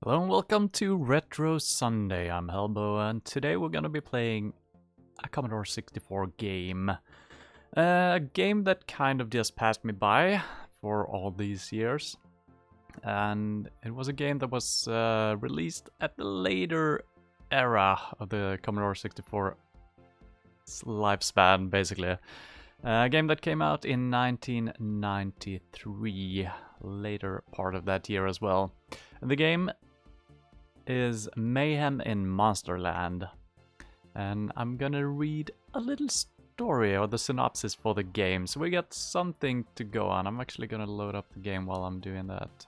Hello and welcome to Retro Sunday. I'm Helbo and today we're gonna be playing a Commodore 64 game. A game that kind of just passed me by for all these years. And it was a game that was released at the later era of the Commodore 64 lifespan, basically. A game that came out in 1993, later part of that year as well. And the game is Mayhem in Monsterland. And I'm gonna read a little story or the synopsis for the game, so we got something to go on. I'm actually gonna load up the game while I'm doing that.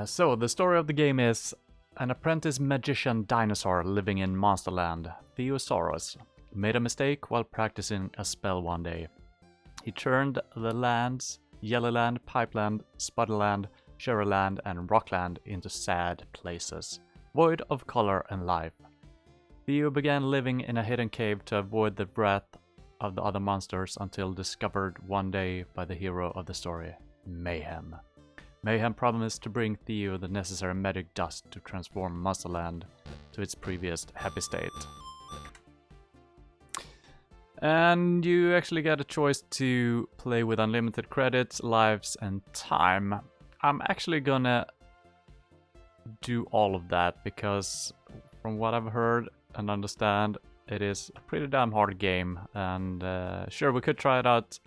So the story of the game is an apprentice magician dinosaur living in Monsterland, Theosaurus, made a mistake while practicing a spell one day. He turned the lands Yellowland, Pipeland, Spudderland, Sherryland, and Rockland into sad places, void of color and life. Theo began living in a hidden cave to avoid the wrath of the other monsters until discovered one day by the hero of the story, Mayhem. Mayhem promised to bring Theo the necessary magic dust to transform Monsterland to its previous happy state. And you actually get a choice to play with unlimited credits, lives, and time. I'm actually gonna do all of that because from what I've heard and understand, it is a pretty damn hard game. And sure, we could try it out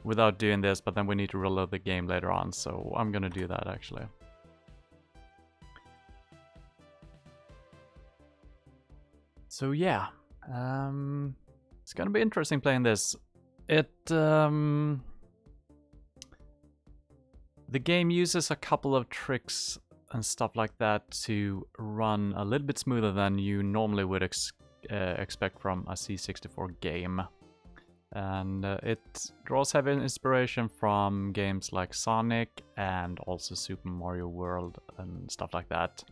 without doing this, but then we need to reload the game later on, so I'm gonna do that actually. So yeah, it's gonna be interesting playing this. The game uses a couple of tricks and stuff like that to run a little bit smoother than you normally would expect from a C64 game. And it draws heavy inspiration from games like Sonic and also Super Mario World and stuff like that.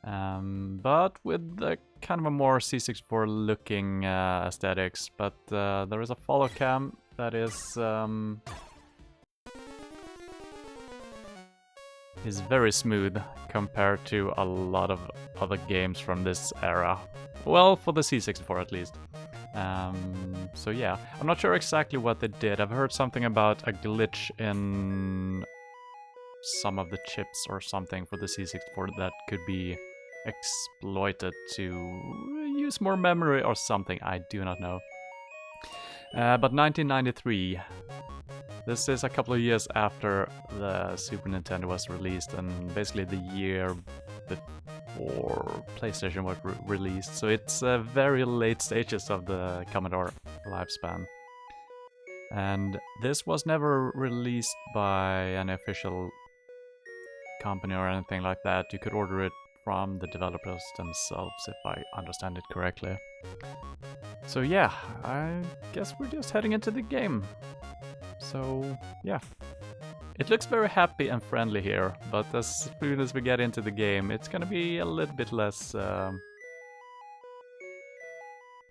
But with a kind of a more C64 looking aesthetics. But there is a follow cam that is very smooth compared to a lot of other games from this era. Well, for the C64 at least. So yeah, I'm not sure exactly what they did. I've heard something about a glitch in some of the chips or something for the C64 that could be exploited to use more memory or something. I do not know. But 1993, this is a couple of years after the Super Nintendo was released and basically the year before PlayStation was released, so it's very late stages of the Commodore lifespan. And this was never released by an official company or anything like that. You could order it from the developers themselves, if I understand it correctly. So yeah, I guess we're just heading into the game. So yeah. It looks very happy and friendly here, but as soon as we get into the game, it's gonna be a little bit less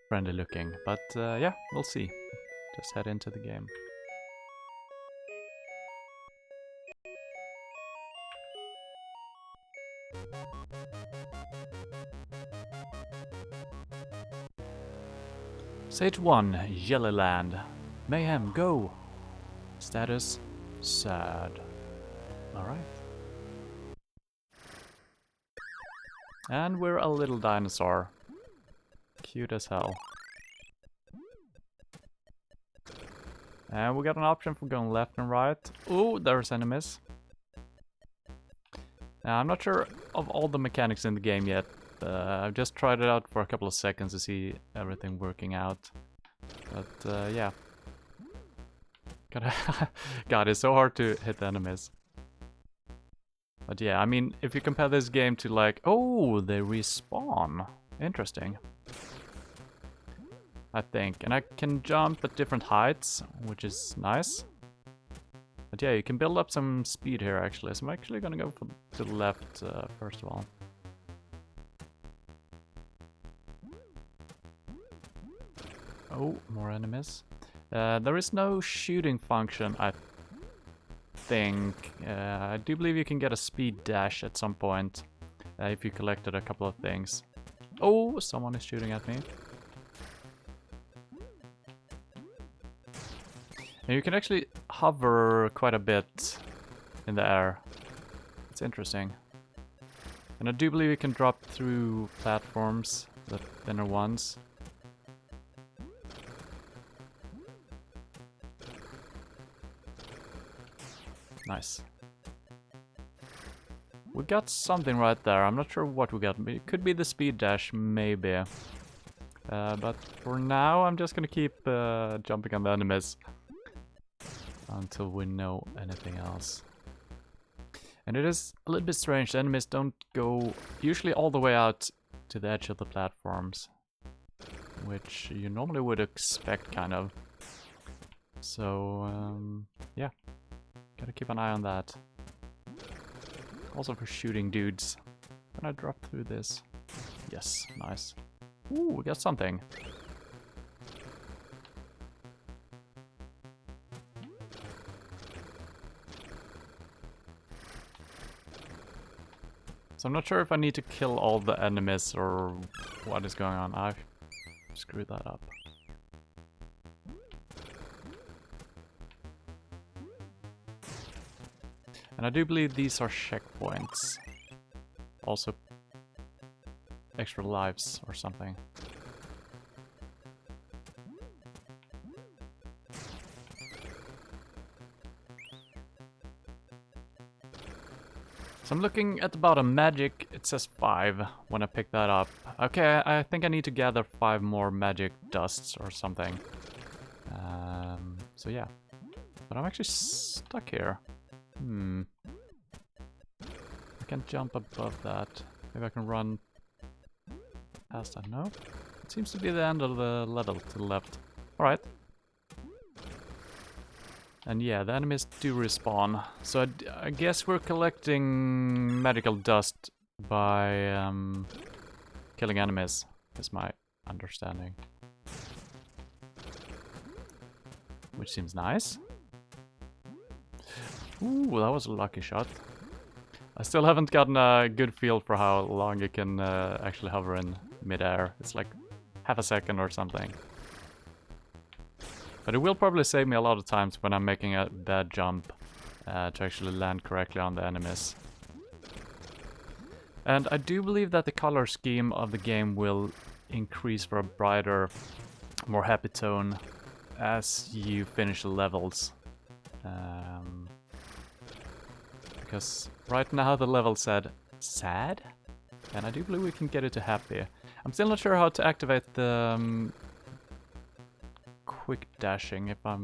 friendly looking. But yeah, we'll see. Just head into the game. Stage 1, Yellowland. Mayhem, go! Status, sad. Alright. And we're a little dinosaur. Cute as hell. And we got an option for going left and right. Ooh, there's enemies. Now, I'm not sure of all the mechanics in the game yet. I've just tried it out for a couple of seconds to see everything working out. But yeah. God, it's so hard to hit the enemies. But yeah, I mean, if you compare this game to like... Oh, they respawn. Interesting. I think. And I can jump at different heights, which is nice. But yeah, you can build up some speed here actually. So I'm actually gonna go to the left first of all. Oh, more enemies. There is no shooting function, I think. I do believe you can get a speed dash at some point if you collected a couple of things. Oh, someone is shooting at me. And you can actually hover quite a bit in the air. It's interesting. And I do believe you can drop through platforms, the thinner ones. Nice. We got something right there. I'm not sure what we got. It could be the speed dash, maybe. But for now, I'm just gonna keep jumping on the enemies until we know anything else. And it is a little bit strange. The enemies don't go usually all the way out to the edge of the platforms, which you normally would expect, kind of. So, yeah. Gotta keep an eye on that. Also for shooting dudes. Can I drop through this? Yes, nice. Ooh, we got something. So I'm not sure if I need to kill all the enemies or what is going on. I've screwed that up. And I do believe these are checkpoints. Also extra lives or something. So I'm looking at the bottom, magic, it says 5 when I pick that up. Okay, I think I need to gather 5 more magic dusts or something. So yeah. But I'm actually stuck here. I can't jump above that. Maybe I can run past that. No? It seems to be the end of the level to the left. Alright. And yeah, the enemies do respawn. So I guess we're collecting magical dust by killing enemies, is my understanding. Which seems nice. Ooh, that was a lucky shot. I still haven't gotten a good feel for how long you can actually hover in midair. It's like half a second or something. But it will probably save me a lot of times when I'm making a bad jump to actually land correctly on the enemies. And I do believe that the color scheme of the game will increase for a brighter, more happy tone as you finish the levels. Because right now the level said sad, and I do believe we can get it to happy. I'm still not sure how to activate the quick dashing, if I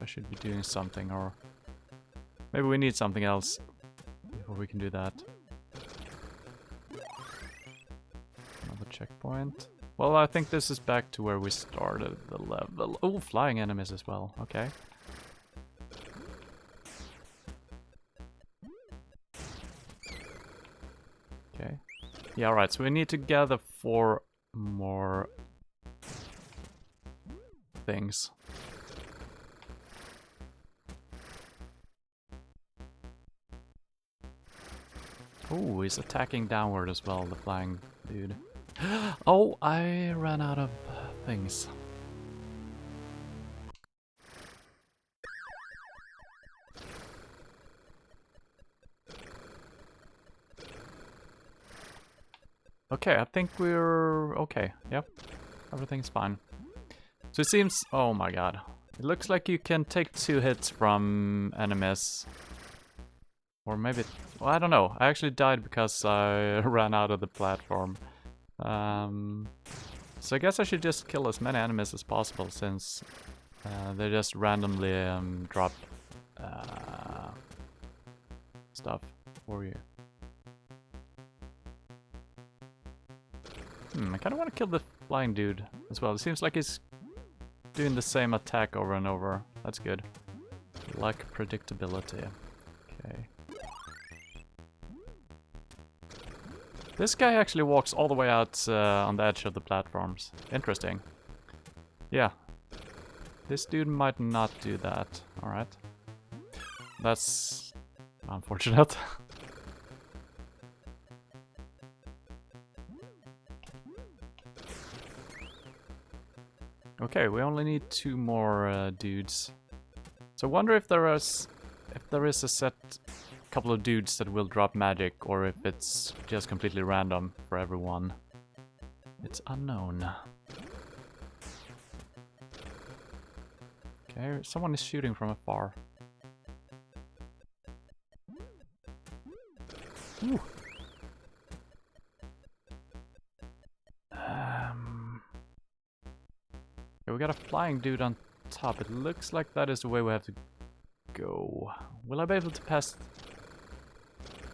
should be doing something, or maybe we need something else before we can do that. Another checkpoint. Well, I think this is back to where we started the level. Oh, flying enemies as well. Okay. Okay. Yeah, alright, so we need to gather 4 more things. Oh, he's attacking downward as well, the flying dude. Oh, I ran out of things. Okay, I think we're okay. Yep, everything's fine. So it seems... Oh my god. It looks like you can take 2 hits from enemies. Or maybe... Well, I don't know. I actually died because I ran out of the platform. So I guess I should just kill as many enemies as possible, since they just randomly drop stuff for you. I kind of want to kill the flying dude as well. It seems like he's doing the same attack over and over. That's good. Like predictability. Okay. This guy actually walks all the way out on the edge of the platforms. Interesting. Yeah. This dude might not do that. Alright. That's unfortunate. Okay, we only need 2 more dudes. So I wonder if there is a set couple of dudes that will drop magic, or if it's just completely random for everyone. It's unknown. Okay, someone is shooting from afar. Ooh. Okay, we got a flying dude on top. It looks like that is the way we have to go. Will I be able to pass?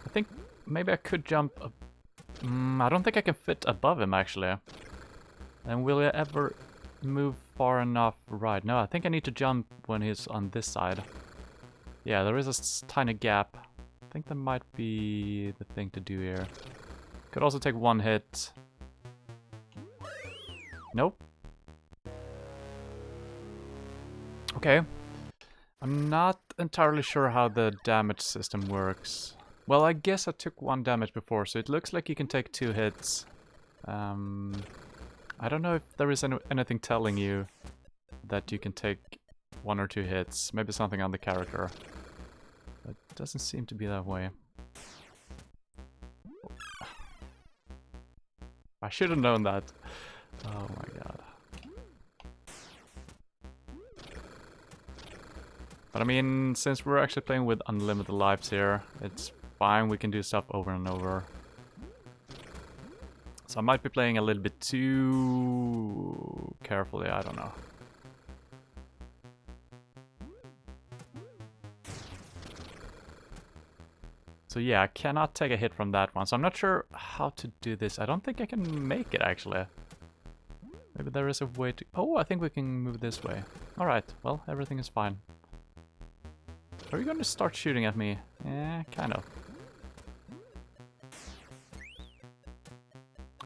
I think maybe I could jump up. I don't think I can fit above him, actually. And will I ever move far enough? Right, no, I think I need to jump when he's on this side. Yeah, there is a tiny gap. I think that might be the thing to do here. Could also take 1 hit. Nope. Okay. I'm not entirely sure how the damage system works. Well, I guess I took 1 damage before, so it looks like you can take 2 hits. I don't know if there is anything telling you that you can take 1 or 2 hits. Maybe something on the character. But it doesn't seem to be that way. I should have known that. Oh my god. But I mean, since we're actually playing with unlimited lives here, it's fine, we can do stuff over and over. So I might be playing a little bit too carefully, I don't know. So yeah, I cannot take a hit from that one, so I'm not sure how to do this. I don't think I can make it, actually. Maybe there is a way to... Oh, I think we can move this way. Alright, well, everything is fine. Are you going to start shooting at me? Yeah, kind of.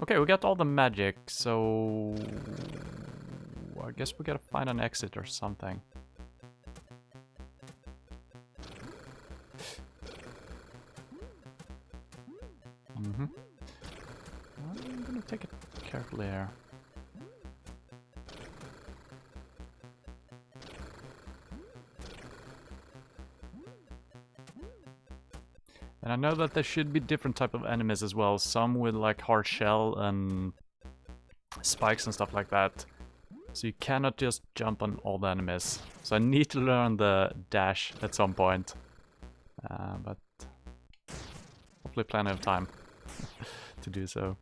Okay, we got all the magic, so... I guess we gotta find an exit or something. I'm gonna take it carefully here. And I know that there should be different type of enemies as well. Some with like hard shell and spikes and stuff like that. So you cannot just jump on all the enemies. So I need to learn the dash at some point. But hopefully plenty of time to do so.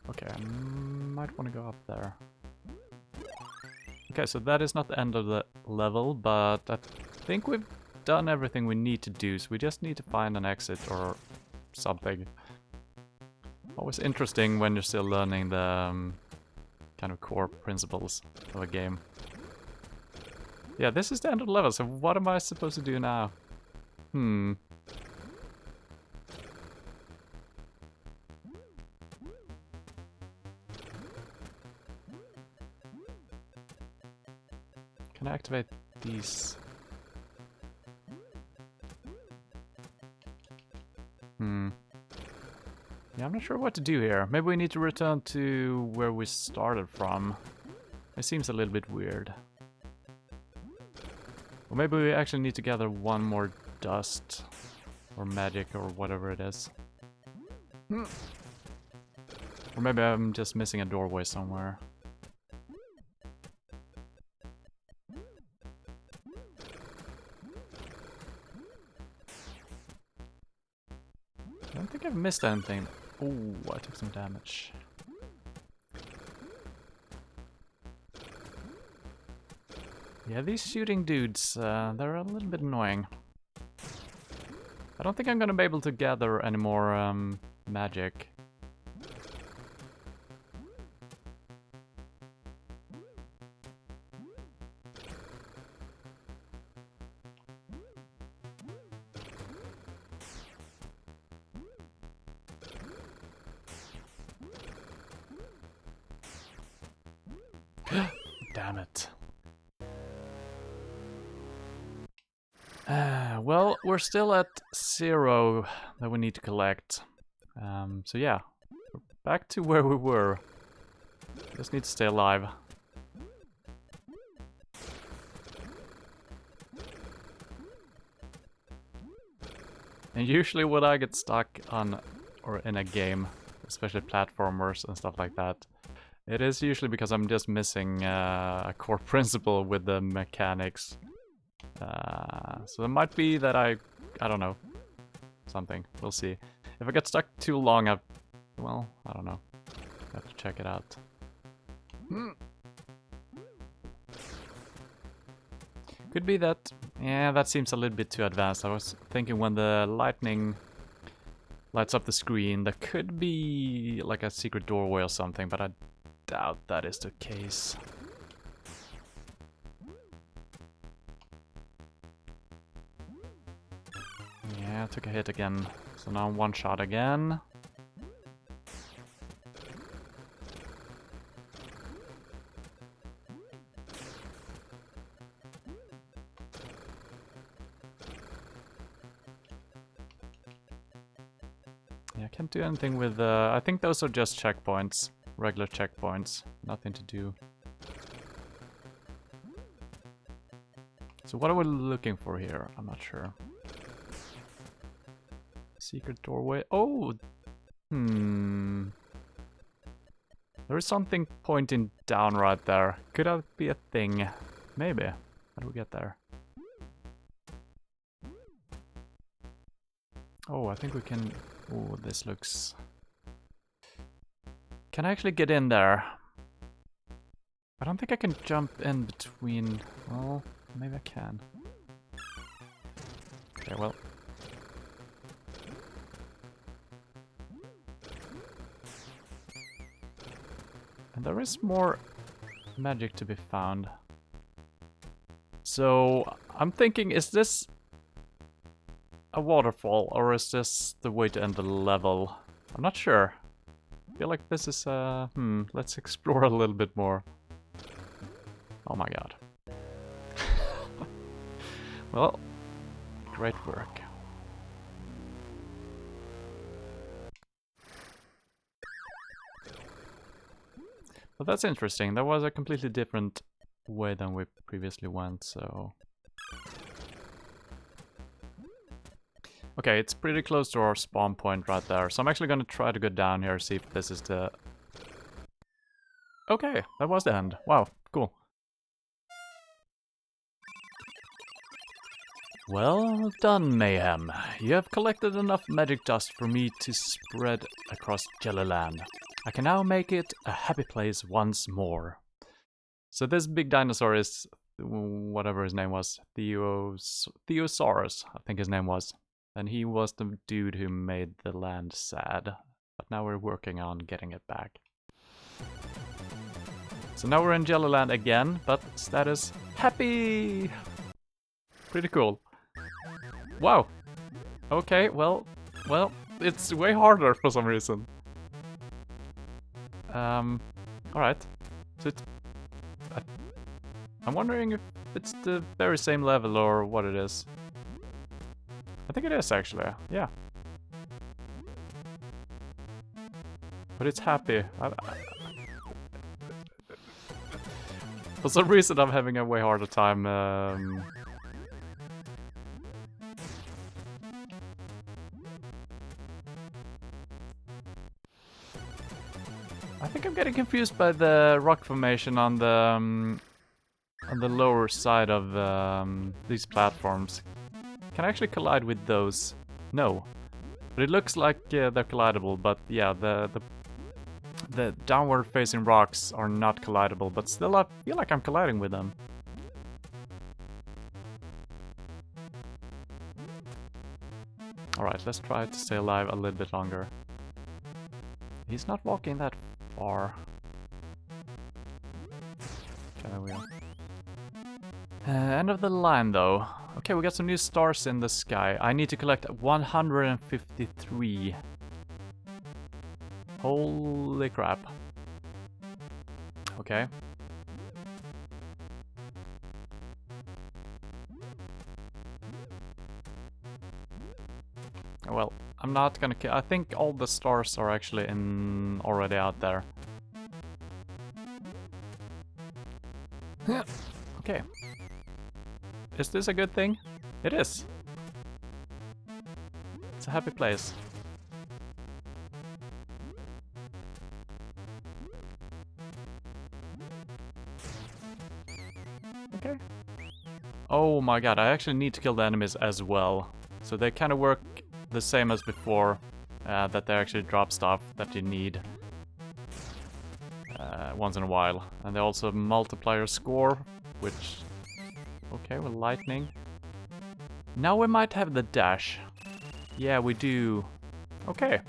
Okay, I might want to go up there. Okay, so that is not the end of the level, but I think we've done everything we need to do, so we just need to find an exit or something. Always interesting when you're still learning the kind of core principles of a game. Yeah, this is the end of the level, so what am I supposed to do now? Can I activate these? Yeah, I'm not sure what to do here. Maybe we need to return to where we started from. It seems a little bit weird. Or maybe we actually need to gather 1 more dust. Or magic or whatever it is. Or maybe I'm just missing a doorway somewhere. I don't think I've missed anything. Oh, I took some damage. Yeah, these shooting dudes, they're a little bit annoying. I don't think I'm gonna be able to gather any more magic. Well, we're still at 0 that we need to collect. So yeah, we're back to where we were. Just need to stay alive. And usually when I get stuck on or in a game, especially platformers and stuff like that, it is usually because I'm just missing a core principle with the mechanics. So it might be that I don't know, something. We'll see. If I get stuck too long, well, I don't know. I have to check it out. Could be that. Yeah, that seems a little bit too advanced. I was thinking when the lightning lights up the screen, there could be like a secret doorway or something, but I doubt that is the case. Yeah, I took a hit again. So now one shot again. Yeah, I can't do anything with I think those are just checkpoints. Regular checkpoints. Nothing to do. So what are we looking for here? I'm not sure. Secret doorway. Oh! There is something pointing down right there. Could that be a thing? Maybe. How do we get there? Oh, I think we can... Oh, this looks... Can I actually get in there? I don't think I can jump in between... Well, maybe I can. Okay, well... And there is more magic to be found. So, I'm thinking, is this a waterfall, or is this the way to end the level? I'm not sure. I feel like this is, let's explore a little bit more. Oh my god. Well, great work. But that's interesting. That was a completely different way than we previously went, so... Okay, it's pretty close to our spawn point right there, so I'm actually gonna try to go down here, see if this is the... Okay, that was the end. Wow, cool. Well done, Mayhem. You have collected enough magic dust for me to spread across Jellyland. I can now make it a happy place once more. So this big dinosaur is, whatever his name was, Theosaurus, I think his name was. And he was the dude who made the land sad. But now we're working on getting it back. So now we're in Jellyland again, but status happy! Pretty cool. Wow. Okay, well, it's way harder for some reason. Alright. So it's... I'm wondering if it's the very same level or what it is. I think it is actually, yeah. But it's happy. For some reason I'm having a way harder time I think I'm getting confused by the rock formation on the lower side of these platforms. Can I actually collide with those? No. But it looks like they're collidable, but yeah, the downward facing rocks are not collidable, but still I feel like I'm colliding with them. Alright, let's try to stay alive a little bit longer. He's not walking that far. Okay, there we go. End of the line though. Okay, we got some new stars in the sky. I need to collect 153. Holy crap. Okay. Well, I'm not gonna kill. I think all the stars are actually already out there. Okay. Is this a good thing? It is. It's a happy place. Okay. Oh my god, I actually need to kill the enemies as well. So they kind of work the same as before, that they actually drop stuff that you need once in a while. And they also multiplier score, which... Okay, with lightning. Now we might have the dash. Yeah, we do. Okay.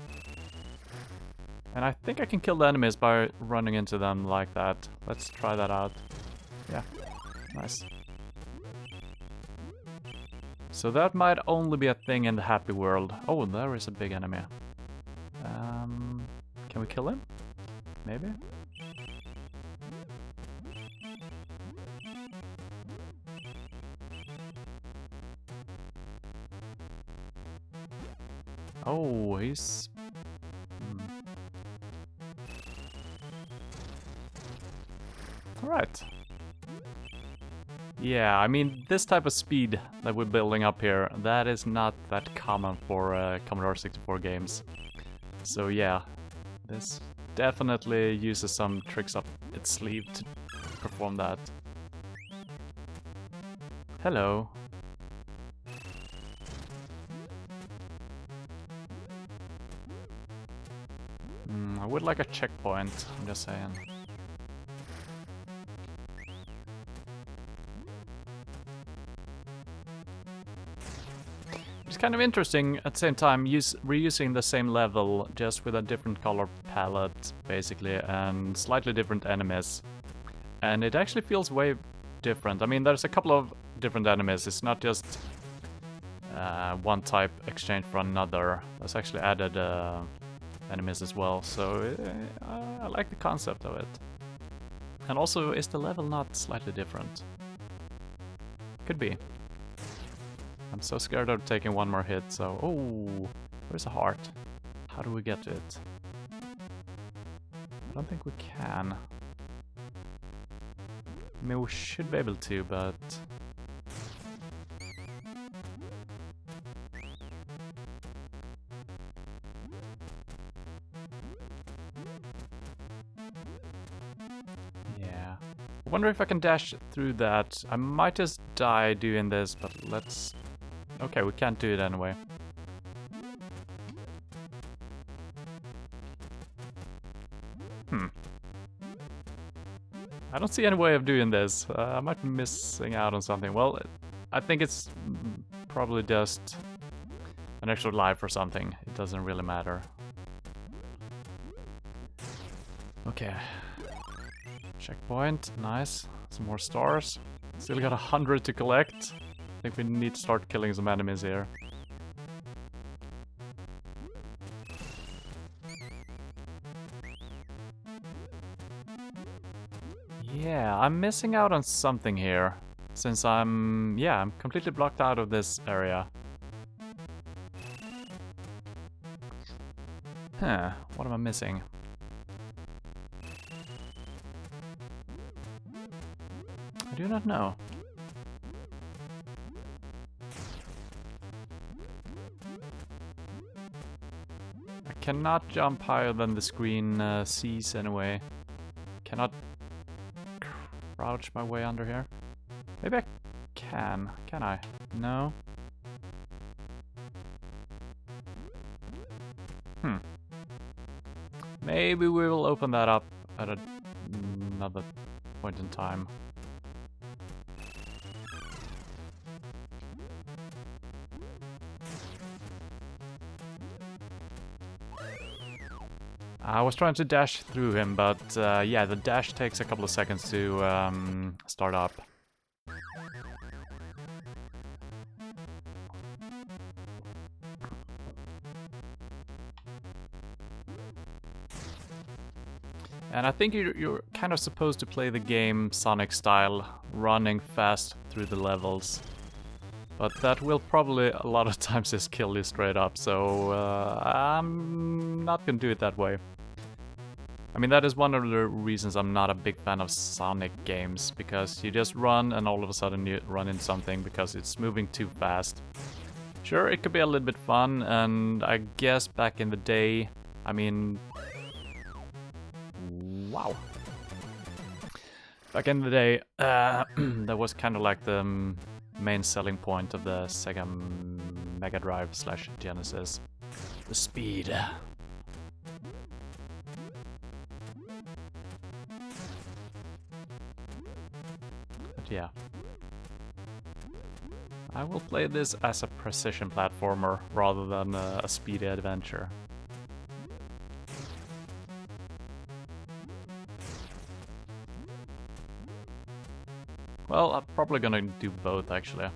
And I think I can kill the enemies by running into them like that. Let's try that out. Yeah, nice. So that might only be a thing in the happy world. Oh, there is a big enemy. Can we kill him? Maybe? Oh, he's... Alright. Yeah, I mean, this type of speed that we're building up here, that is not that common for Commodore 64 games. So yeah, this definitely uses some tricks up its sleeve to perform that. Hello. I would like a checkpoint, I'm just saying. It's kind of interesting at the same time reusing the same level just with a different color palette basically and slightly different enemies. And it actually feels way different. I mean, there's a couple of different enemies. It's not just one type exchanged for another. There's actually added enemies as well, so I like the concept of it. And also, is the level not slightly different? Could be. I'm so scared of taking one more hit, so... Oh, there's a heart. How do we get to it? I don't think we can. I mean, we should be able to, but... Yeah. I wonder if I can dash through that. I might just die doing this, but let's... Okay, we can't do it anyway. I don't see any way of doing this. I might be missing out on something. Well, I think it's probably just an extra life or something. It doesn't really matter. Okay. Checkpoint, nice. Some more stars. Still got 100 to collect. I think we need to start killing some enemies here. Yeah, I'm missing out on something here. Since I'm completely blocked out of this area. Huh, what am I missing? I do not know. I cannot jump higher than the screen sees anyway. Cannot crouch my way under here. Maybe I can. Can I? No. Maybe we will open that up at another point in time. I was trying to dash through him, but yeah, the dash takes a couple of seconds to start up. And I think you're kind of supposed to play the game Sonic style, running fast through the levels. But that will probably a lot of times just kill you straight up, so I'm not gonna do it that way. I mean, that is one of the reasons I'm not a big fan of Sonic games, because you just run and all of a sudden you run into something because it's moving too fast. Sure, it could be a little bit fun, and I guess back in the day, I mean... Wow. Back in the day, that was kind of like the main selling point of the Sega Mega Drive / Genesis. The speed. But yeah. I will play this as a precision platformer rather than a speedy adventure. Well, I'm probably gonna do both, actually.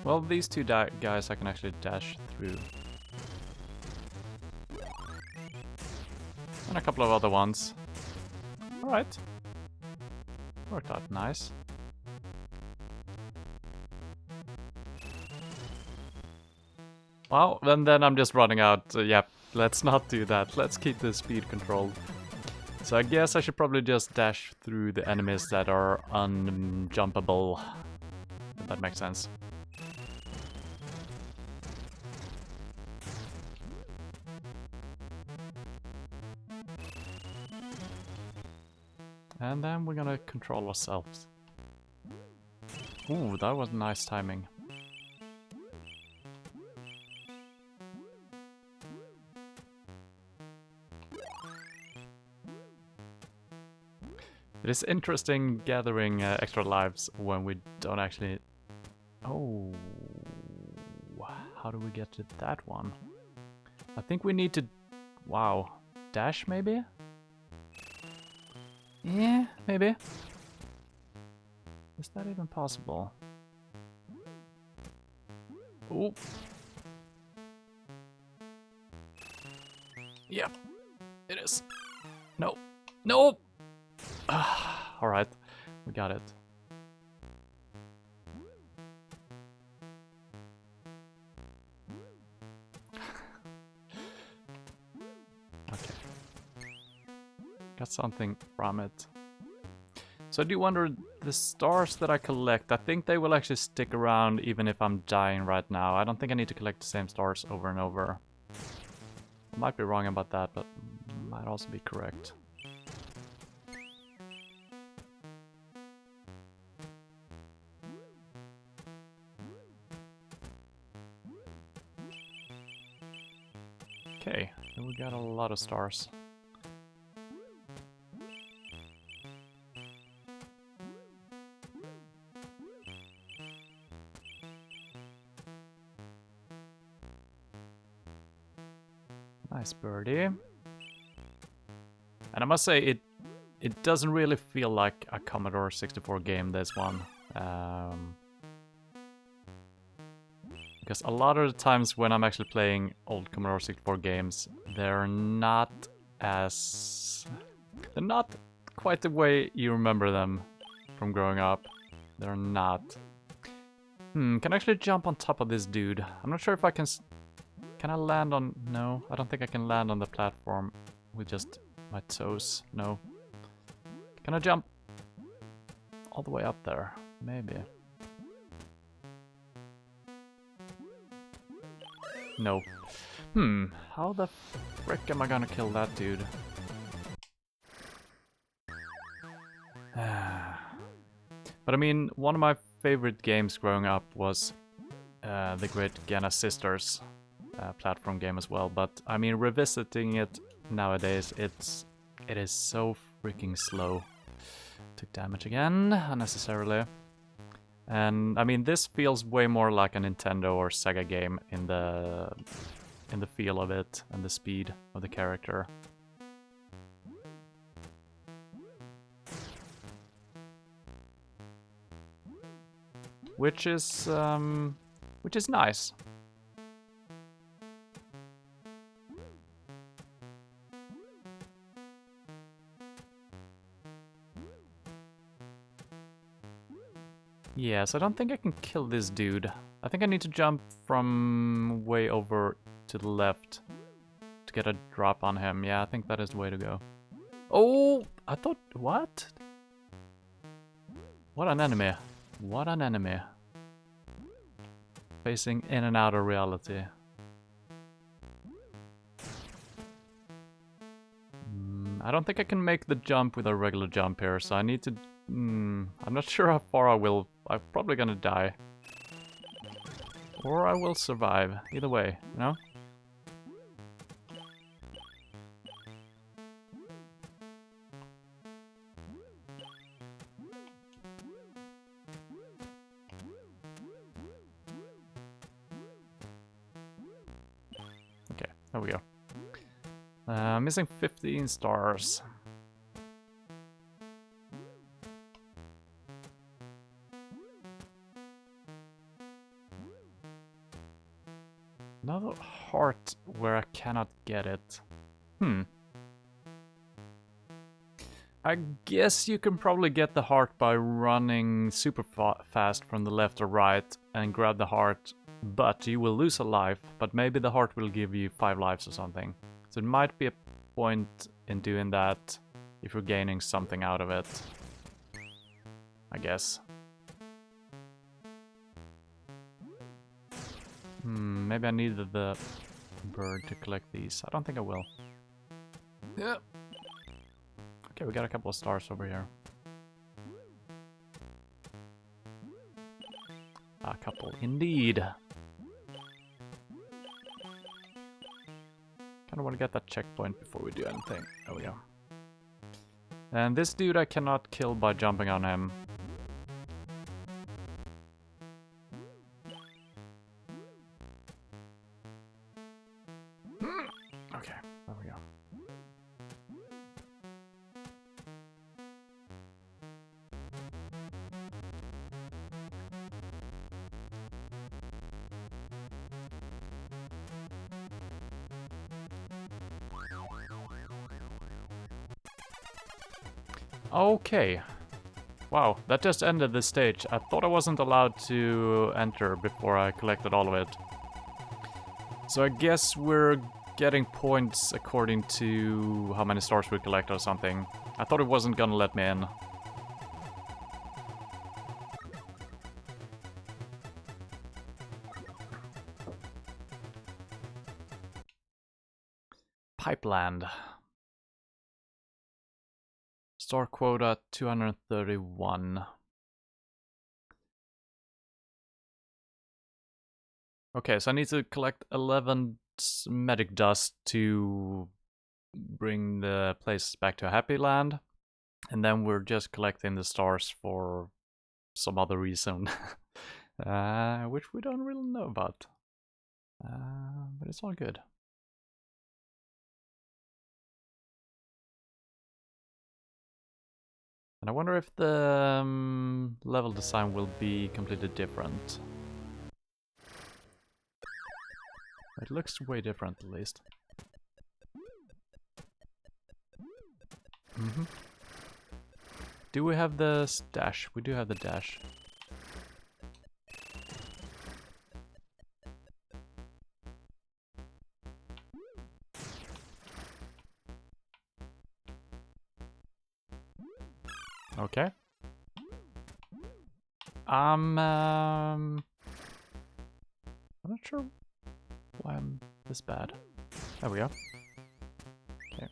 Well, these two guys I can actually dash through. And a couple of other ones. Alright. Worked out nice. Well, then I'm just running out. Yep, let's not do that. Let's keep the speed controlled. So I guess I should probably just dash through the enemies that are unjumpable. If that makes sense. And then we're gonna control ourselves. Ooh, that was nice timing. It is interesting gathering extra lives when we don't actually... Oh... How do we get to that one? I think we need to... Wow. Dash, maybe? Yeah, maybe. Is that even possible? Ooh. Yep. It is. No. No! Alright. We got it. Okay. Got something from it. So I do wonder, the stars that I collect, I think they will actually stick around even if I'm dying right now. I don't think I need to collect the same stars over and over. I might be wrong about that, but might also be correct. Okay, so we got a lot of stars. Nice birdie. And I must say, it doesn't really feel like a Commodore 64 game, this one. Because a lot of the times when I'm actually playing old Commodore 64 games, they're not quite the way you remember them from growing up. They're not. Can I actually jump on top of this dude? I'm not sure if I can... Can I land on... No, I don't think I can land on the platform with just my toes. No. Can I jump all the way up there? Maybe. No. How the frick am I gonna kill that dude? But I mean, one of my favorite games growing up was the great Gana Sisters platform game as well. But I mean, revisiting it nowadays, it is so freaking slow. Took damage again, unnecessarily. And I mean, this feels way more like a Nintendo or Sega game in the feel of it and the speed of the character. Which is nice. Yes, I don't think I can kill this dude. I think I need to jump from way over to the left to get a drop on him. Yeah, I think that is the way to go. Oh, I thought... What? What an enemy. What an enemy. Facing in and out of reality. I don't think I can make the jump with a regular jump here, so I need to... I'm not sure how far I will... I'm probably gonna die. Or I will survive. Either way, you know? Okay, there we go. Missing 15 stars. Another heart where I cannot get it. I guess you can probably get the heart by running super fast from the left or right and grab the heart, but you will lose a life, but maybe the heart will give you 5 lives or something. So it might be a point in doing that if you're gaining something out of it, I guess. Maybe I needed the bird to collect these. I don't think I will. Yeah. Okay, we got a couple of stars over here. A couple indeed. Kinda wanna get that checkpoint before we do anything. There we go. And this dude I cannot kill by jumping on him. Okay, there we go. Okay. Wow, that just ended the stage. I thought I wasn't allowed to enter before I collected all of it. So I guess we're getting points according to how many stars we collect or something. I thought it wasn't gonna let me in. Pipeland. Star quota 231. Okay, so I need to collect 11 medic dust to bring the place back to a happy land. And then we're just collecting the stars for some other reason. Which we don't really know about. But it's all good. And I wonder if the level design will be completely different. It looks way different, at least. Do we have the dash? We do have the dash. Okay. I'm not sure why I'm this bad. There we go. Okay.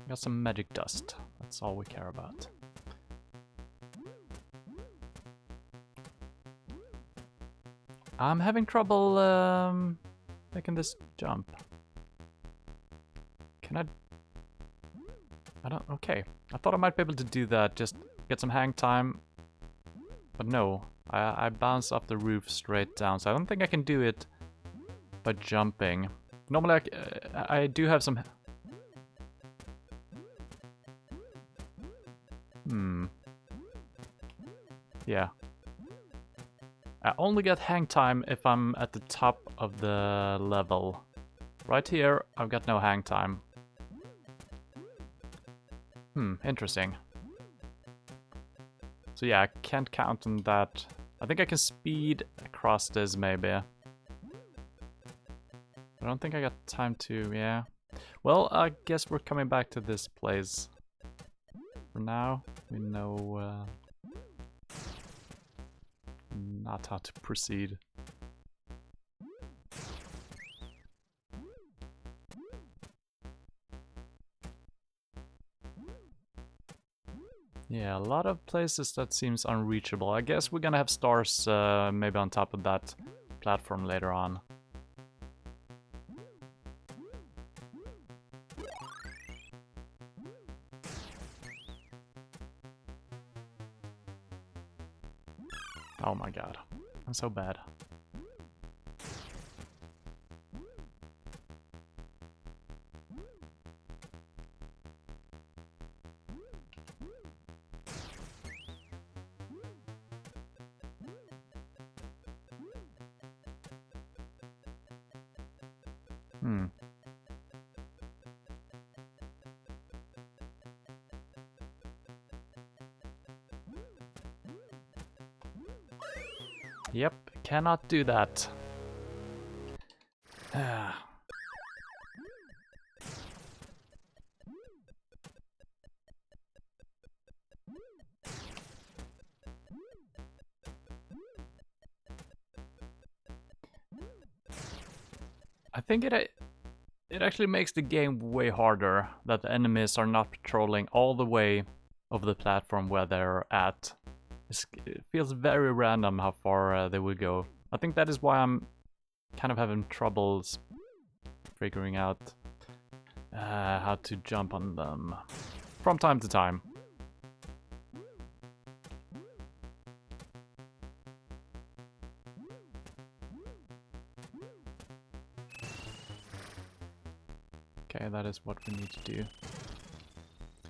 Got some magic dust. That's all we care about. I'm having trouble making this jump. Can I don't... Okay. I thought I might be able to do that, just get some hang time. But no. I bounce off the roof straight down, so I don't think I can do it by jumping. Normally I do have some... Yeah. I only get hang time if I'm at the top of the level. Right here, I've got no hang time. Interesting. So yeah, I can't count on that I think I can speed across this, maybe. I don't think I got time to, yeah. Well, I guess we're coming back to this place. For now, we know not how to proceed. Yeah, a lot of places that seems unreachable. I guess we're gonna have stars maybe on top of that platform later on. Oh my god, I'm so bad. Yep, cannot do that. I think it actually makes the game way harder that the enemies are not patrolling all the way over the platform where they're at. It feels very random how far they will go. I think that is why I'm kind of having troubles figuring out how to jump on them from time to time. Okay, that is what we need to do.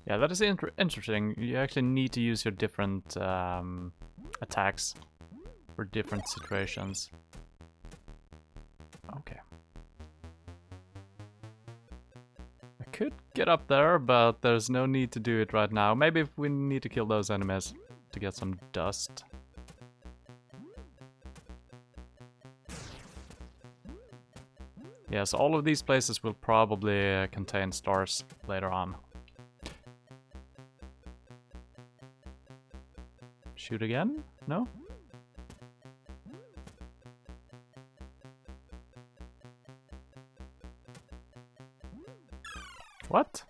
Yeah, that is interesting. You actually need to use your different attacks for different situations. Okay. I could get up there, but there's no need to do it right now. Maybe if we need to kill those enemies to get some dust. Yes, all of these places will probably contain stars later on. Shoot again? No? What?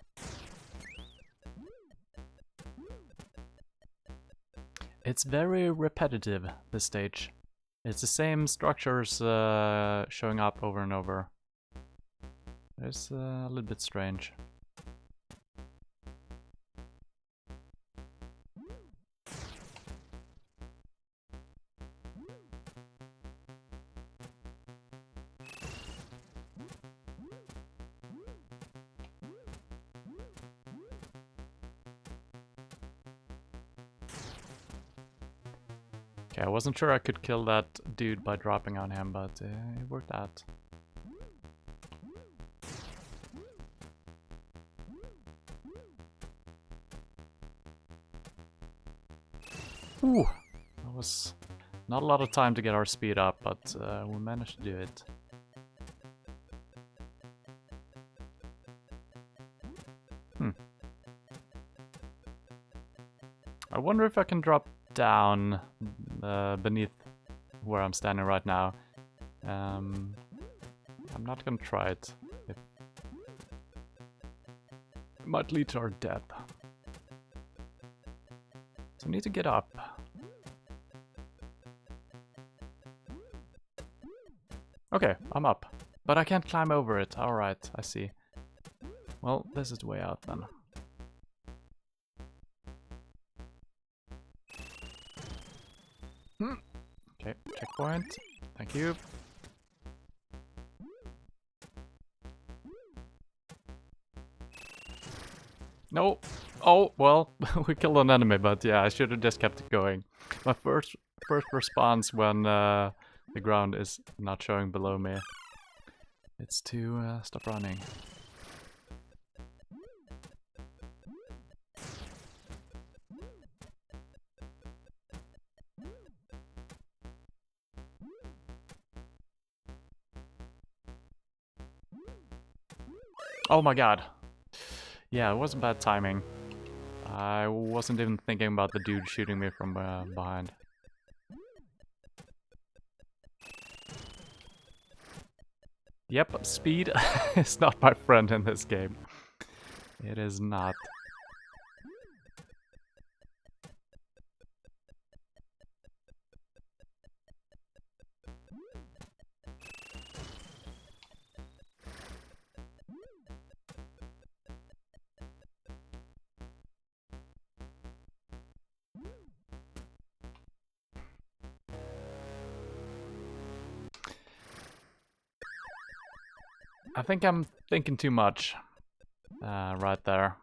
It's very repetitive, this stage. It's the same structures showing up over and over. It's a little bit strange. Okay, I wasn't sure I could kill that dude by dropping on him, but it worked out. Ooh, that was not a lot of time to get our speed up, but we managed to do it. I wonder if I can drop down beneath where I'm standing right now. I'm not gonna try it. It might lead to our death. So I need to get up. Okay, I'm up. But I can't climb over it. Alright, I see. Well, this is the way out then. Okay, checkpoint. Thank you. No. Oh, well, we killed an enemy, but yeah, I should have just kept it going. My first response when the ground is not showing below me, it's to stop running. Oh my god. Yeah, it wasn't bad timing. I wasn't even thinking about the dude shooting me from behind. Yep, speed is not my friend in this game. It is not. I think I'm thinking too much right there.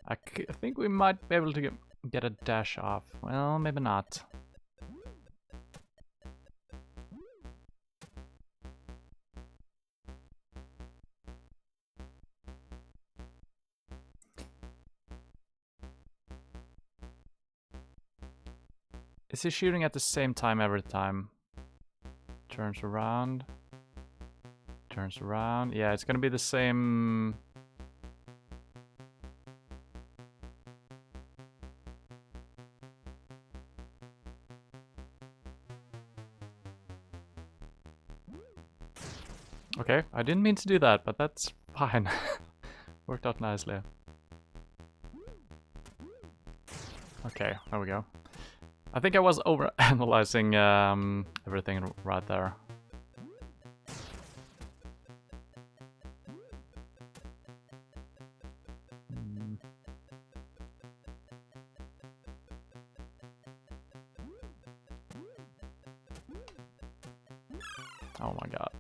I think we might be able to get a dash off. Well, maybe not. Is he shooting at the same time every time? Turns around. Turns around. Yeah, it's gonna be the same. Okay, I didn't mean to do that, but that's fine. Worked out nicely. Okay, there we go. I think I was over-analyzing everything right there. Oh my god.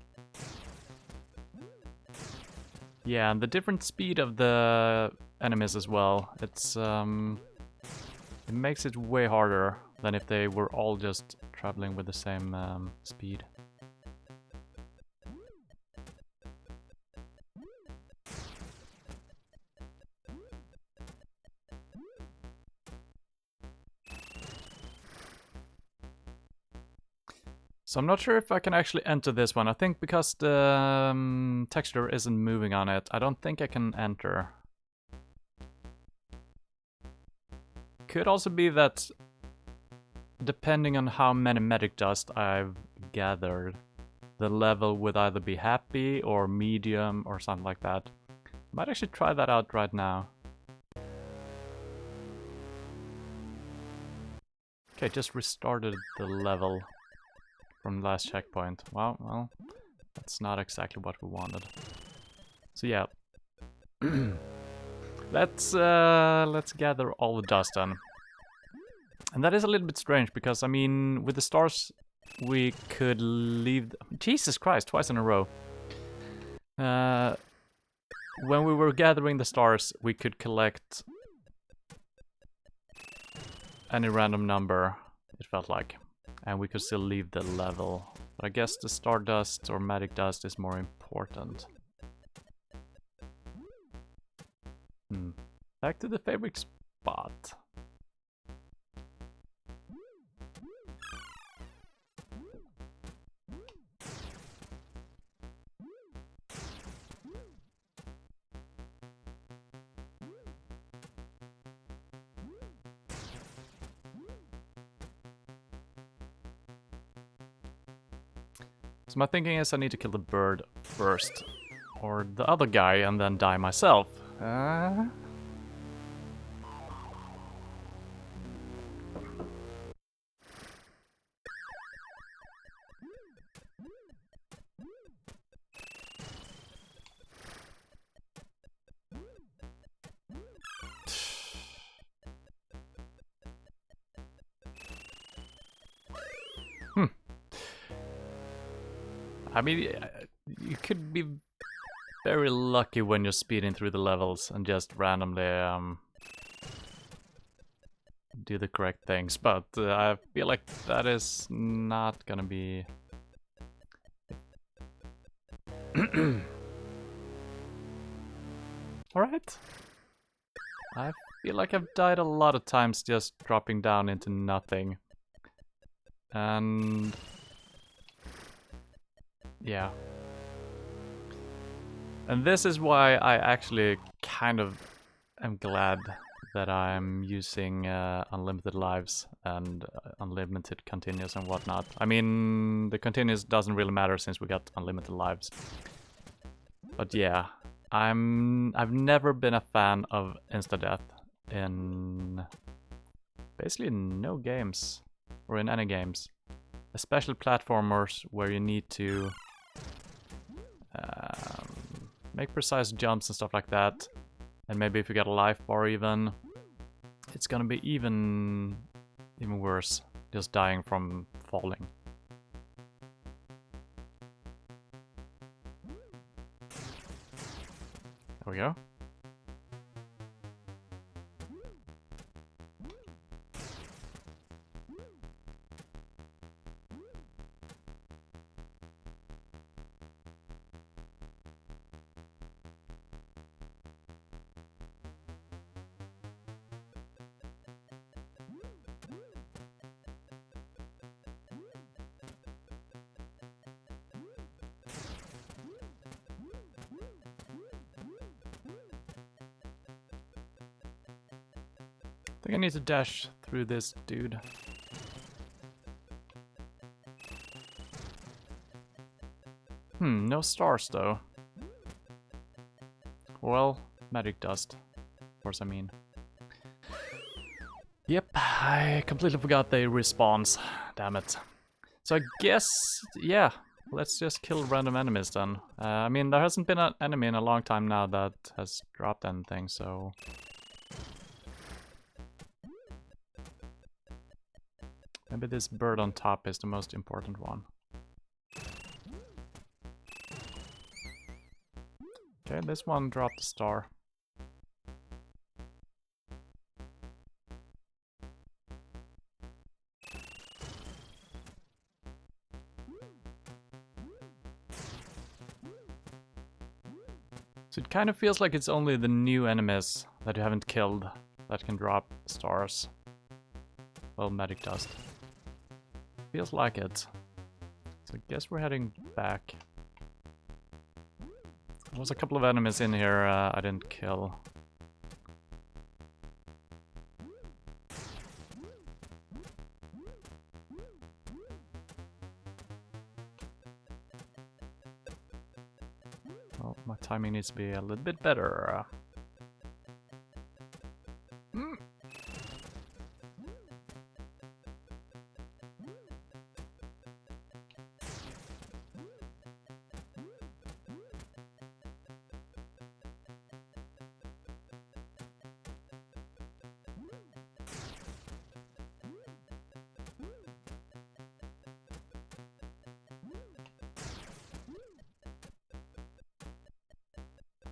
Yeah, and the different speed of the enemies as well. It's it makes it way harder than if they were all just traveling with the same speed. So I'm not sure if I can actually enter this one. I think because the texture isn't moving on it, I don't think I can enter. Could also be that depending on how many medic dust I've gathered, the level would either be happy or medium or something like that. Might actually try that out right now. Okay, just restarted the level from last checkpoint. Well, that's not exactly what we wanted. So yeah. Let's gather all the dust then. And that is a little bit strange because, I mean, with the stars we could leave... Jesus Christ, twice in a row. When we were gathering the stars, we could collect any random number, it felt like. And we could still leave the level. But I guess the stardust or magic dust is more important. Back to the favorite spot. So my thinking is I need to kill the bird first. Or the other guy and then die myself. I mean, you could be very lucky when you're speeding through the levels and just randomly do the correct things, but I feel like that is not gonna be... Alright. I feel like I've died a lot of times just dropping down into nothing. And... yeah. And this is why I actually kind of am glad that I'm using unlimited lives and unlimited continues and whatnot. I mean, the continues doesn't really matter since we got unlimited lives. But yeah, I've never been a fan of insta-death in basically no games, or in any games. Especially platformers where you need to make precise jumps and stuff like that. And maybe if you get a life bar even, it's gonna be even worse, just dying from falling. There we go. I think I need to dash through this dude. No stars though. Well, magic dust. Of course, I mean. Yep, I completely forgot they respawns. Damn it. So I guess, yeah, let's just kill random enemies then. I mean, there hasn't been an enemy in a long time now that has dropped anything, so... Maybe this bird on top is the most important one. Okay, this one dropped a star. So it kind of feels like it's only the new enemies that you haven't killed that can drop stars. Well, magic dust. Feels like it. So I guess we're heading back. There was a couple of enemies in here I didn't kill. Well, my timing needs to be a little bit better.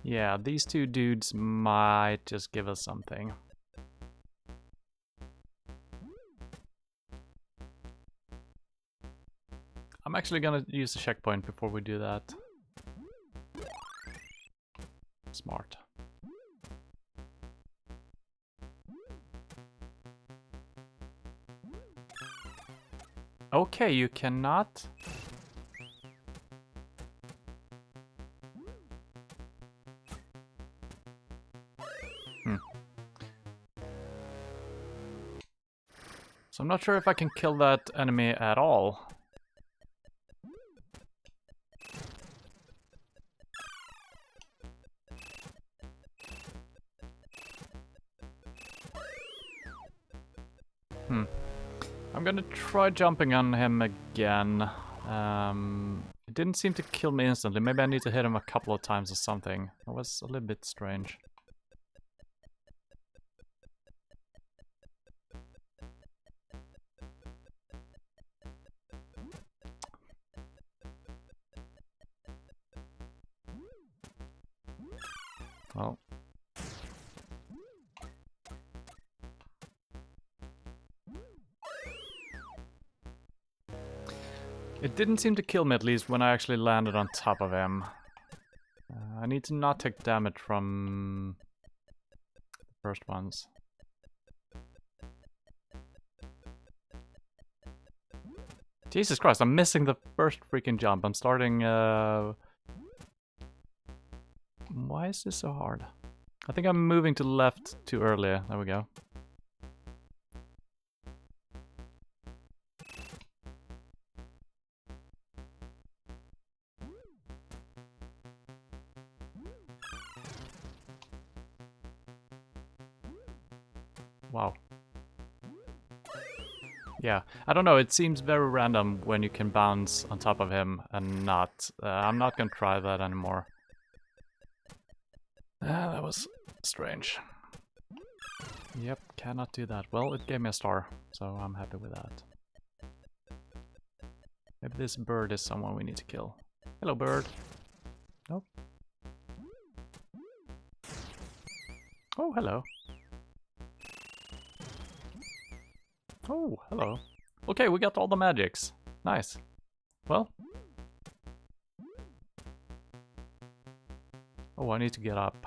Yeah, these two dudes might just give us something. I'm actually gonna use the checkpoint before we do that. Smart. Okay, you cannot. So I'm not sure if I can kill that enemy at all. I'm gonna try jumping on him again. It didn't seem to kill me instantly. Maybe I need to hit him a couple of times or something. It was a little bit strange. Well. It didn't seem to kill me, at least when I actually landed on top of him. I need to not take damage from the first ones. Jesus Christ, I'm missing the first freaking jump. I'm starting Why is this so hard? I think I'm moving to the left too early. There we go. Wow. Yeah, I don't know, it seems very random when you can bounce on top of him and not. I'm not gonna try that anymore. That was strange. Yep, cannot do that. Well, it gave me a star, so I'm happy with that. Maybe this bird is someone we need to kill. Hello, bird. Nope. Oh, hello. Oh, hello. Okay, we got all the magics. Nice. Well. Oh, I need to get up.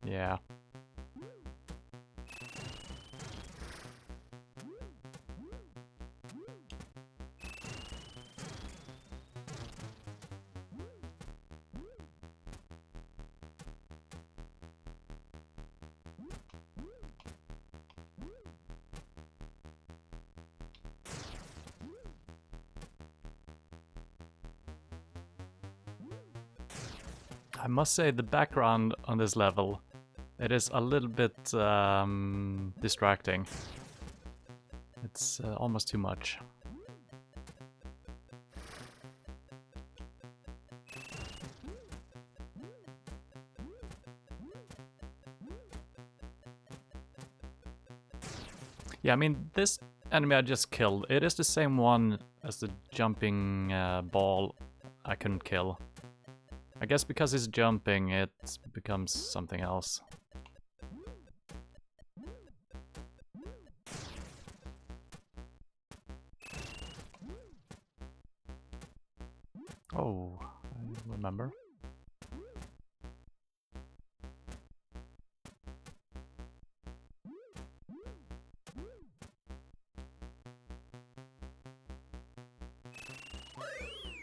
Yeah. I must say the background on this level, it is a little bit distracting. It's almost too much. Yeah, I mean, this enemy I just killed, it is the same one as the jumping ball I couldn't kill. I guess because he's jumping, it becomes something else. Oh, I remember.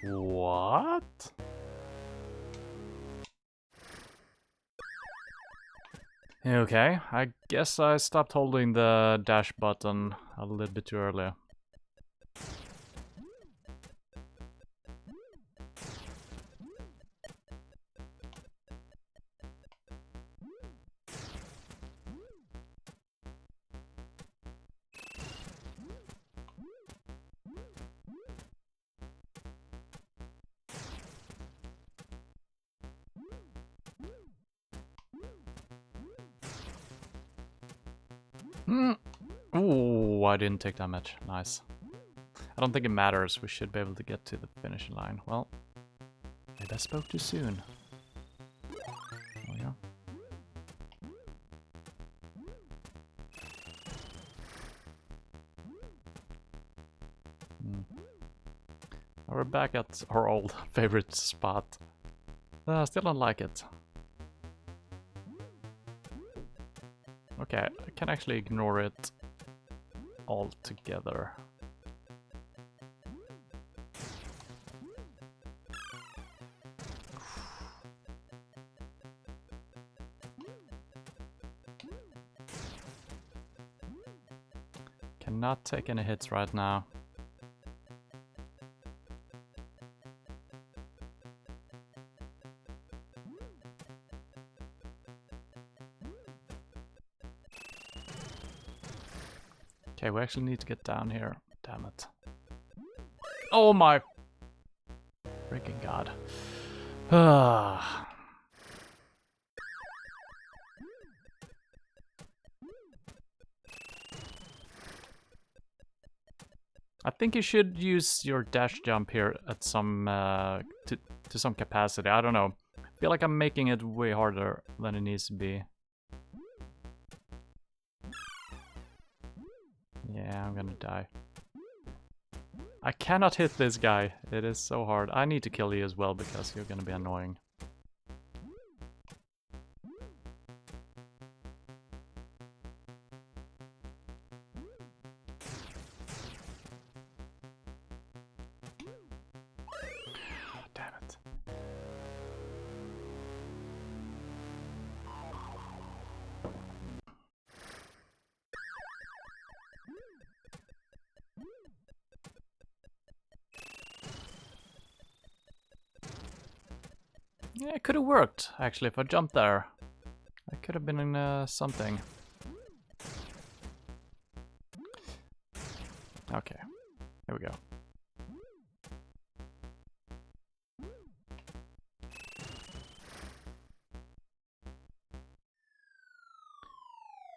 What? Okay, I guess I stopped holding the dash button a little bit too early. Ooh, I didn't take damage. Nice. I don't think it matters. We should be able to get to the finish line. Well, maybe I spoke too soon. There we go. Now we're back at our old favorite spot. Still don't like it. Okay, I can actually ignore it altogether. Cannot take any hits right now. Okay, we actually need to get down here. Damn it. Oh my freaking god. I think you should use your dash jump here at some to some capacity. I don't know. I feel like I'm making it way harder than it needs to be. Yeah, I'm gonna die. I cannot hit this guy. It is so hard. I need to kill you as well because you're gonna be annoying. Damn it. Yeah, it could have worked, actually, if I jumped there. That could have been in something. Okay, here we go.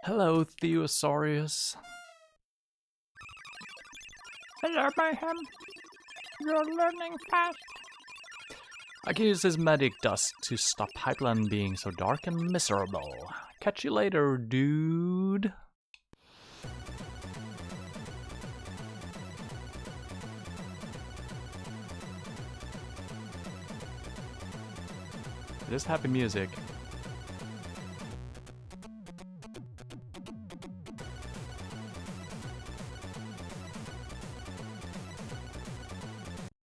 Hello, Theosaurus. Hello, Mayhem. You're learning fast. I can use this magic dust to stop Hypeland being so dark and miserable. Catch you later, dude. It is happy music.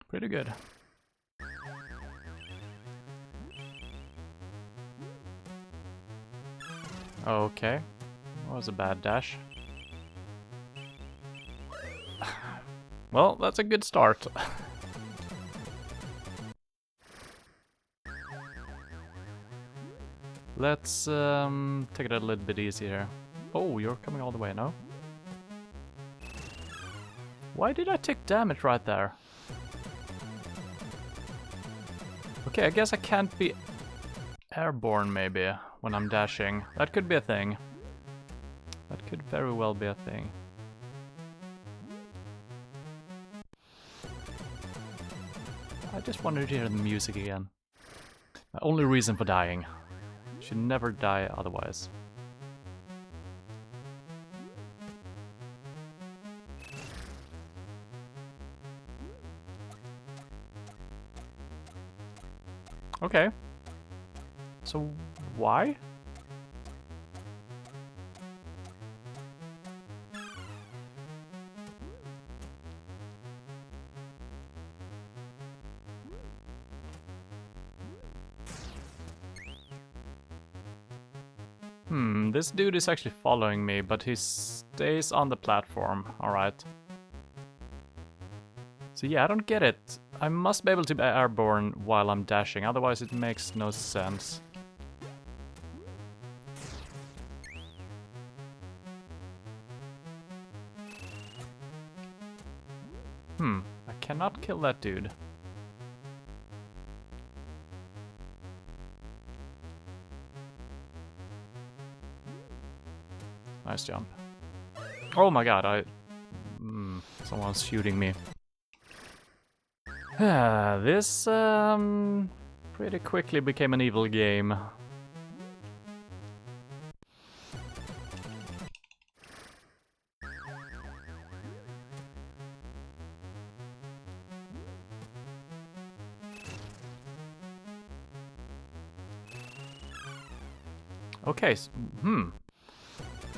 Pretty good. Okay. That was a bad dash. Well, that's a good start. Let's take it a little bit easier. Oh, you're coming all the way, no? Why did I take damage right there? Okay, I guess I can't be airborne maybe when I'm dashing. That could be a thing. That could very well be a thing. I just wanted to hear the music again. My only reason for dying. Should never die otherwise. Okay. So why? This dude is actually following me, but he stays on the platform. Alright. So yeah, I don't get it. I must be able to be airborne while I'm dashing, otherwise it makes no sense. I cannot kill that dude. Nice jump. Oh my god, someone's shooting me. This pretty quickly became an evil game. Okay, so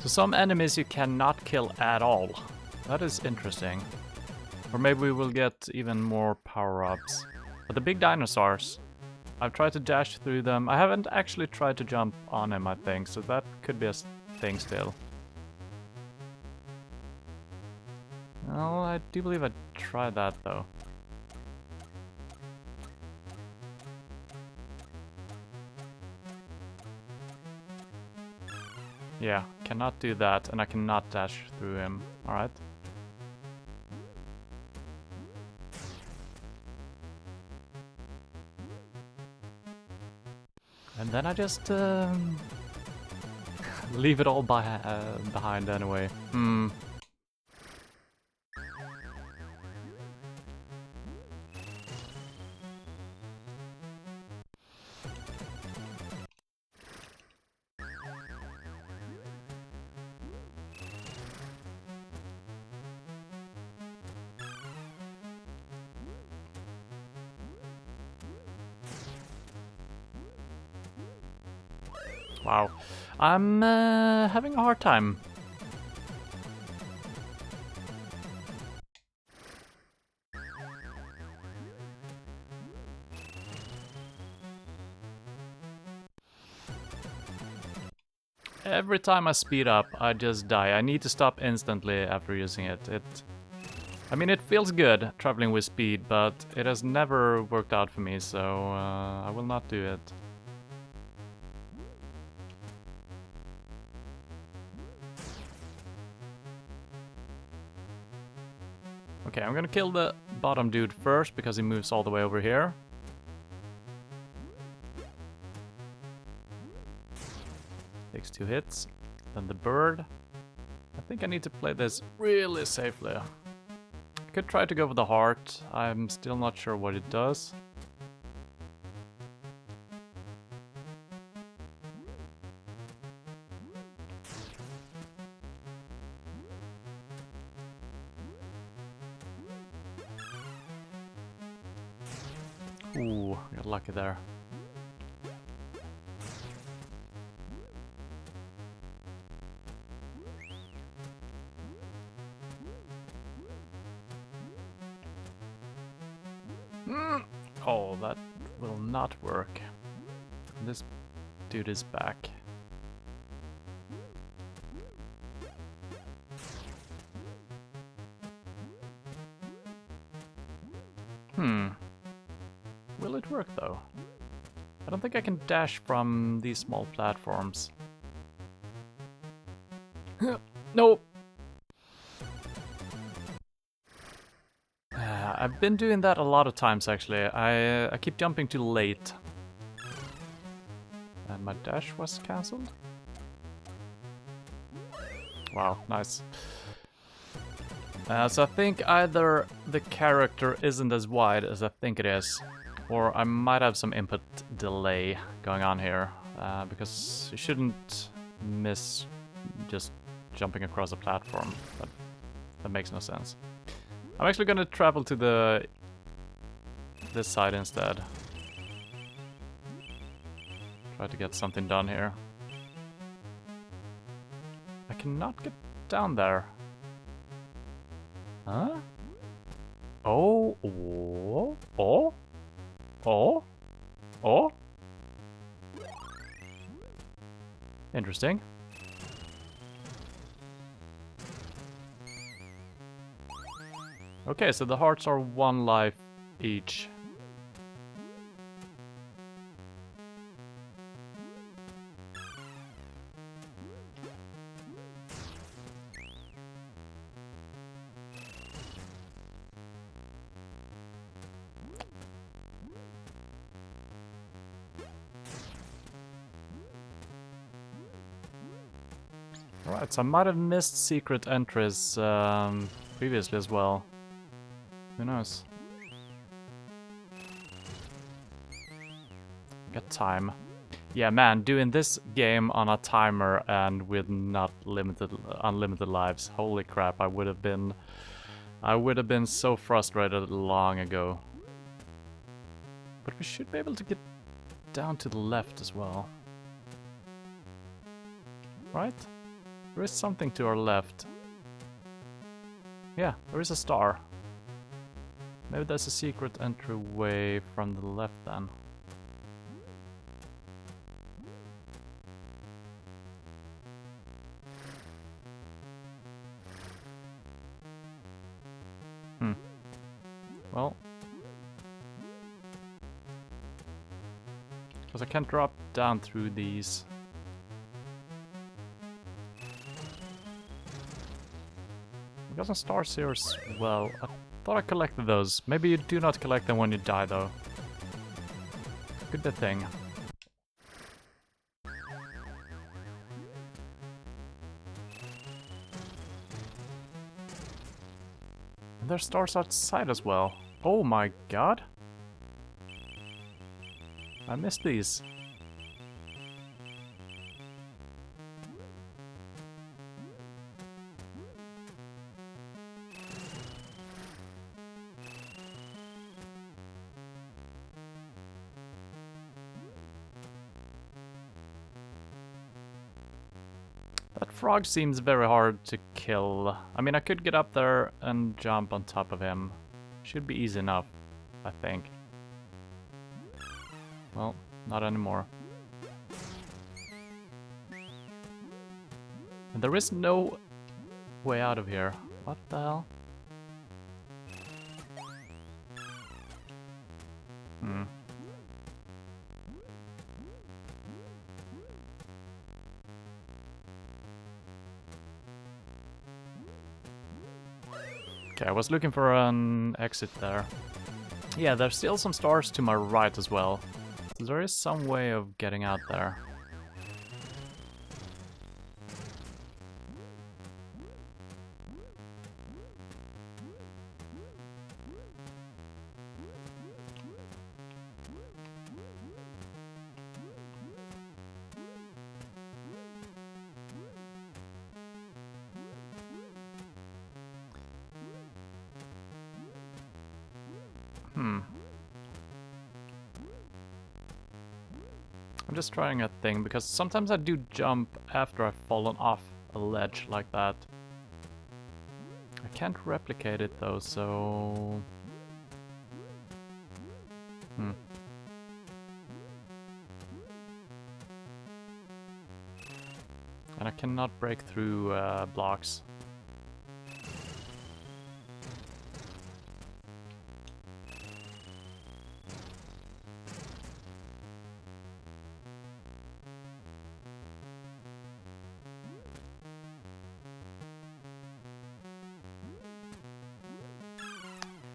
some enemies you cannot kill at all. That is interesting. Or maybe we will get even more power-ups. But the big dinosaurs, I've tried to dash through them. I haven't actually tried to jump on him, I think, so that could be a thing still. Well, I do believe I tried that, though. Yeah, cannot do that, and I cannot dash through him. Alright. And then I just leave it all behind anyway. Wow. I'm having a hard time. Every time I speed up, I just die. I need to stop instantly after using it. I mean, it feels good traveling with speed, but it has never worked out for me, so I will not do it. Okay, I'm gonna kill the bottom dude first because he moves all the way over here. Takes 2 hits. Then the bird. I think I need to play this really safely. I could try to go for the heart. I'm still not sure what it does. Ooh, got lucky there. Oh, that will not work. This dude is back. Will it work though? I don't think I can dash from these small platforms. No! I've been doing that a lot of times actually. I keep jumping too late. And my dash was cancelled? Wow, nice. So I think either the character isn't as wide as I think it is, or I might have some input delay going on here, because you shouldn't miss just jumping across a platform. That makes no sense. I'm actually gonna travel to this side instead. Try to get something done here. I cannot get down there. Huh? Oh, oh, oh, oh, oh. Interesting. Okay, so the hearts are 1 life each. Alright, so I might have missed secret entries previously as well. Who knows? Got time. Yeah, man, doing this game on a timer and with not unlimited lives. Holy crap, I would have been so frustrated long ago. But we should be able to get down to the left as well. Right? There is something to our left. Yeah, there is a star. Maybe there's a secret entryway from the left then. Well. Because I can't drop down through these. We got some stars here as well. I thought I collected those. Maybe you do not collect them when you die though. Could be a thing. And there's stars outside as well. Oh my god. I missed these. That frog seems very hard to kill. I mean, I could get up there and jump on top of him. Should be easy enough, I think. Well, not anymore. And there is no way out of here. What the hell? Hmm. Okay, I was looking for an exit there. Yeah, there's still some stars to my right as well. So there is some way of getting out there. Hmm. I'm just trying a thing, because sometimes I do jump after I've fallen off a ledge like that. I can't replicate it though, so... Hmm. And I cannot break through blocks.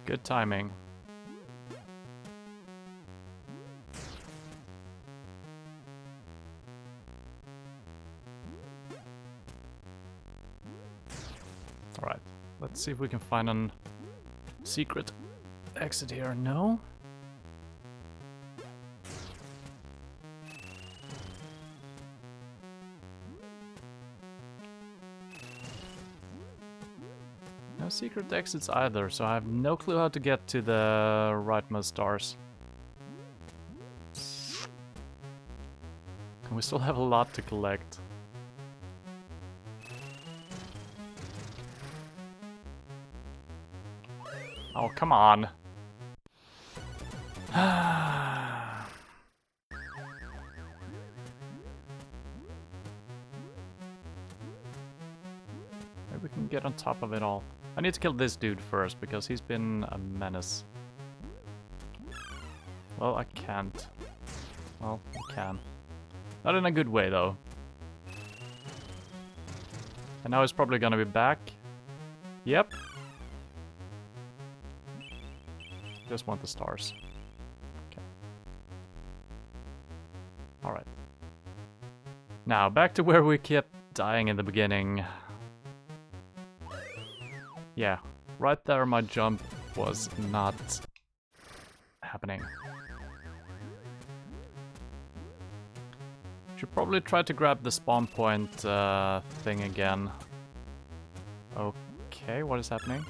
Good timing. Alright, let's see if we can find an secret exit here. No? No secret exits either, so I have no clue how to get to the rightmost stars. And we still have a lot to collect. Oh, come on. Maybe we can get on top of it all. I need to kill this dude first, because he's been a menace. Well, I can't. Well, I can. Not in a good way, though. And now he's probably gonna be back. Yep. Just want the stars. Okay. Alright. Now, back to where we kept dying in the beginning. Yeah, right there my jump was not happening. Should probably try to grab the spawn point thing again. Okay, what is happening?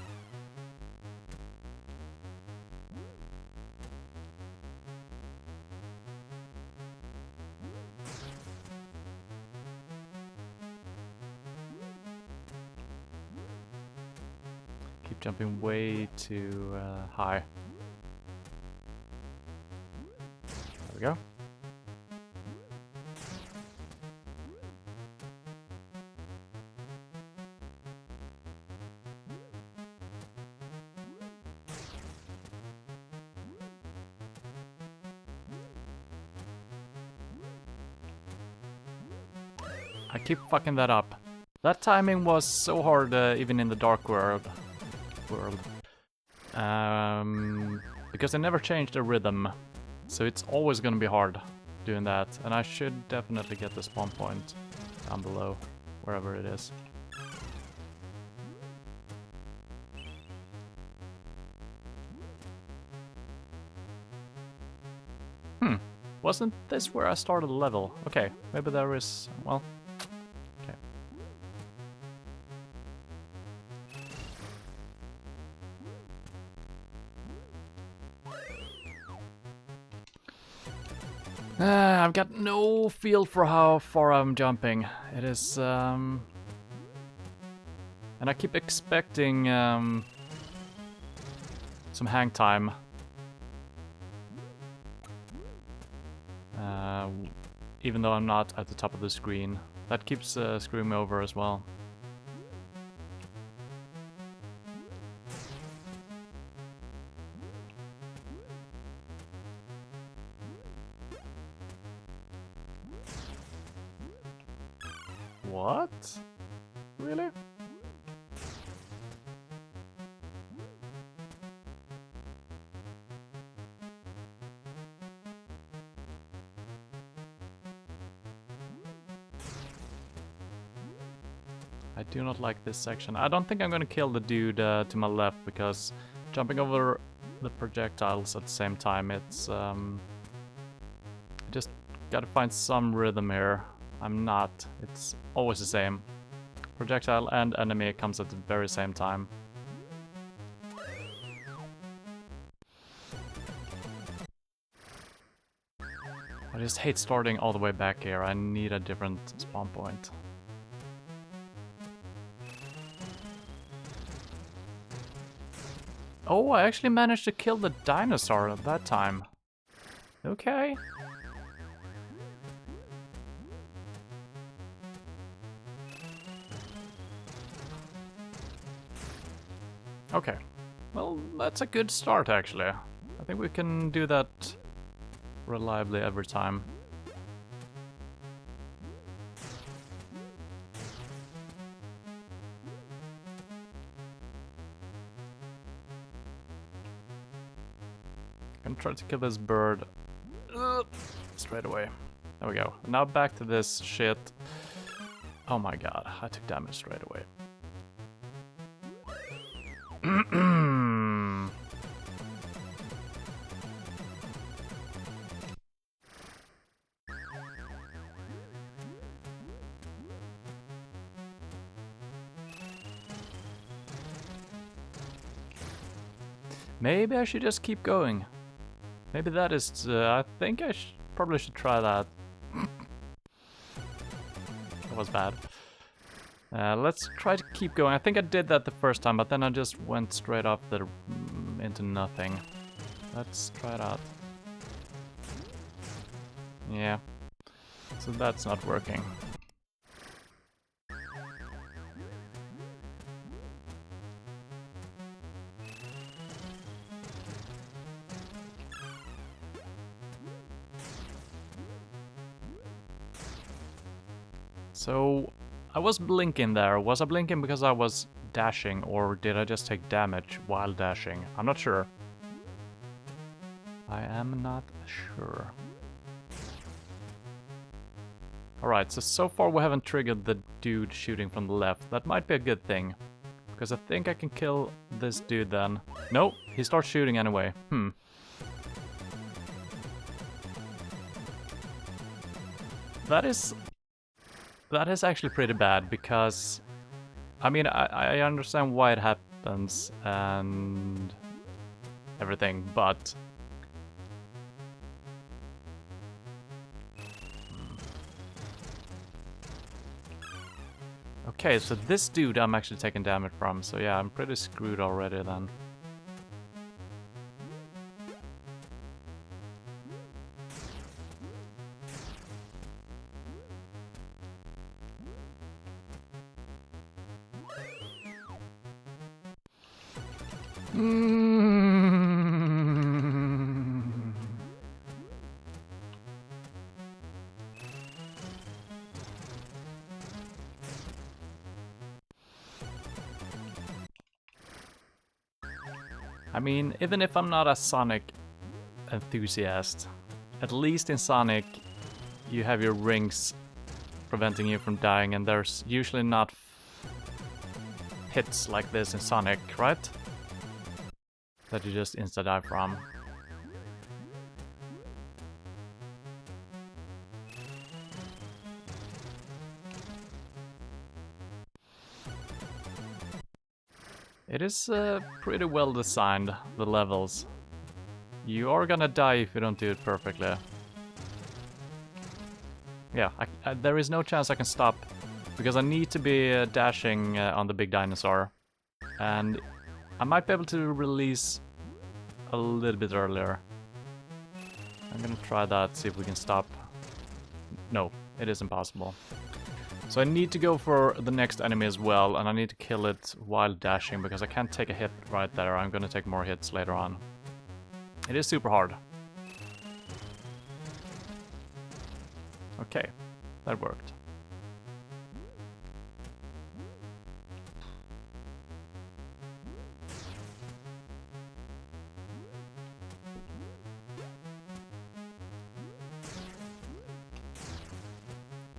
Keep jumping way too high. There we go. I keep fucking that up. That timing was so hard even in the dark world. Because I never changed the rhythm. So it's always gonna be hard doing that. And I should definitely get the spawn point down below, wherever it is. Wasn't this where I started the level? Okay, maybe there is... well... okay. I've got no feel for how far I'm jumping. It is... and I keep expecting some hang time. Even though I'm not at the top of the screen. That keeps screwing me over as well. What? Really? I do not like this section. I don't think I'm gonna kill the dude to my left because jumping over the projectiles at the same time, it's just gotta find some rhythm here. I'm not. It's always the same. Projectile and enemy comes at the very same time. I just hate starting all the way back here. I need a different spawn point. Oh, I actually managed to kill the dinosaur at that time. Okay. Okay. Well, that's a good start, actually. I think we can do that reliably every time. I'm gonna try to kill this bird straight away. There we go. Now back to this shit. Oh my god, I took damage straight away. Maybe I should just keep going. Maybe that is... I think I probably should try that. That was bad. Let's try to keep going. I think I did that the first time, but then I just went straight off the into nothing. Let's try it out. Yeah. So that's not working. So, I was blinking there. Was I blinking because I was dashing, or did I just take damage while dashing? I'm not sure. I am not sure. Alright, so far we haven't triggered the dude shooting from the left. That might be a good thing. Because I think I can kill this dude then. Nope, he starts shooting anyway. That is actually pretty bad, because I mean, I understand why it happens and everything, but okay, so this dude I'm actually taking damage from, so yeah, I'm pretty screwed already then. I mean, even if I'm not a Sonic enthusiast, at least in Sonic you have your rings preventing you from dying, and there's usually not hits like this in Sonic, right? That you just insta-die from. It is pretty well designed, the levels. You are gonna die if you don't do it perfectly. Yeah, there is no chance I can stop, because I need to be dashing on the big dinosaur. And I might be able to release a little bit earlier. I'm gonna try that, see if we can stop. No, it is impossible. So I need to go for the next enemy as well, and I need to kill it while dashing, because I can't take a hit right there. I'm gonna take more hits later on. It is super hard. Okay, that worked.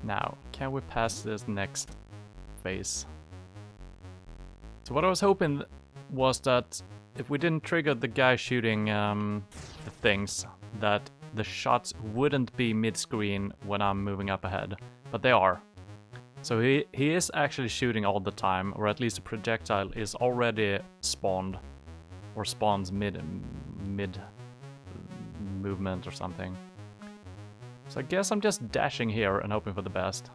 Now, can we pass this next phase? So what I was hoping was that if we didn't trigger the guy shooting the things, that the shots wouldn't be mid-screen when I'm moving up ahead, but they are. So he is actually shooting all the time, or at least the projectile is already spawned, or spawns mid movement or something. So I guess I'm just dashing here and hoping for the best.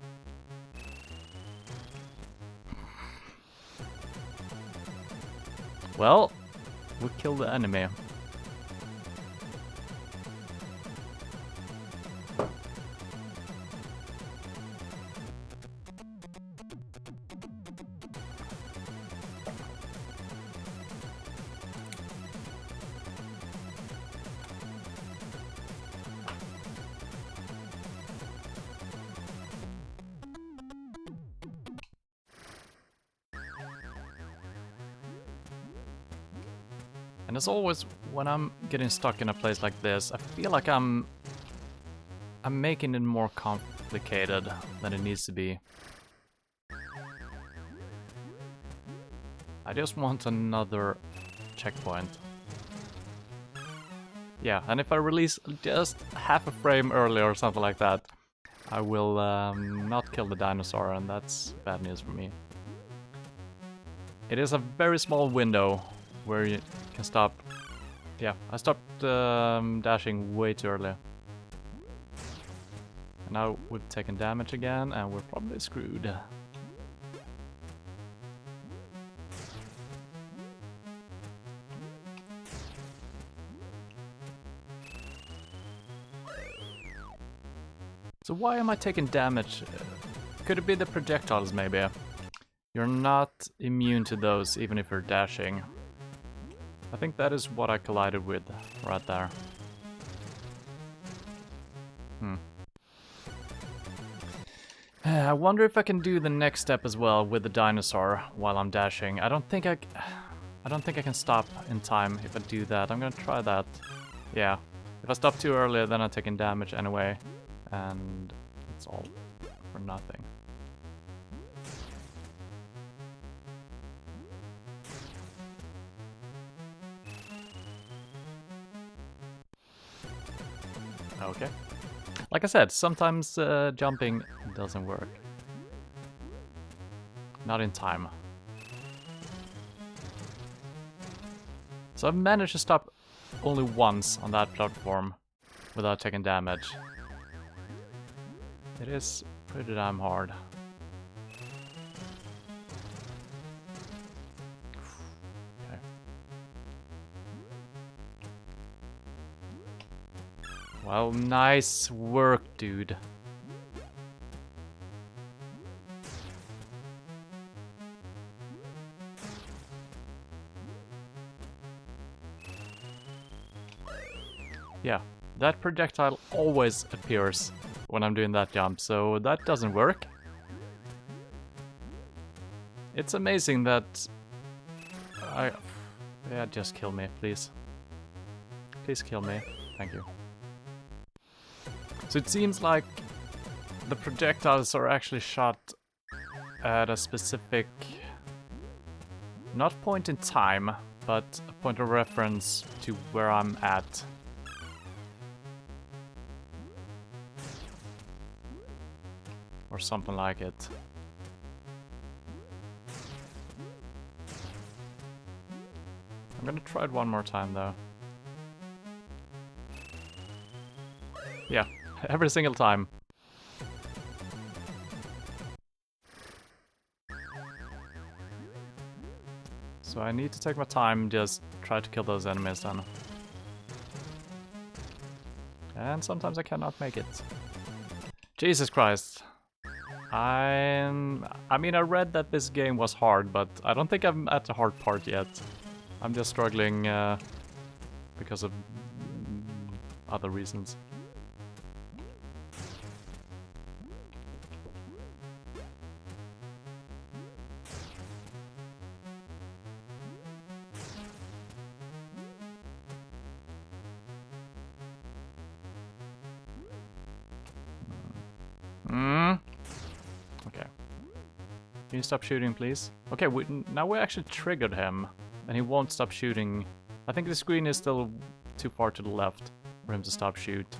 Well, we killed the enemy. And as always, when I'm getting stuck in a place like this, I feel like I'm making it more complicated than it needs to be. I just want another checkpoint. Yeah, and if I release just half a frame earlier or something like that, I will not kill the dinosaur, and that's bad news for me. It is a very small window where you can stop. Yeah, I stopped dashing way too early. And now we've taken damage again, and we're probably screwed. So why am I taking damage? Could it be the projectiles, maybe? You're not immune to those, even if you're dashing. I think that is what I collided with right there. I wonder if I can do the next step as well with the dinosaur while I'm dashing. I don't think I can stop in time if I do that. I'm gonna try that. Yeah. If I stop too early, then I'm taking damage anyway. And it's all for nothing. Okay. Like I said, sometimes jumping doesn't work. Not in time. So I've managed to stop only once on that platform without taking damage. It is pretty damn hard. Okay. Well, nice work, dude. Yeah, that projectile always appears when I'm doing that jump, so that doesn't work. It's amazing that yeah, just kill me, please. Please kill me. Thank you. So it seems like the projectiles are actually shot at a specific, not point in time, but a point of reference to where I'm at. Or something like it. I'm gonna try it one more time though. Yeah, every single time. So I need to take my time, just try to kill those enemies then. And sometimes I cannot make it. Jesus Christ. I mean, I read that this game was hard, but I don't think I'm at the hard part yet. I'm just struggling because of other reasons. Can you stop shooting, please? Okay, now we actually triggered him, and he won't stop shooting. I think the screen is still too far to the left for him to stop shoot.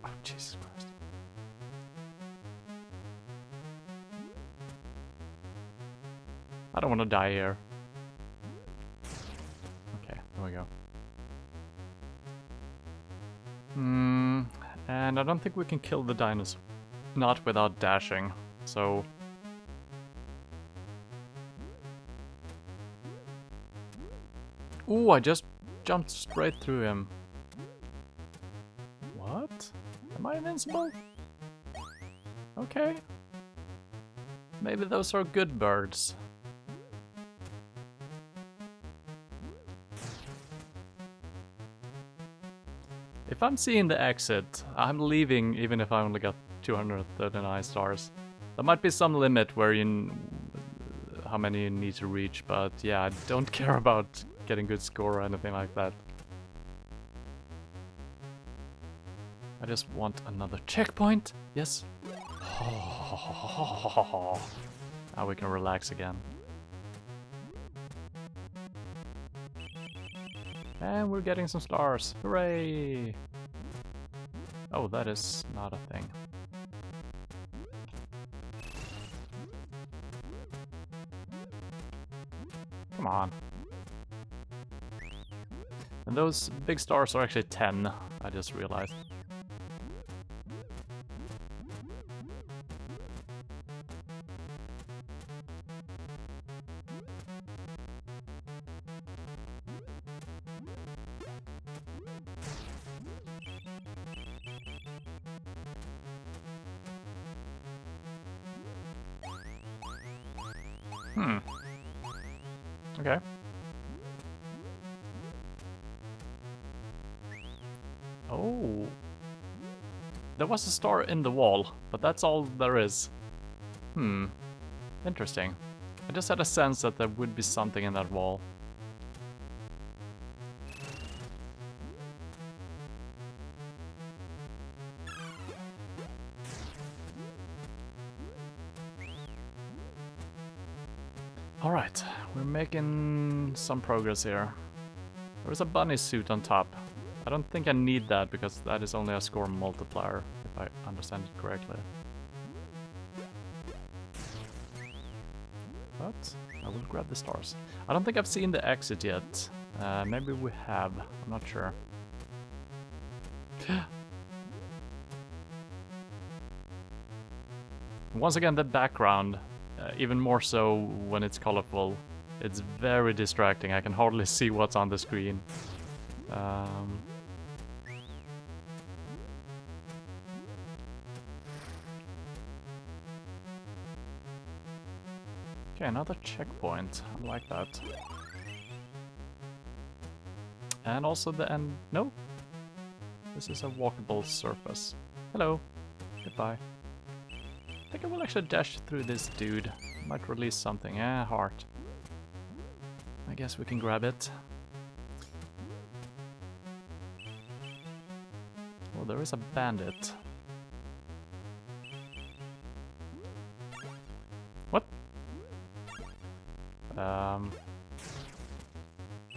Oh, Jesus Christ. I don't want to die here. Okay, there we go. And I don't think we can kill the dinosaur. Not without dashing, so... Ooh, I just jumped straight through him. What? Am I invincible? Okay. Maybe those are good birds. If I'm seeing the exit, I'm leaving even if I only got 239 stars. There might be some limit where how many you need to reach, but yeah, I don't care about getting good score or anything like that. I just want another checkpoint. Yes. Now we can relax again. And we're getting some stars. Hooray! Oh, that is not a thing. Come on. And those big stars are actually 10, I just realized. Okay. Oh. There was a star in the wall, but that's all there is. Interesting. I just had a sense that there would be something in that wall. Alright, we're making some progress here. There's a bunny suit on top. I don't think I need that because that is only a score multiplier, if I understand it correctly. But I will grab the stars. I don't think I've seen the exit yet. Maybe we have, I'm not sure. Once again, the background. Even more so when it's colorful. It's very distracting. I can hardly see what's on the screen. Okay, another checkpoint. I like that. And also the end. No. This is a walkable surface. Hello. Goodbye. I think I will actually dash through this dude. Might release something. Yeah, heart. I guess we can grab it. Oh, there is a bandit. What? I'm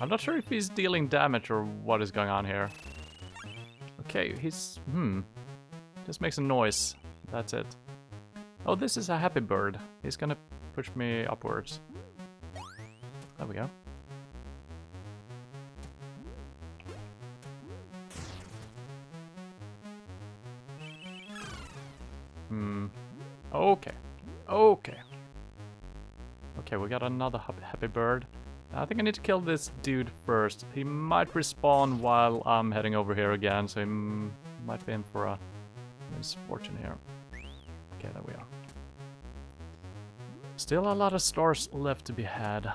not sure if he's dealing damage or what is going on here. Okay, he's... Just makes a noise. That's it. Oh, this is a happy bird. He's gonna push me upwards. There we go. Okay. Okay. Okay, we got another happy bird. I think I need to kill this dude first. He might respawn while I'm heading over here again, so he might be in for a misfortune here. Okay, there we are. Still a lot of stars left to be had.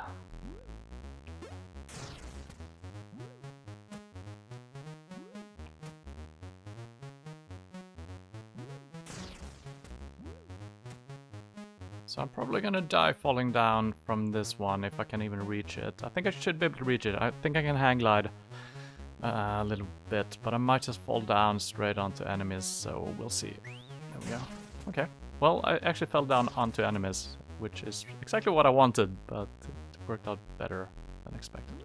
So I'm probably gonna die falling down from this one if I can even reach it. I think I should be able to reach it. I think I can hang glide. a little bit, but I might just fall down straight onto enemies, so we'll see. There we go. Okay. Well, I actually fell down onto enemies, which is exactly what I wanted, but it worked out better than expected.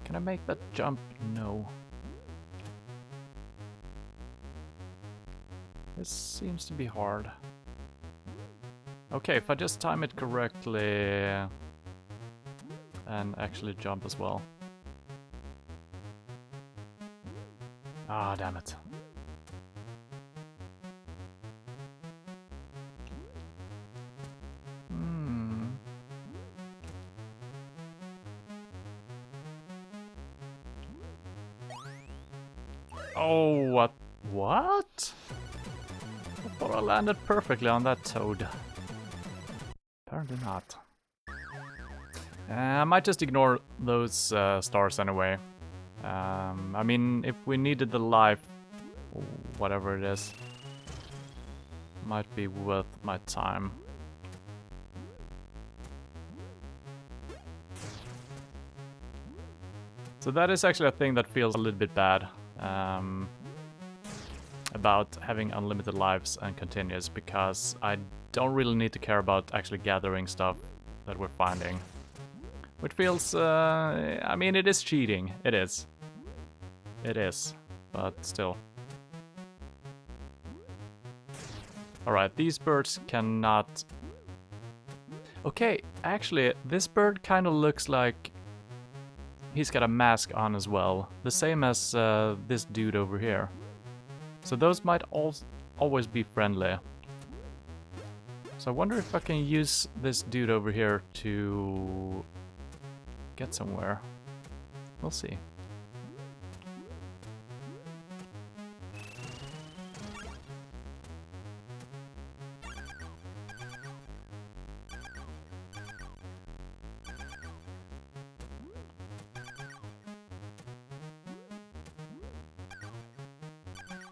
Can I make that jump? No. This seems to be hard. Okay, if I just time it correctly and actually jump as well. Ah, damn it. Oh, what? What? I thought I landed perfectly on that toad. Apparently not. I might just ignore those stars anyway. I mean, if we needed the life, whatever it is, might be worth my time. So that is actually a thing that feels a little bit bad about having unlimited lives and continues, because I don't really need to care about actually gathering stuff that we're finding. Which feels, I mean, it is cheating. It is. It is, but still. Alright, these birds cannot... Okay, actually, this bird kind of looks like he's got a mask on as well. The same as this dude over here. So those might always be friendly. So I wonder if I can use this dude over here to get somewhere. We'll see.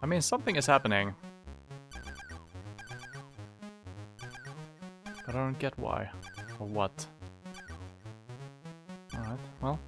I mean, something is happening. But I don't get why. Or what. Alright, well.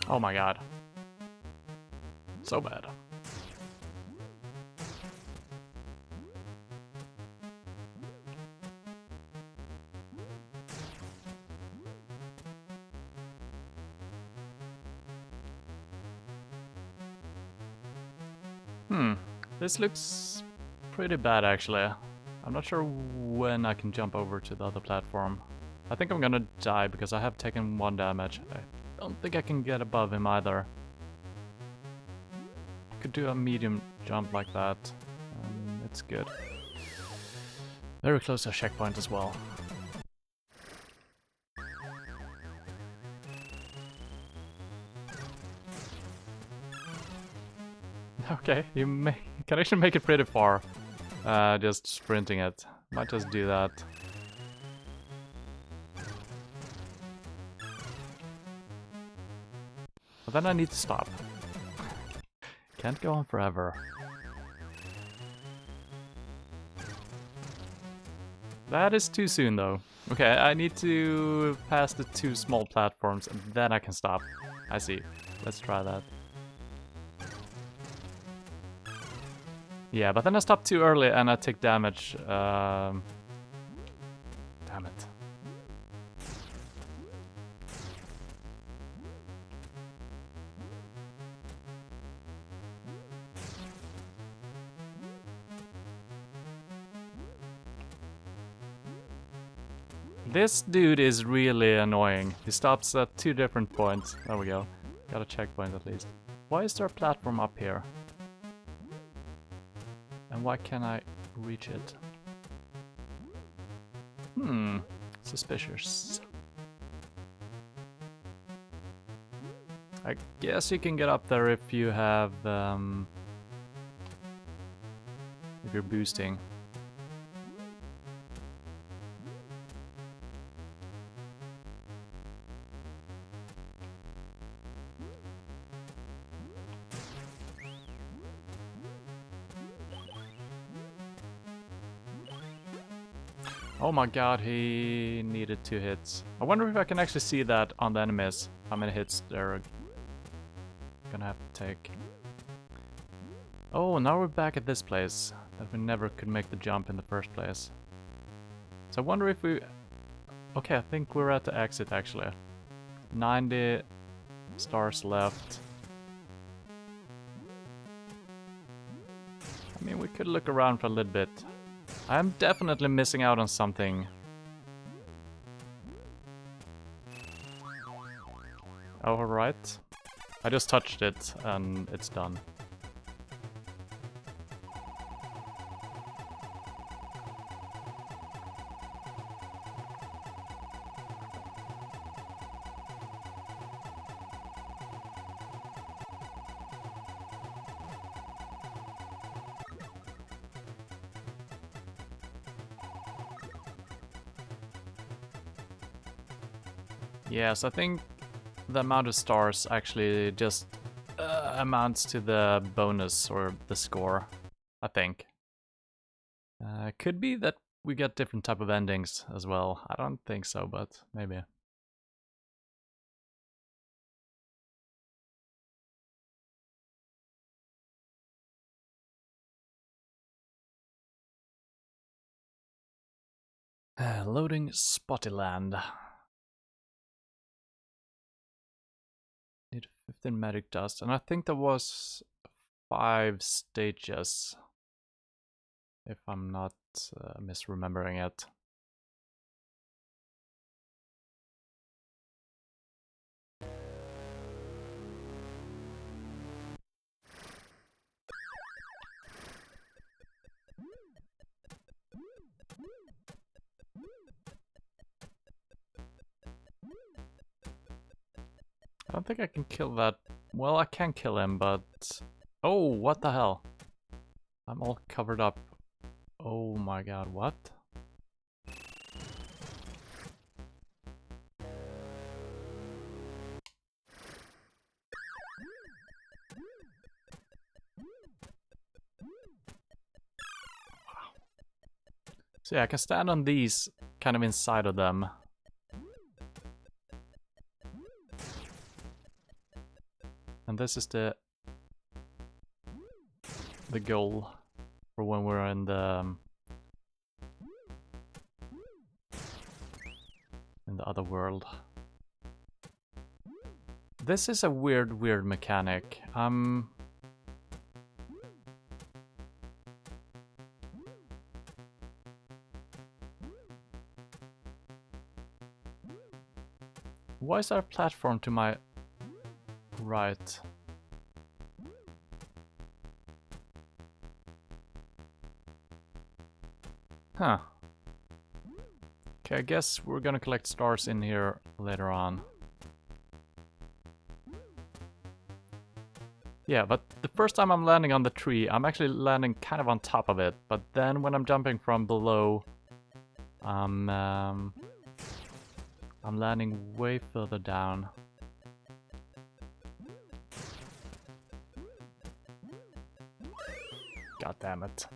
Oh my god. So bad. This looks pretty bad actually. I'm not sure when I can jump over to the other platform. I think I'm gonna die because I have taken 1 damage. I don't think I can get above him either. Could do a medium jump like that. It's good. Very close to a checkpoint as well. Okay, you can actually make it pretty far. Just sprinting it. Might just do that. But then I need to stop. Can't go on forever. That is too soon though. Okay, I need to pass the 2 small platforms and then I can stop. I see. Let's try that. Yeah, but then I stop too early and I take damage. Damn it. This dude is really annoying. He stops at 2 different points. There we go. Got a checkpoint at least. Why is there a platform up here? And why can't I reach it? Suspicious. I guess you can get up there if you have, if you're boosting. Oh my god, he needed 2 hits. I wonder if I can actually see that on the enemies, how many hits they're gonna have to take. Oh, now we're back at this place that we never could make the jump in the first place. So I wonder if we... Okay, I think we're at the exit actually. 90 stars left. I mean, we could look around for a little bit. I'm definitely missing out on something. Oh, alright. I just touched it and it's done. Yes, I think the amount of stars actually just amounts to the bonus or the score, I think. Could be that we get different type of endings as well. I don't think so, but maybe. Loading Spottyland. Need 15 magic dust, and I think there was 5 stages, if I'm not misremembering it. I don't think I can kill that. Well, I can kill him, but... Oh, what the hell? I'm all covered up. Oh my god, what? So yeah, I can stand on these, kind of inside of them. And this is the goal for when we're in the other world. This is a weird mechanic. Why is there a platform to my right? Huh. Okay, I guess we're gonna collect stars in here later on. Yeah, but the first time I'm landing on the tree, I'm actually landing kind of on top of it. But then when I'm jumping from below, I'm landing way further down. God damn it.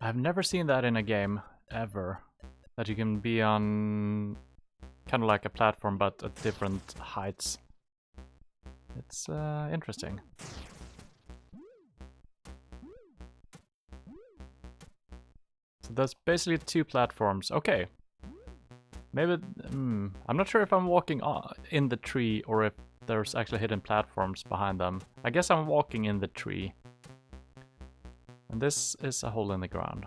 I've never seen that in a game, ever. That you can be on kind of like a platform, but at different heights. It's interesting. So there's basically 2 platforms. Okay. Maybe... I'm not sure if I'm walking in the tree or if there's actually hidden platforms behind them. I guess I'm walking in the tree. And this is a hole in the ground.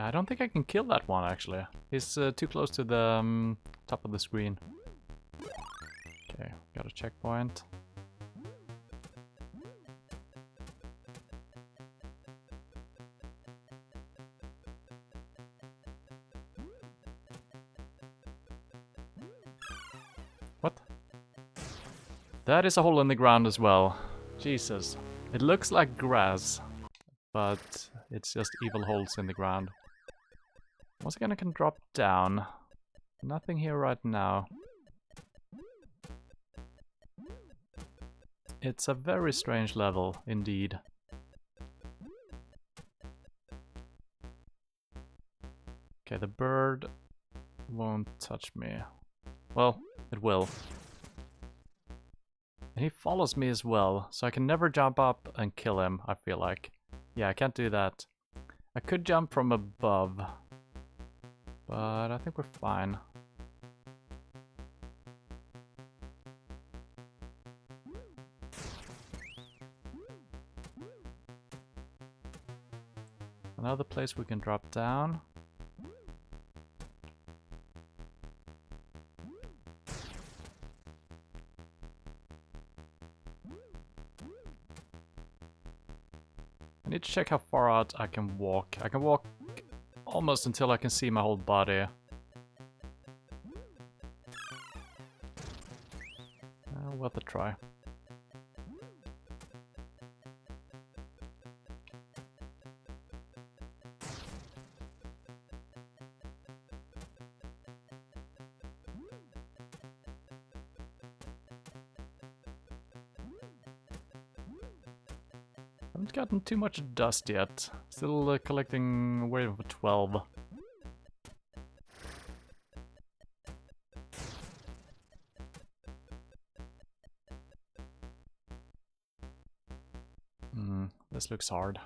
I don't think I can kill that one, actually. He's too close to the top of the screen. Okay, got a checkpoint. What? That is a hole in the ground as well. Jesus. It looks like grass, but it's just evil holes in the ground. Once again, I can drop down. Nothing here right now. It's a very strange level, indeed. Okay, the bird won't touch me. Well, it will. And he follows me as well, so I can never jump up and kill him, I feel like. Yeah, I can't do that. I could jump from above, but I think we're fine. Another place we can drop down. I need to check how far out I can walk. I can walk almost until I can see my whole body. Worth a try. Haven't gotten too much dust yet. Still collecting waiting for 12. This looks hard.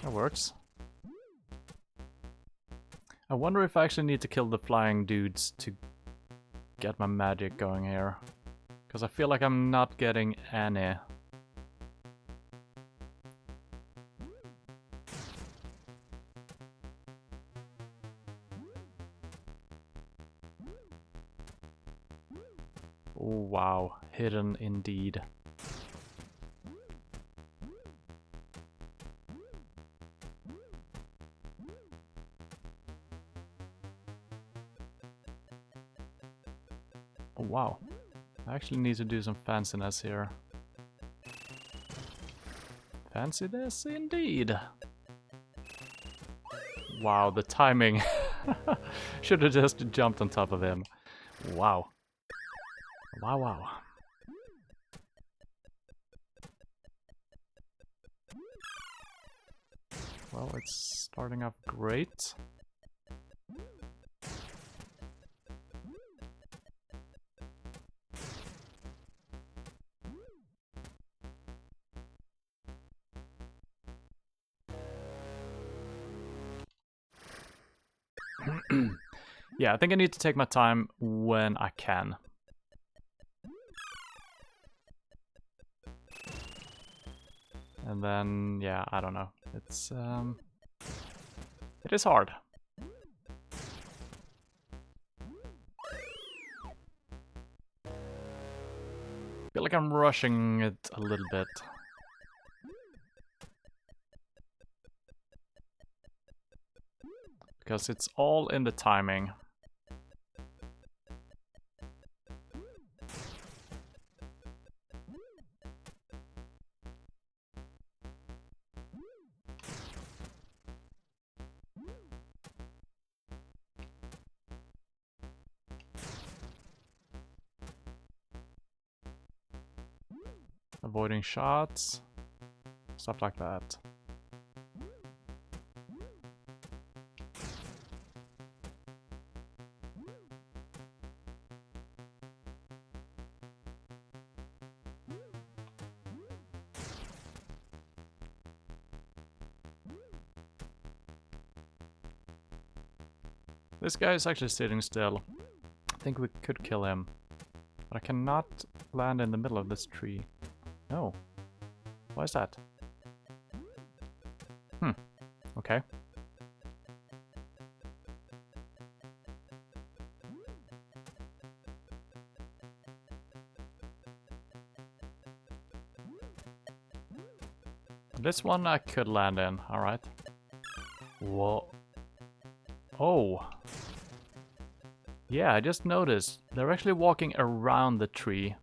That works. I wonder if I actually need to kill the flying dudes to get my magic going here. Because I feel like I'm not getting any. Oh wow, hidden indeed. Oh wow, I actually need to do some fanciness here. Fancy this indeed. Wow, the timing. Should have just jumped on top of him. Wow. Wow, wow. Well, it's starting off great. Yeah, I think I need to take my time when I can. And then, yeah, I don't know. It's, it is hard. I feel like I'm rushing it a little bit. Because it's all in the timing. Avoiding shots, stuff like that. This guy is actually sitting still. I think we could kill him. But I cannot land in the middle of this tree. No. Why is that? Okay. This one I could land in, alright. Whoa. Oh. Yeah, I just noticed. They're actually walking around the tree.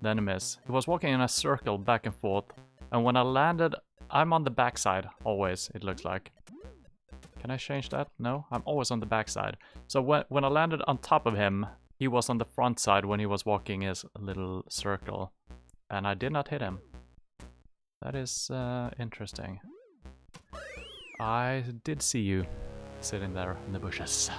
The enemies. He was walking in a circle back and forth. And when I landed, I'm on the backside. Always, it looks like. Can I change that? No, I'm always on the backside. So when I landed on top of him, he was on the front side when he was walking his little circle. And I did not hit him. That is interesting. I did see you sitting there in the bushes.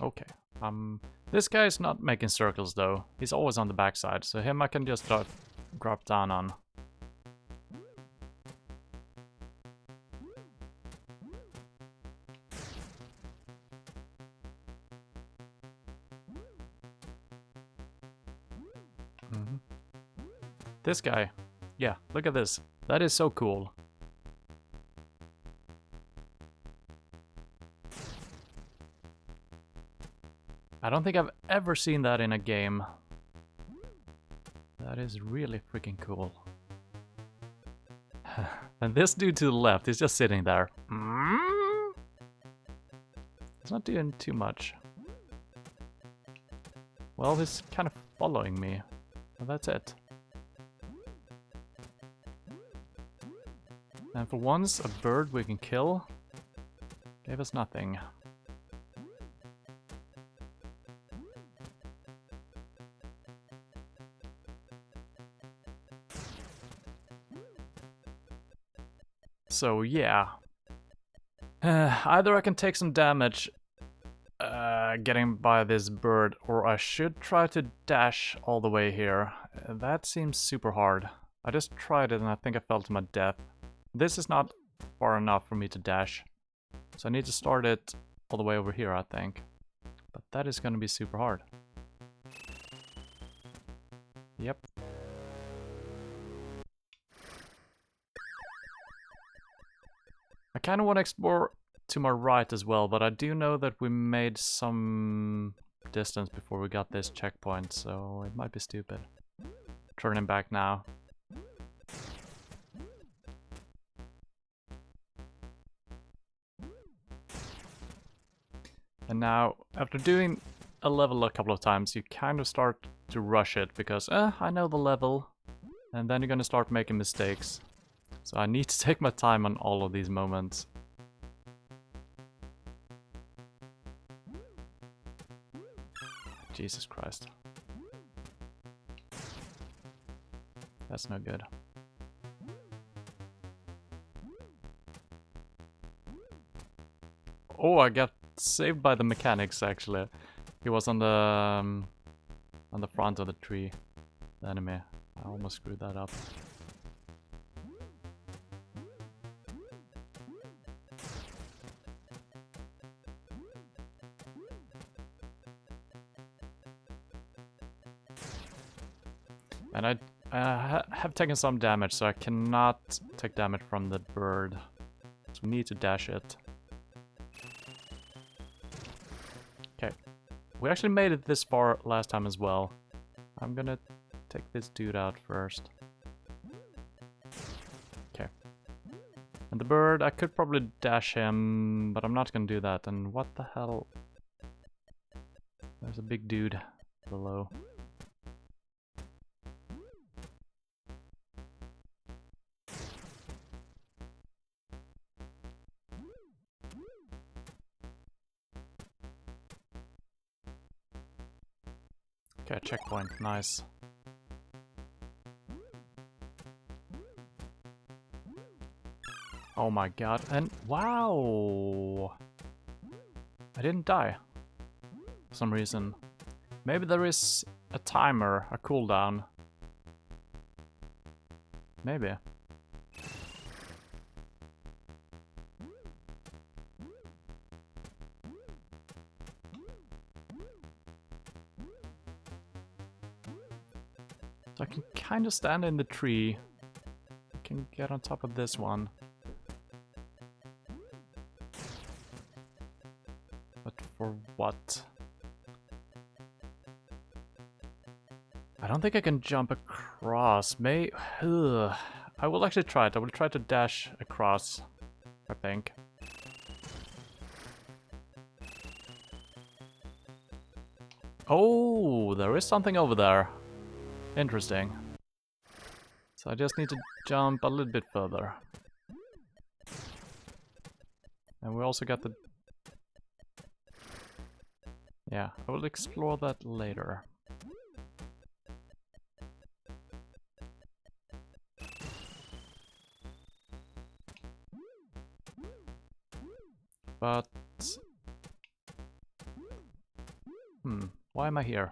Okay. This guy is not making circles though. He's always on the backside, so him I can just drop down on. This guy. Yeah, look at this. That is so cool. I don't think I've ever seen that in a game. That is really freaking cool. And this dude to the left is just sitting there. He's not doing too much. Well, he's kind of following me. And that's it. And for once, a bird we can kill gave us nothing. So yeah. Either I can take some damage getting by this bird, or I should try to dash all the way here. That seems super hard. I just tried it and I think I fell to my death. This is not far enough for me to dash. So I need to start it all the way over here, I think. But that is gonna be super hard. Yep. I kind of want to explore to my right as well, but I do know that we made some distance before we got this checkpoint, so it might be stupid. Turning back now. And now, after doing a level a couple of times, you kind of start to rush it because, I know the level. And then you're gonna start making mistakes. So I need to take my time on all of these moments. Jesus Christ. That's no good. Oh, I got saved by the mechanics actually. He was on the front of the tree. The enemy. I almost screwed that up. And I have taken some damage, so I cannot take damage from the bird. So we need to dash it. Okay. We actually made it this far last time as well. I'm gonna take this dude out first. Okay. And the bird, I could probably dash him, but I'm not gonna do that. And what the hell? There's a big dude below. Okay, checkpoint, nice. Oh my god, and wow! I didn't die for some reason. Maybe there is a timer, a cooldown. Maybe. So I can kind of stand in the tree. I can get on top of this one. But for what? I don't think I can jump across. I will actually try it. I will try to dash across, I think. Oh, there is something over there. Interesting. So I just need to jump a little bit further. And we also got the... Yeah, I will explore that later. But... why am I here?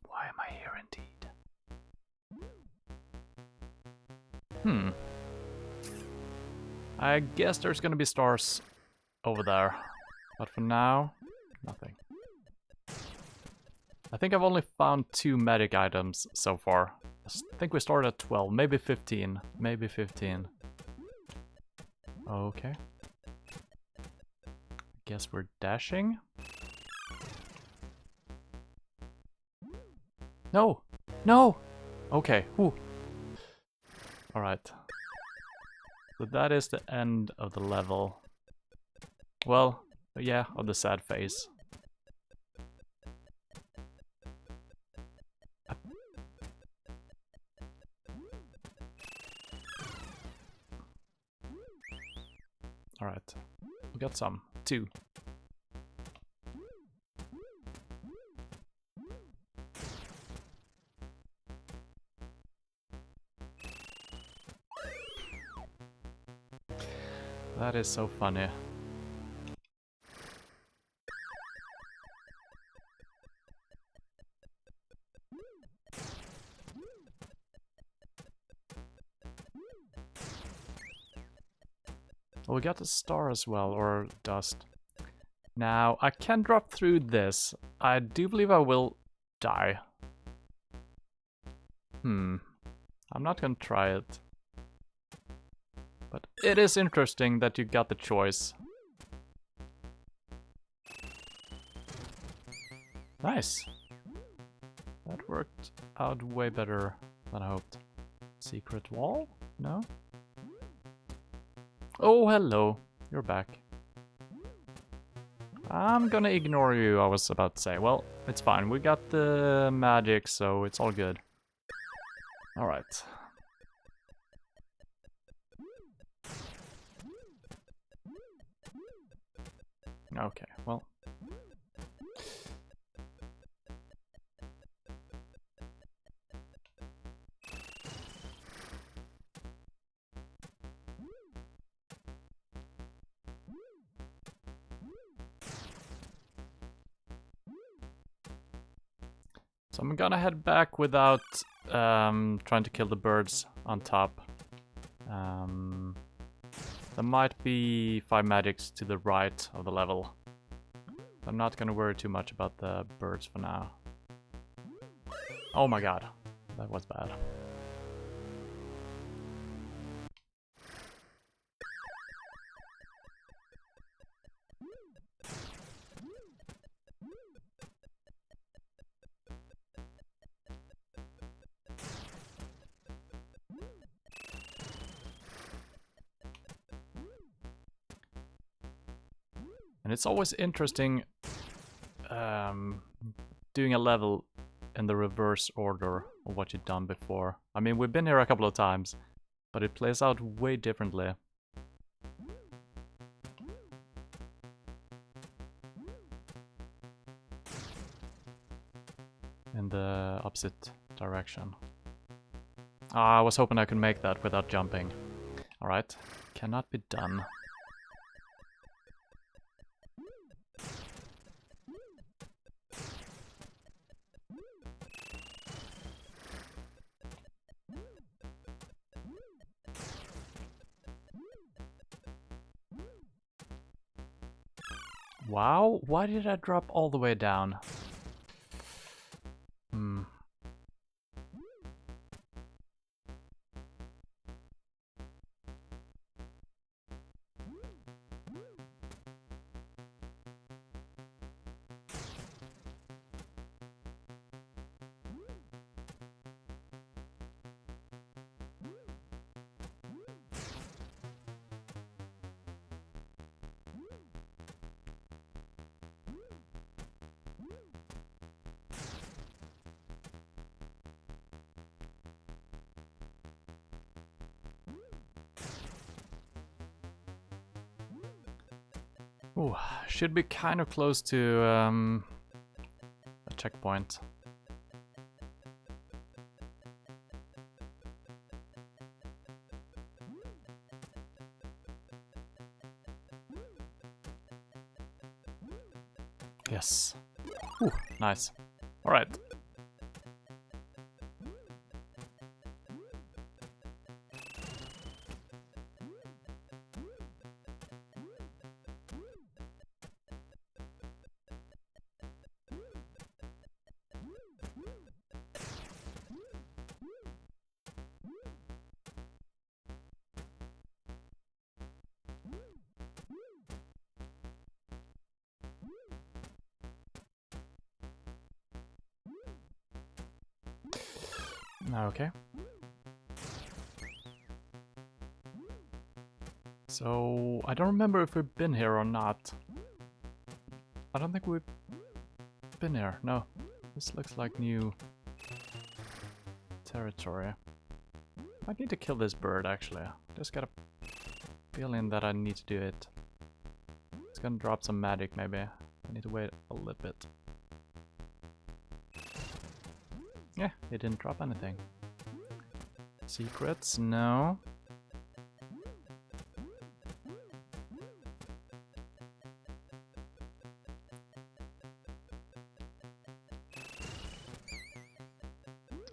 Why am I here indeed? I guess there's gonna be stars over there. But for now, nothing. I think I've only found 2 magic items so far. I think we started at 12, maybe 15. Maybe 15. Okay. Guess we're dashing. No! No! Okay, whew. Alright. So that is the end of the level. Well, yeah, of the sad phase. Alright. We got some. 2. That is so funny. Well, we got a star as well, or dust. Now, I can drop through this. I do believe I will die. I'm not gonna try it. But it is interesting that you got the choice. Nice. That worked out way better than I hoped. Secret wall? No? Oh, hello. You're back. I'm gonna ignore you, I was about to say. Well, it's fine. We got the magic, so it's all good. Alright. Okay, well. So I'm gonna head back without trying to kill the birds on top. There might be 5 magics to the right of the level. I'm not gonna worry too much about the birds for now. Oh my god, that was bad. And it's always interesting doing a level in the reverse order of what you've done before. I mean, we've been here a couple of times, but it plays out way differently. In the opposite direction. I was hoping I could make that without jumping. Alright, cannot be done. Wow, why did I drop all the way down? Ooh, should be kind of close to a checkpoint. Yes. Ooh, nice. All right. Okay. So, I don't remember if we've been here or not. I don't think we've been here, no. This looks like new territory. I need to kill this bird, actually. Just got a feeling that I need to do it. It's gonna drop some magic, maybe. I need to wait a little bit. Yeah, it didn't drop anything. Secrets? No.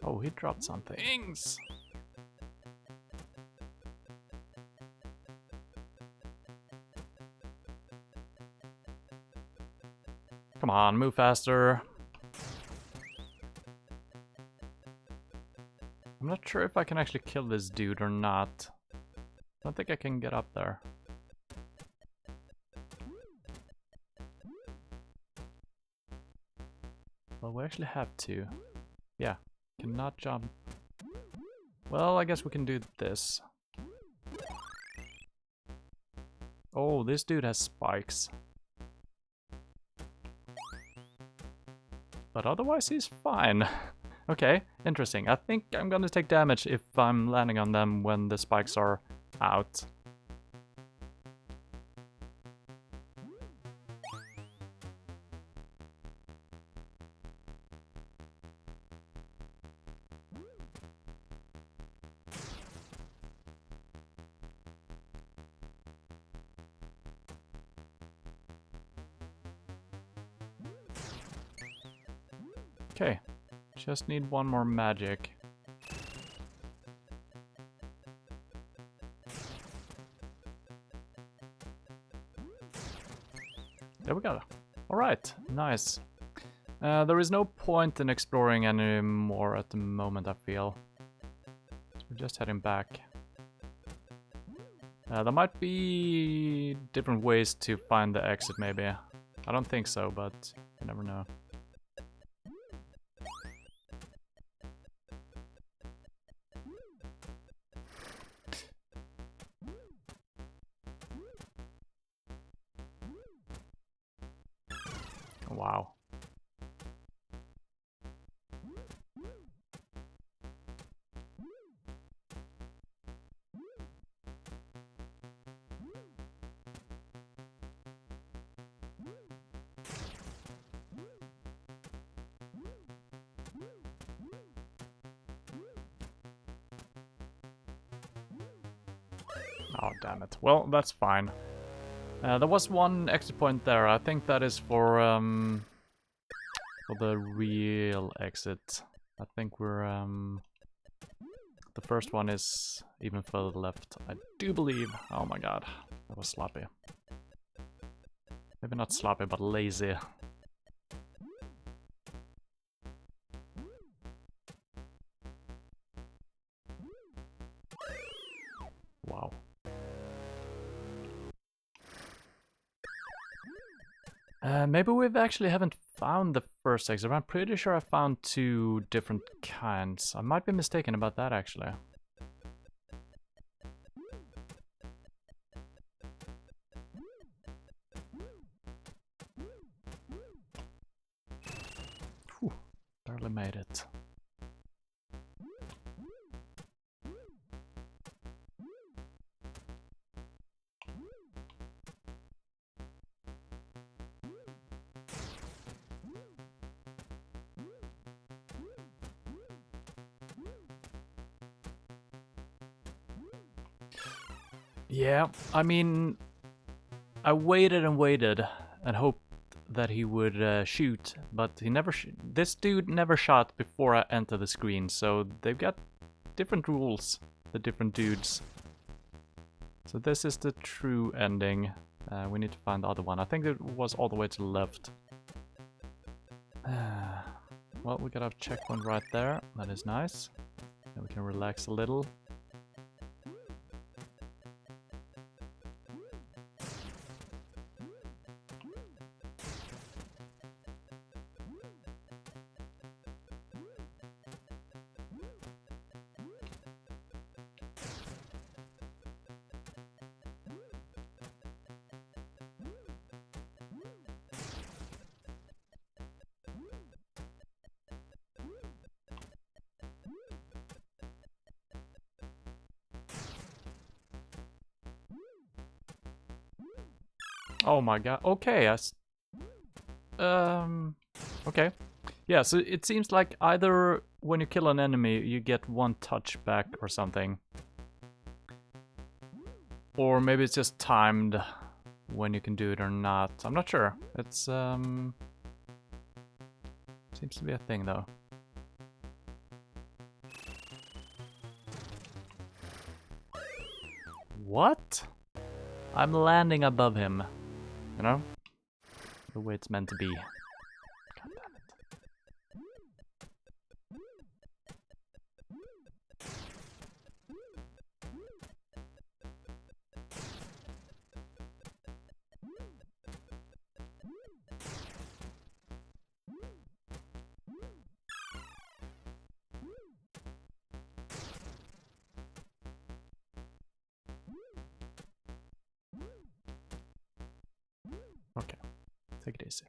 Oh, he dropped some things! Come on, move faster. I'm not sure if I can actually kill this dude or not. I don't think I can get up there. Well, we actually have to. Yeah, cannot jump. Well, I guess we can do this. Oh, this dude has spikes. But otherwise he's fine. Okay, interesting. I think I'm gonna take damage if I'm landing on them when the spikes are out. Okay, just need one more magic. There we go. Alright, nice. There is no point in exploring anymore at the moment, I feel. So we're just heading back. There might be different ways to find the exit, maybe. I don't think so, but you never know. Wow. Oh, damn it. Well, that's fine. There was one exit point there. I think that is for the real exit. I think we're the first one is even further left. I do believe. Oh my god, that was sloppy. Maybe not sloppy, but lazy. Wow. Maybe we've actually haven't found the first exit. I'm pretty sure I found 2 different kinds. I might be mistaken about that, actually. Whew, barely made it. Yeah, I mean, I waited and waited and hoped that he would shoot, but he never. This dude never shot before I entered the screen, so they've got different rules, the different dudes. So this is the true ending. We need to find the other one. I think it was all the way to the left. Well, we got a checkpoint right there. That is nice. Then we can relax a little. Oh my god. Okay, okay. Yeah, so it seems like either when you kill an enemy, you get 1 touch back or something. Or maybe it's just timed when you can do it or not. I'm not sure. It's, seems to be a thing, though. What? I'm landing above him. You know? The way it's meant to be. God damn it. Okay, take it easy.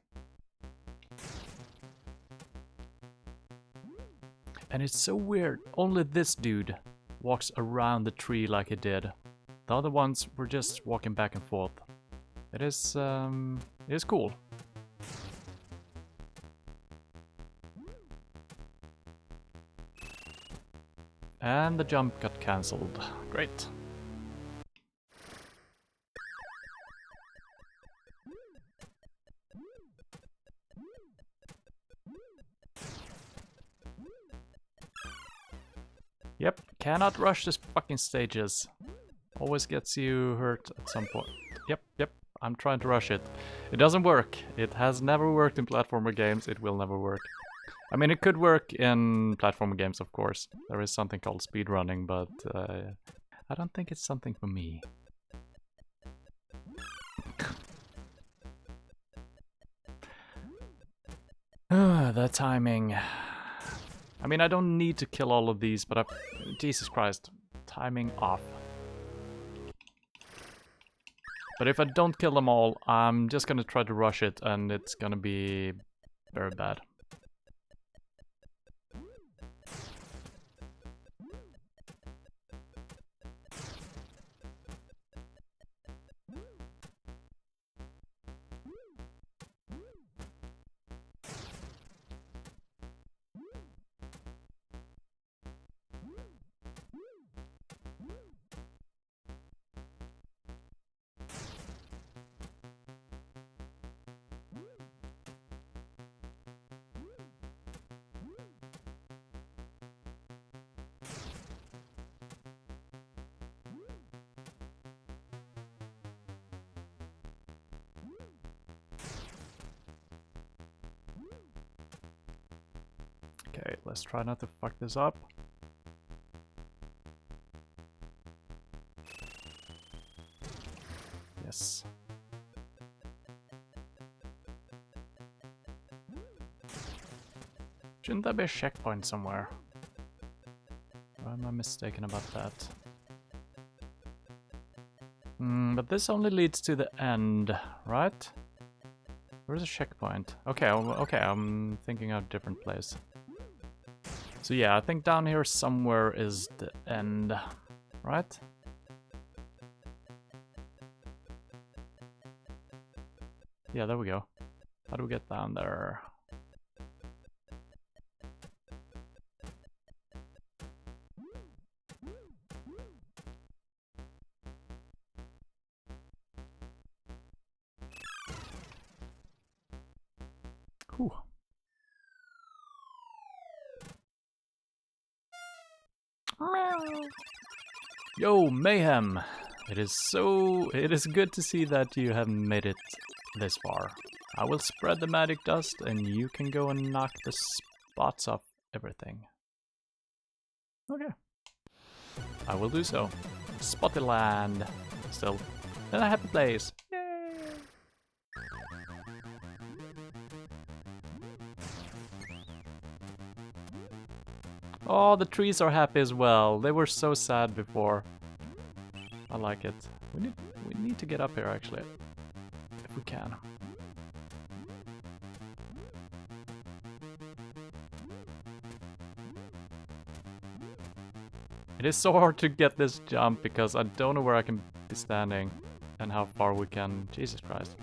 And it's so weird, only this dude walks around the tree like he did. The other ones were just walking back and forth. It is cool. And the jump got cancelled. Great. Yep, cannot rush these fucking stages. Always gets you hurt at some point. Yep, I'm trying to rush it. It doesn't work. It has never worked in platformer games. It will never work. I mean, it could work in platformer games, of course. There is something called speedrunning, but I don't think it's something for me. The timing. I mean, I don't need to kill all of these, but Jesus Christ, timing off. But if I don't kill them all, I'm just gonna try to rush it, and it's gonna be very bad. Okay, let's try not to fuck this up. Yes. Shouldn't there be a checkpoint somewhere? Or am I mistaken about that? But this only leads to the end, right? Where's a checkpoint? Okay, okay, I'm thinking of a different place. So yeah, I think down here somewhere is the end, right? Yeah, there we go. How do we get down there? Whew. Yo, Mayhem! It is good to see that you have made it this far. I will spread the magic dust and you can go and knock the spots off everything. Okay. I will do so. Spottyland. Still in a happy place. Yay! Oh, the trees are happy as well. They were so sad before. I like it. We need to get up here actually. If we can. It is so hard to get this jump because I don't know where I can be standing and how far we can. Jesus Christ.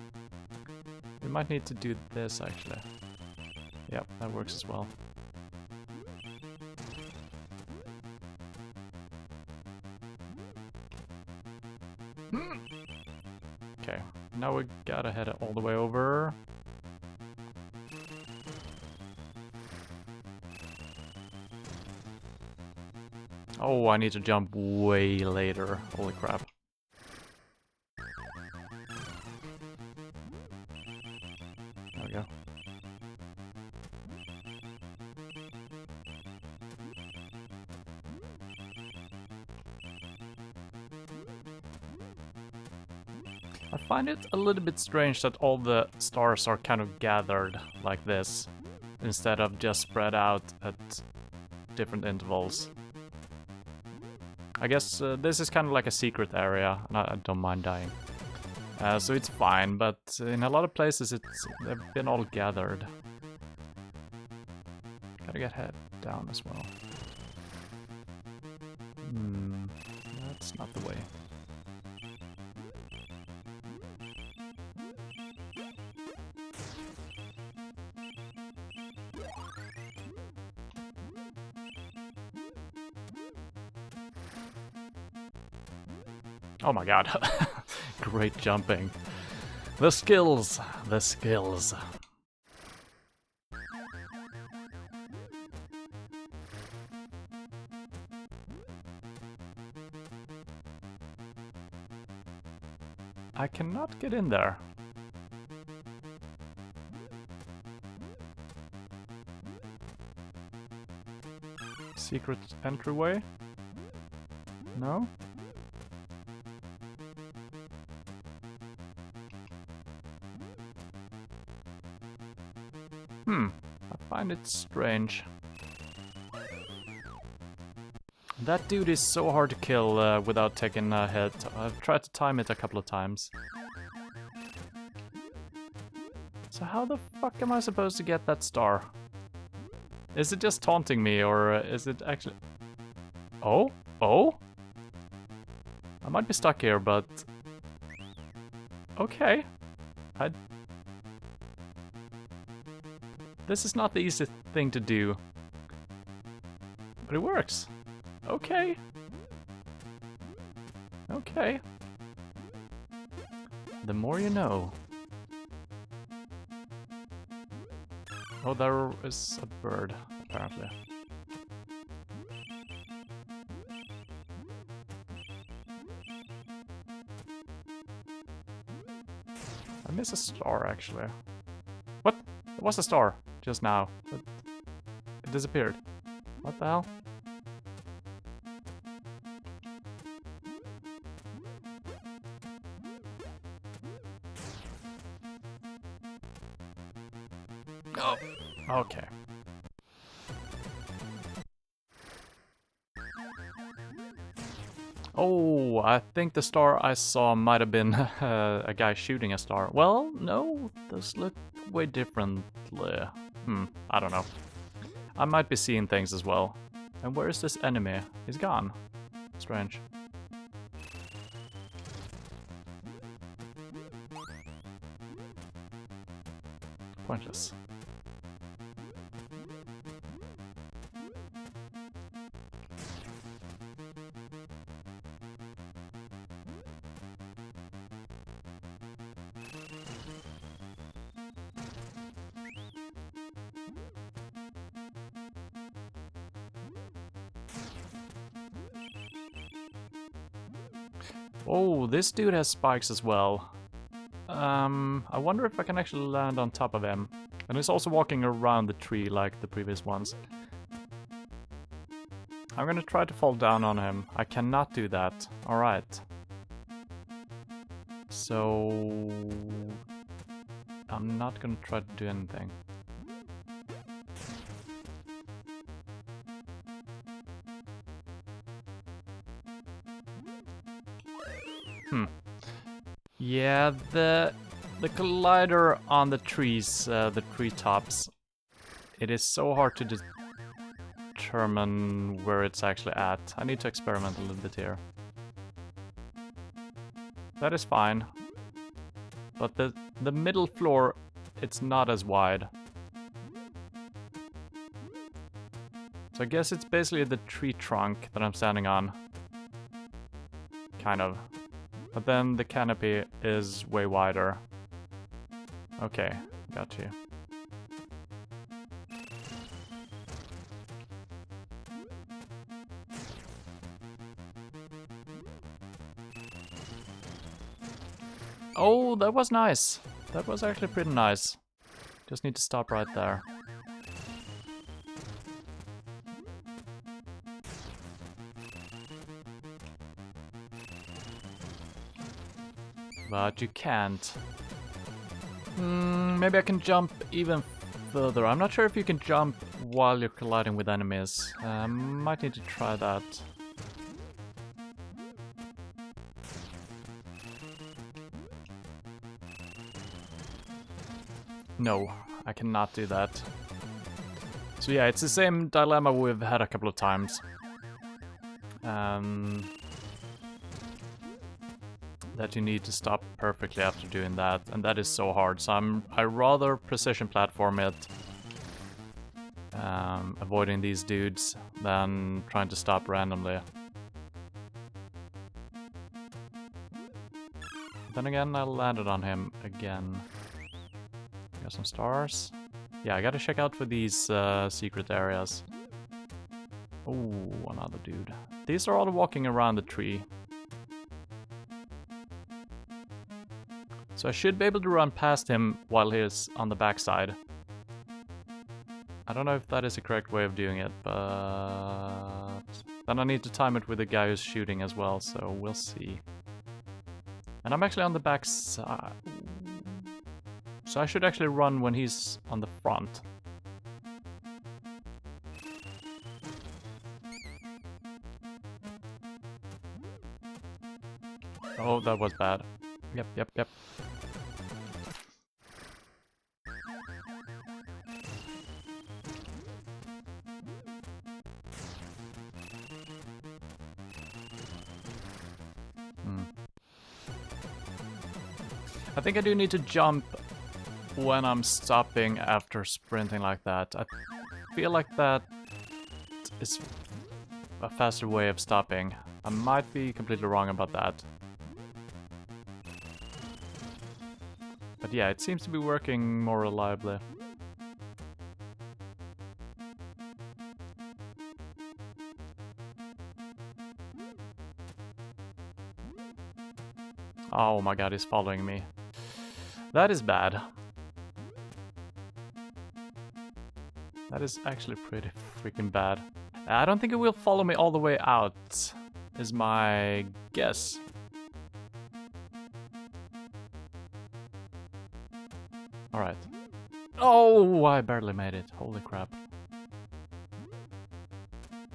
We might need to do this actually. Yep, that works as well. Okay, now we gotta head all the way over. Oh, I need to jump way later. Holy crap. There we go. I find it a little bit strange that all the stars are kind of gathered like this, instead of just spread out at different intervals. I guess this is kind of like a secret area, and I don't mind dying. So it's fine, but in a lot of places they've been all gathered. Gotta get head down as well. That's not the way. Oh my god. Great jumping. The skills. The skills. I cannot get in there. Secret entryway? No? I find it strange. That dude is so hard to kill without taking a hit. I've tried to time it a couple of times. So how the fuck am I supposed to get that star? Is it just taunting me, or is it actually... Oh? Oh? I might be stuck here, but... Okay. This is not the easiest thing to do. But it works. Okay. Okay. The more you know. Oh, there is a bird, apparently. I miss a star, actually. What? There was a star just now. But It disappeared. What the hell? Oh, okay. Oh, I think the star I saw might have been a guy shooting a star. Well, no, those look way differently. I don't know. I might be seeing things as well. And where is this enemy? He's gone. Strange. Pointless. Oh, this dude has spikes as well. I wonder if I can actually land on top of him. And he's also walking around the tree like the previous ones. I'm gonna try to fall down on him. I cannot do that. Alright. So... I'm not gonna try to do anything. Yeah, the collider on the trees, the treetops, it is so hard to determine where it's actually at. I need to experiment a little bit here. That is fine. But the middle floor, it's not as wide. So I guess it's basically the tree trunk that I'm standing on. Kind of. But then the canopy is way wider. Okay, got you. Oh, that was nice. That was actually pretty nice. Just need to stop right there. But you can't. Maybe I can jump even further. I'm not sure if you can jump while you're colliding with enemies. Might need to try that. No, I cannot do that. So yeah, it's the same dilemma we've had a couple of times. That you need to stop perfectly after doing that, and that is so hard. So I rather precision platform it, avoiding these dudes, than trying to stop randomly. Then again, I landed on him again. Got some stars. Yeah, I gotta check out for these secret areas. Oh, another dude. These are all walking around the tree. So I should be able to run past him while he's on the backside. I don't know if that is the correct way of doing it, but... Then I need to time it with the guy who's shooting as well, so we'll see. And I'm actually on the backside. So I should actually run when he's on the front. Oh, that was bad. Yep. I think I do need to jump when I'm stopping after sprinting like that. I feel like that is a faster way of stopping. I might be completely wrong about that. But yeah, it seems to be working more reliably. Oh my god, he's following me. That is bad. That is actually pretty freaking bad. I don't think it will follow me all the way out, is my guess. Alright. Oh, I barely made it. Holy crap.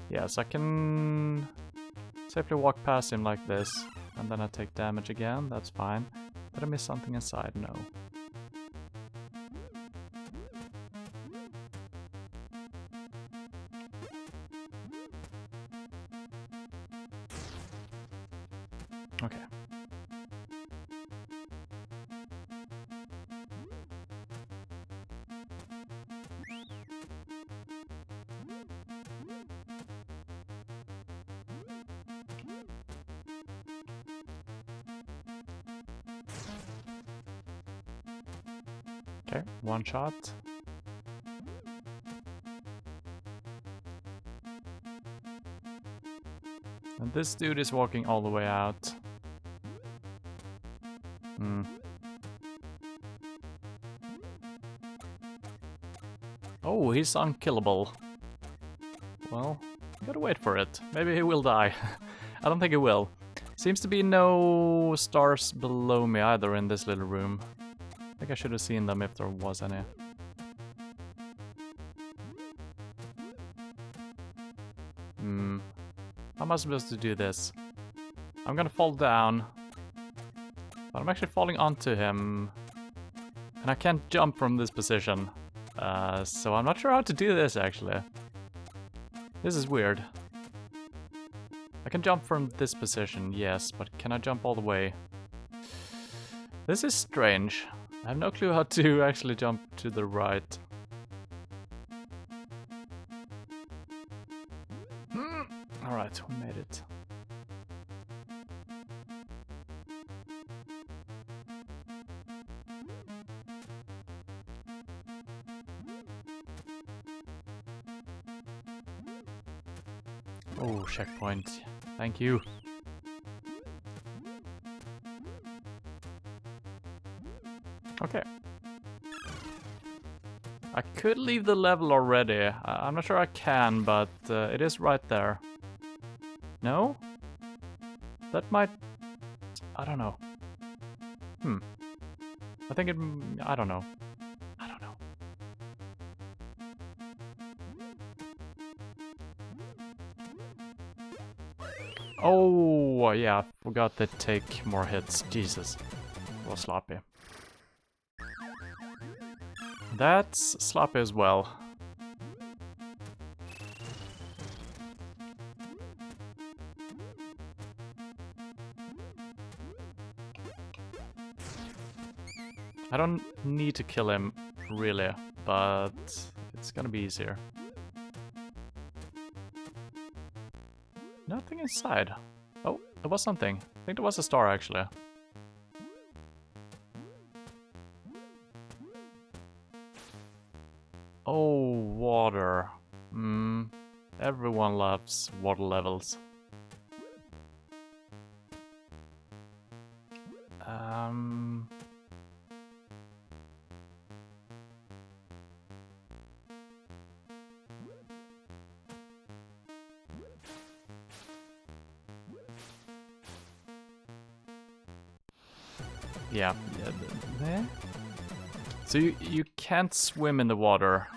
Yes, I can safely walk past him like this, and then I take damage again. That's fine. Did I miss something inside? No. Okay. Okay, one shot. And this dude is walking all the way out. Oh, he's unkillable. Well, gotta wait for it. Maybe he will die. I don't think he will. Seems to be no stars below me either in this little room. I think I should have seen them if there was any. How am I supposed to do this? I'm gonna fall down. But I'm actually falling onto him. And I can't jump from this position. So I'm not sure how to do this actually. This is weird. I can jump from this position, yes, but can I jump all the way? This is strange. I have no clue how to actually jump to the right. Alright, we made it. Oh, checkpoint. Thank you. Okay. I could leave the level already. I'm not sure I can, but it is right there. No? That might... I don't know. I think it... I don't know. I don't know. Oh, yeah, I forgot to take more hits. Jesus. A little sloppy. That's sloppy as well. I don't need to kill him, really, but it's gonna be easier. Nothing inside. Oh, there was something. I think there was a star, actually. Oh, water. Everyone loves water levels. Yeah. There? So you can't swim in the water.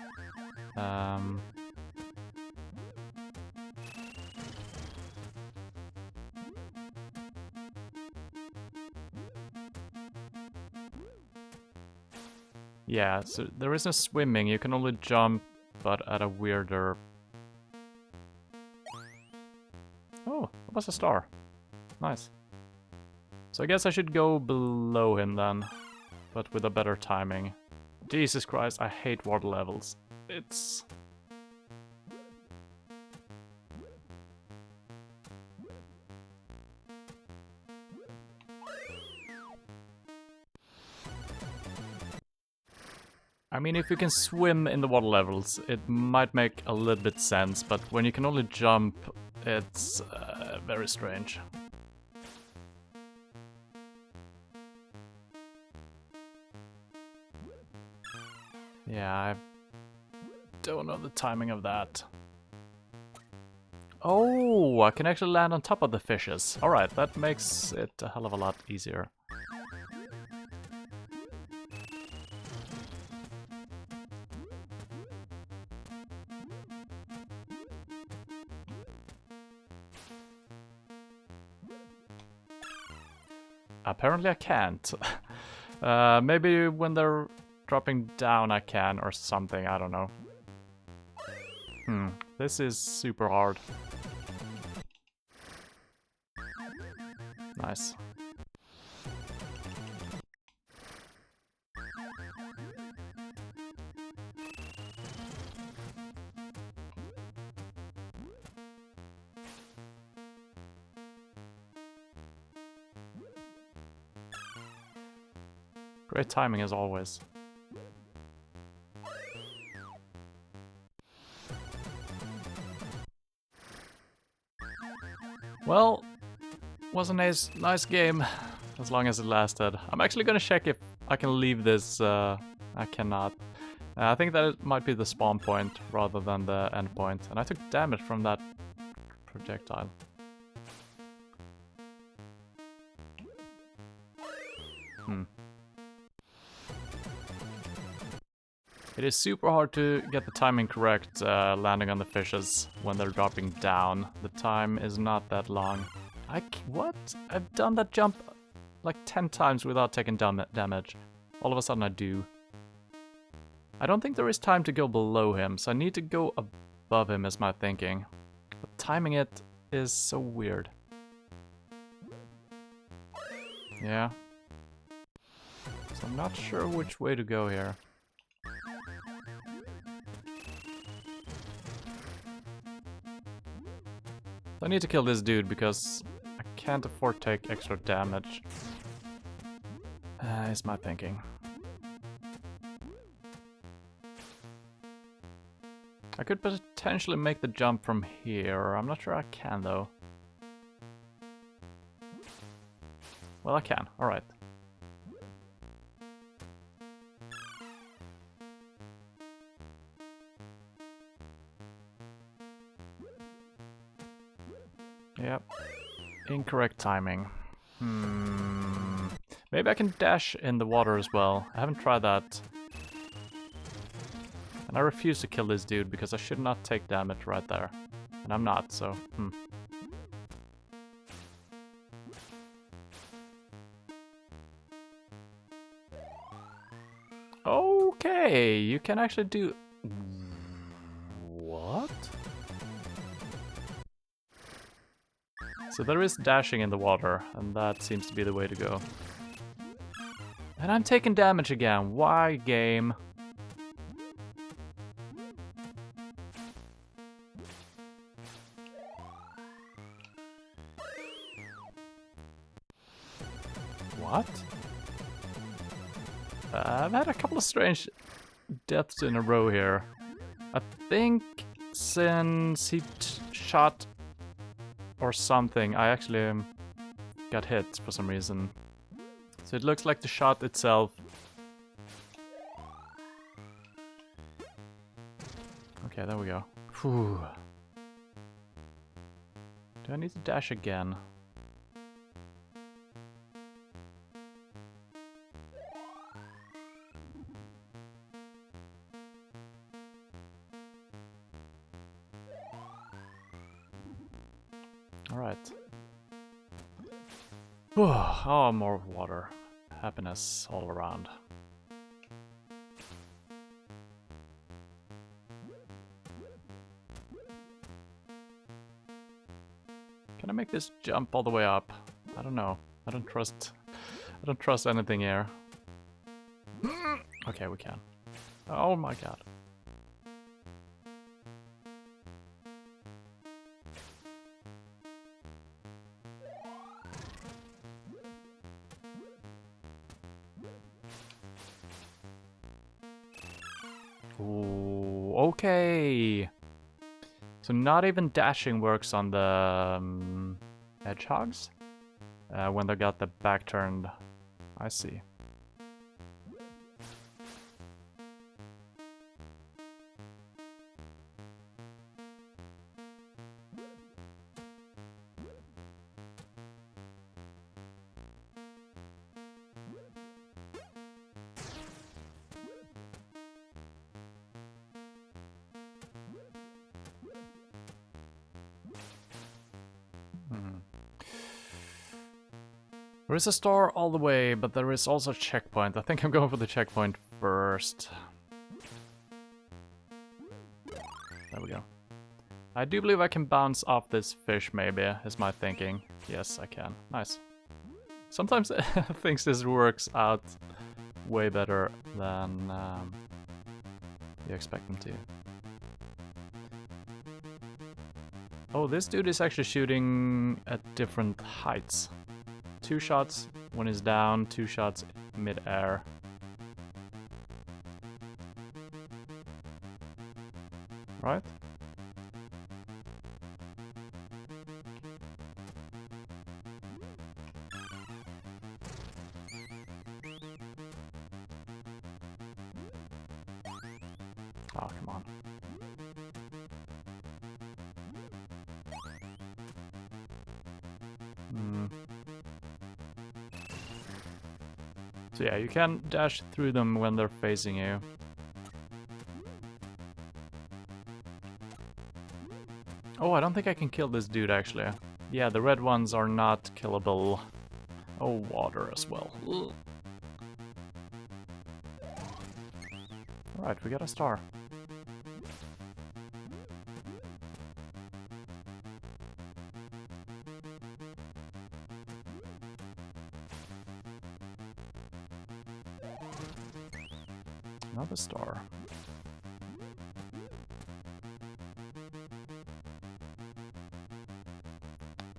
Yeah, so there is no swimming, you can only jump, but at a weirder... Oh, that was a star. Nice. So I guess I should go below him then, but with a better timing. Jesus Christ, I hate water levels. It's... I mean, if you can swim in the water levels, it might make a little bit sense, but when you can only jump, it's very strange. Yeah, I don't know the timing of that. Oh, I can actually land on top of the fishes. Alright, that makes it a hell of a lot easier. Apparently I can't. Maybe when they're dropping down I can or something, I don't know. This is super hard. Nice. Great timing as always. Well, was a nice game, as long as it lasted. I'm actually gonna check if I can leave this. I cannot. I think that it might be the spawn point rather than the end point, and I took damage from that projectile. It is super hard to get the timing correct landing on the fishes when they're dropping down. The time is not that long. What? I've done that jump like 10 times without taking damage. All of a sudden I do. I don't think there is time to go below him, so I need to go above him is my thinking. But timing it is so weird. Yeah. So I'm not sure which way to go here. I need to kill this dude because I can't afford to take extra damage. Is my thinking. I could potentially make the jump from here. I'm not sure I can though. Well, I can. Alright. Yep. Incorrect timing. Maybe I can dash in the water as well. I haven't tried that. And I refuse to kill this dude because I should not take damage right there. And I'm not, so... Okay, you can actually do... What? So there is dashing in the water, and that seems to be the way to go. And I'm taking damage again. Why, game? What? I've had a couple of strange deaths in a row here. I think since he shot or something, I actually got hit for some reason. So it looks like the shot itself. Okay, there we go. Whew. Do I need to dash again? Alright. Oh, more water. Happiness all around. Can I make this jump all the way up? I don't know. I don't trust anything here. Okay, we can. Oh my god. Ooh, okay. So not even dashing works on the hedgehogs when they got the back turned. I see. is a star all the way, but there is also a checkpoint. I think I'm going for the checkpoint first. There we go. I do believe I can bounce off this fish, maybe, is my thinking. Yes, I can. Nice. Sometimes things this works out way better than you expect them to. Oh, this dude is actually shooting at different heights. 2 shots when he's down, 2 shots mid-air. Right? Oh, come on. So yeah, you can dash through them when they're facing you. Oh, I don't think I can kill this dude actually. Yeah, the red ones are not killable. Oh, water as well. Ugh. Alright, we got a star. Another star.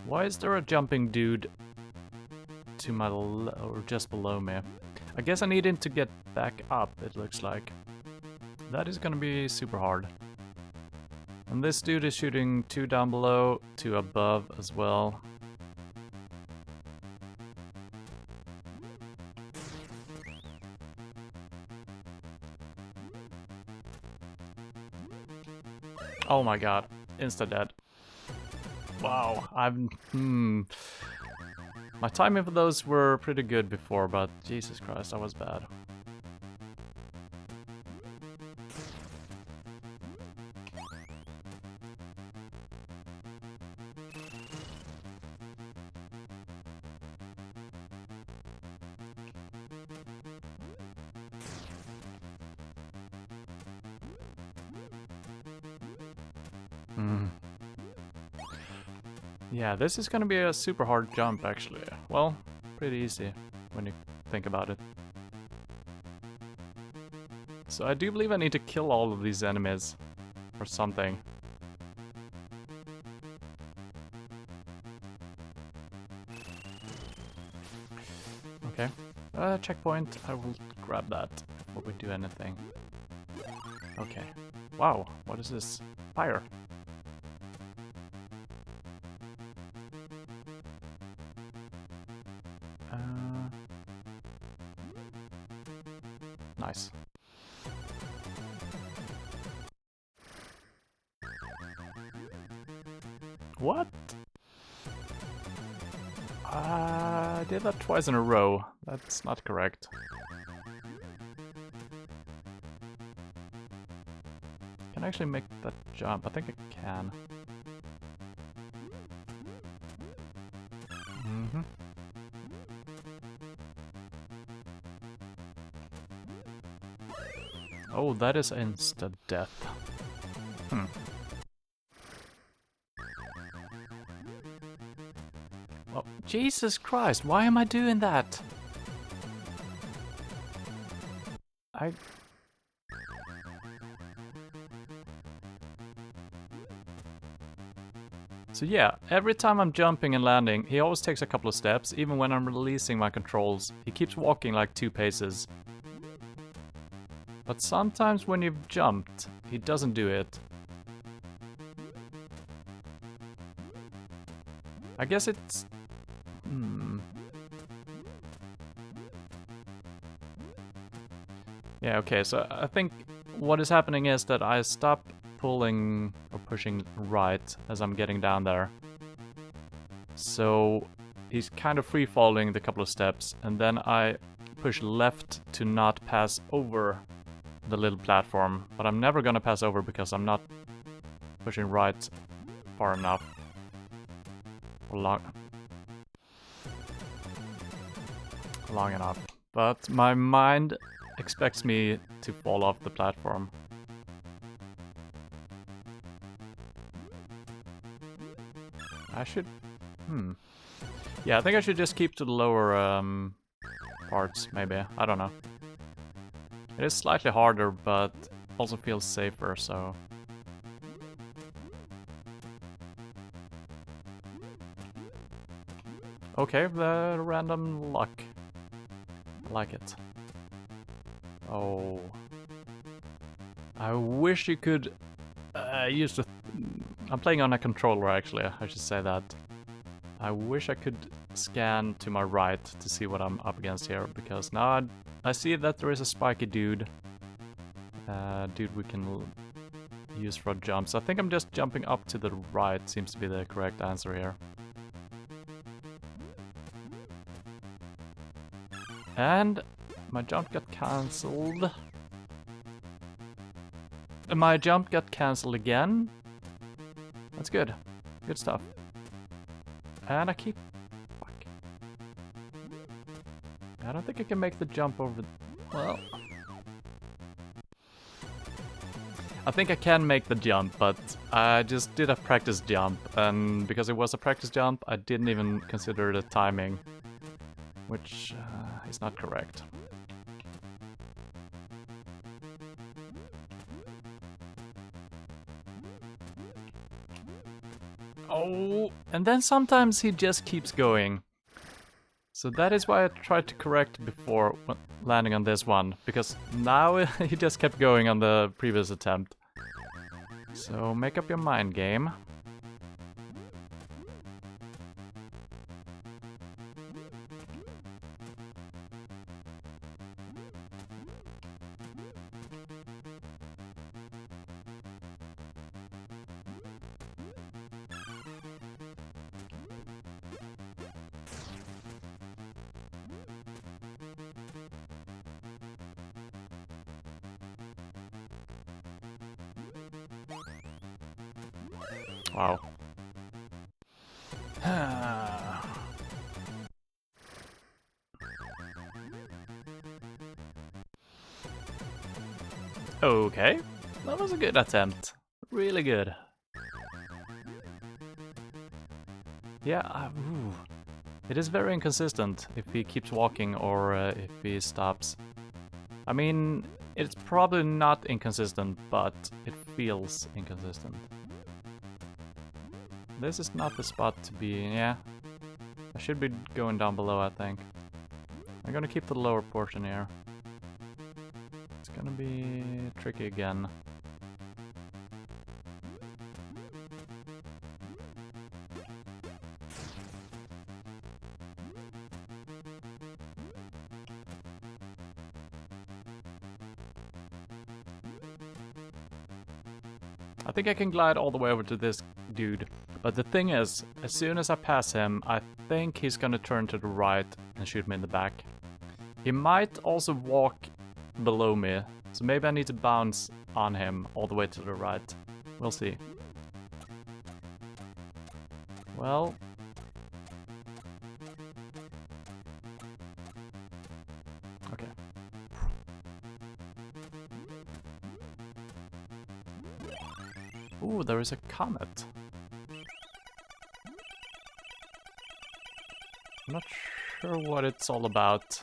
Why is there a jumping dude to my or just below me? I guess I need him to get back up, it looks like. That is gonna be super hard. And this dude is shooting 2 down below, 2 above as well. Oh my god, insta-dead. Wow, my timing for those were pretty good before, but Jesus Christ, that was bad. Yeah, this is gonna be a super hard jump, actually. Well, pretty easy when you think about it. So I do believe I need to kill all of these enemies or something. Okay, checkpoint. I will grab that before we do anything. Okay. Wow, what is this? Fire. Nice. What? I did that twice in a row. That's not correct. Can I actually make that jump? I think I can. Oh, that is insta-death. Oh, Jesus Christ, why am I doing that? So yeah, every time I'm jumping and landing, he always takes a couple of steps. Even when I'm releasing my controls, he keeps walking like 2 paces. But sometimes when you've jumped, he doesn't do it. I guess it's... Yeah, okay, so I think what is happening is that I stop pulling or pushing right as I'm getting down there. So he's kind of free-falling the couple of steps, and then I push left to not pass over the little platform, but I'm never gonna pass over because I'm not pushing right far enough. Or long. long enough. But my mind expects me to fall off the platform. I should... Yeah, I think I should just keep to the lower parts, maybe. I don't know. It is slightly harder, but also feels safer, so... Okay, the random luck. I like it. Oh. I wish you could use the... I'm playing on a controller, actually, I should say that. I wish I could scan to my right to see what I'm up against here, because now I see that there is a spiky dude. Dude we can use for jumps. I think I'm just jumping up to the right, seems to be the correct answer here. And my jump got cancelled. My jump got cancelled again. That's good. Good stuff. And I keep... Fuck. I don't think I can make the jump over... Well... I think I can make the jump, but I just did a practice jump. And because it was a practice jump, I didn't even consider the timing. Which is not correct. Oh, and then sometimes he just keeps going. So that is why I tried to correct before landing on this one, because now he just kept going on the previous attempt. So make up your mind, game. Wow. Okay, that was a good attempt. Really good. Yeah, it is very inconsistent if he keeps walking or if he stops. I mean, it's probably not inconsistent, but it feels inconsistent. This is not the spot to be, yeah. I should be going down below, I think. I'm gonna keep the lower portion here. It's gonna be tricky again. I think I can glide all the way over to this dude. But the thing is, as soon as I pass him, I think he's gonna turn to the right and shoot me in the back. He might also walk below me, so maybe I need to bounce on him all the way to the right. We'll see. Well... Okay. Ooh, there is a comet. I'm not sure what it's all about.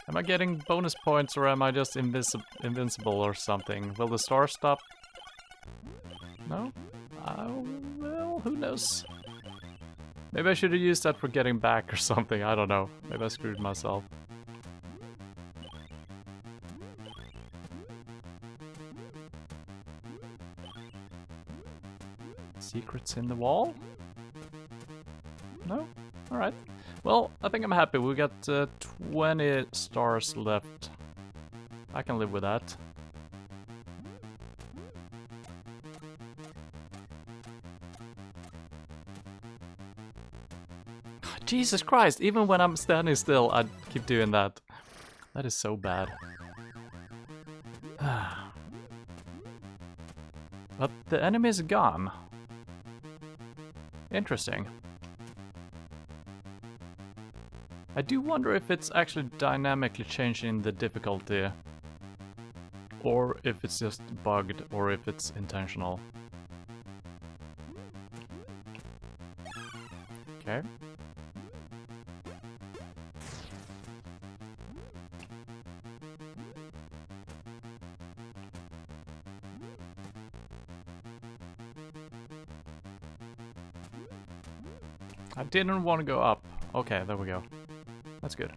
Am I getting bonus points or am I just invincible or something? Will the star stop? No? Well, who knows? Maybe I should have used that for getting back or something, I don't know. Maybe I screwed myself. Secrets in the wall? No? Alright. Well, I think I'm happy. We got 20 stars left. I can live with that. Jesus Christ, even when I'm standing still, I keep doing that. That is so bad. But the enemy is gone. Interesting. I do wonder if it's actually dynamically changing the difficulty, or if it's just bugged, or if it's intentional. Okay. I didn't want to go up. Okay, there we go. That's good.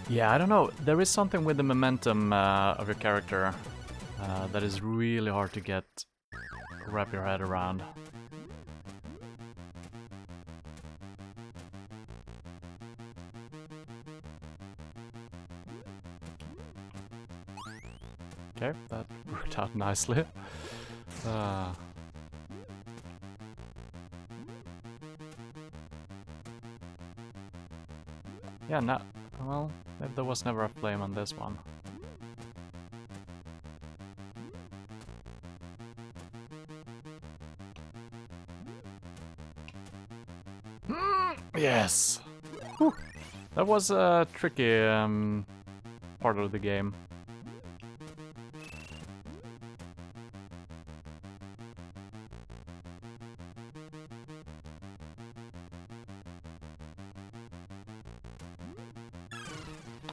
Yeah, I don't know. There is something with the momentum of your character that is really hard to wrap your head around. Okay, that worked out nicely. Yeah, no, well, there was never a flame on this one. Yes! Whew. That was a tricky part of the game.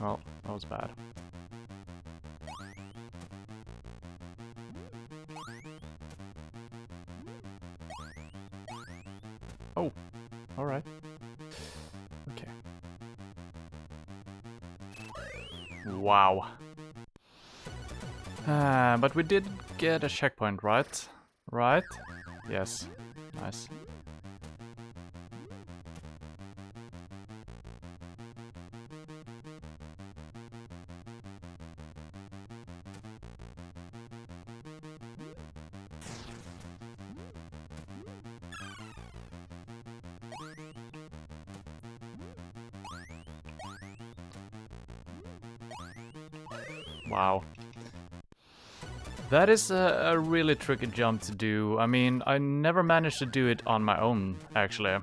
Well, that was bad. Oh, alright. Okay. Wow. But we did get a checkpoint, right? Right? Yes. Nice. Wow. That is a really tricky jump to do. I mean, I never managed to do it on my own, actually.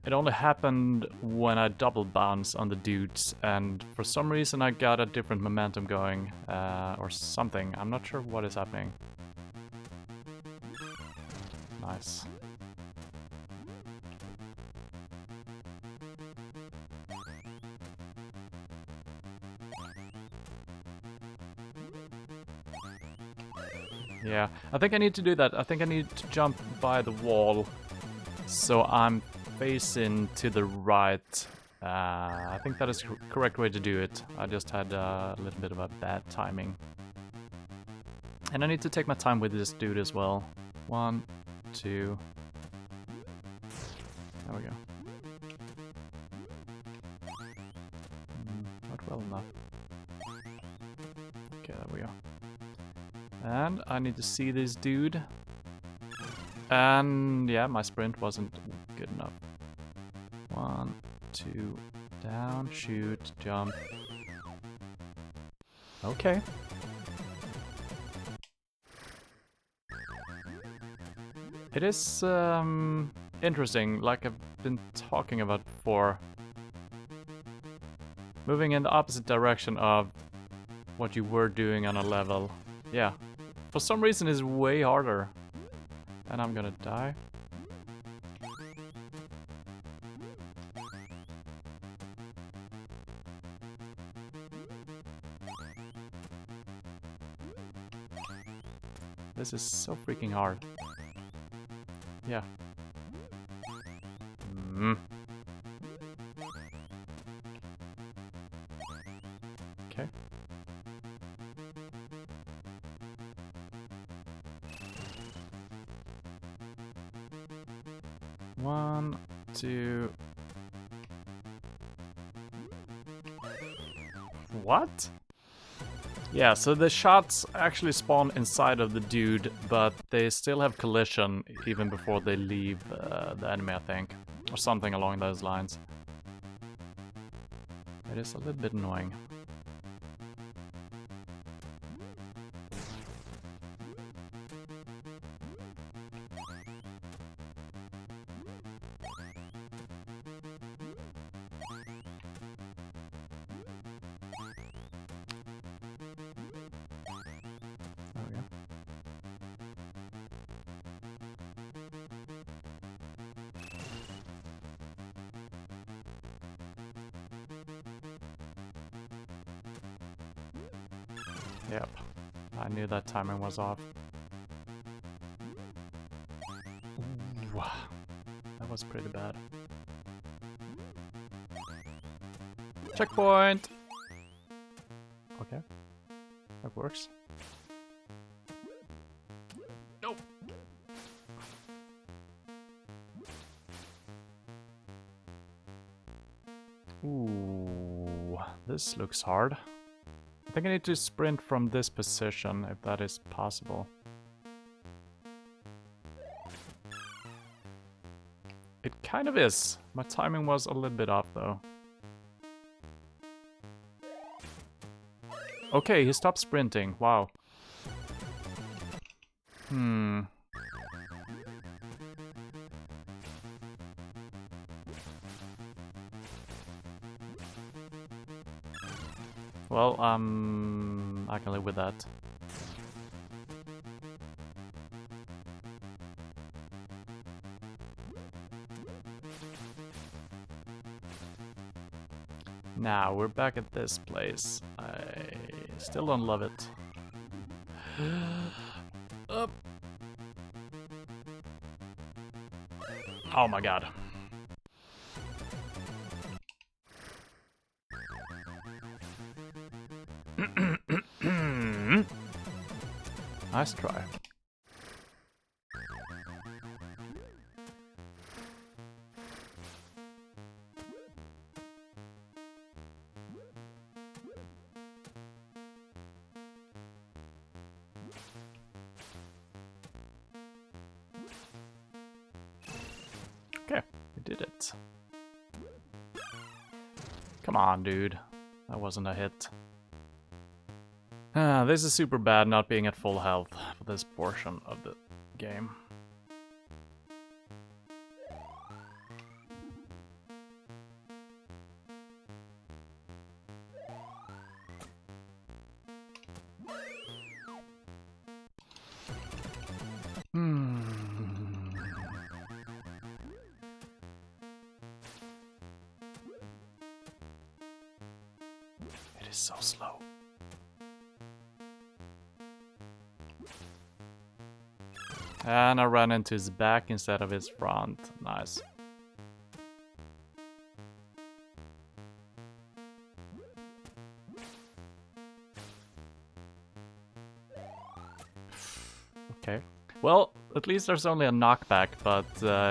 It only happened when I double bounce on the dudes, and for some reason I got a different momentum going, or something. I'm not sure what is happening. Nice. Yeah, I think I need to do that. I think I need to jump by the wall so I'm facing to the right. I think that is the correct way to do it. I just had a little bit of a bad timing. And I need to take my time with this dude as well. 1, 2. There we go. Not well enough. Okay, there we go. And I need to see this dude. And yeah, my sprint wasn't good enough. 1, 2, down, shoot, jump. Okay. It is interesting, like I've been talking about before. Moving in the opposite direction of what you were doing on a level. Yeah. For some reason it's way harder. And I'm gonna die. This is so freaking hard. Yeah. Okay. One, two. What? Yeah, so the shots actually spawn inside of the dude, but they still have collision even before they leave the enemy, I think. Or something along those lines. It is a little bit annoying. Yep. I knew that timing was off. Ooh, that was pretty bad. Checkpoint! Okay. That works. Nope. Ooh, this looks hard. I think I need to sprint from this position, if that is possible. It kind of is. My timing was a little bit off, though. Okay, he stopped sprinting. Wow. Well, I can live with that. Now, we're back at this place. I still don't love it. Up. Oh my god. Nice try. Okay, we did it. Come on, dude. That wasn't a hit. This is super bad not being at full health for this portion of the game. It is so slow. And I ran into his back instead of his front. Nice. Okay. Well, at least there's only a knockback, but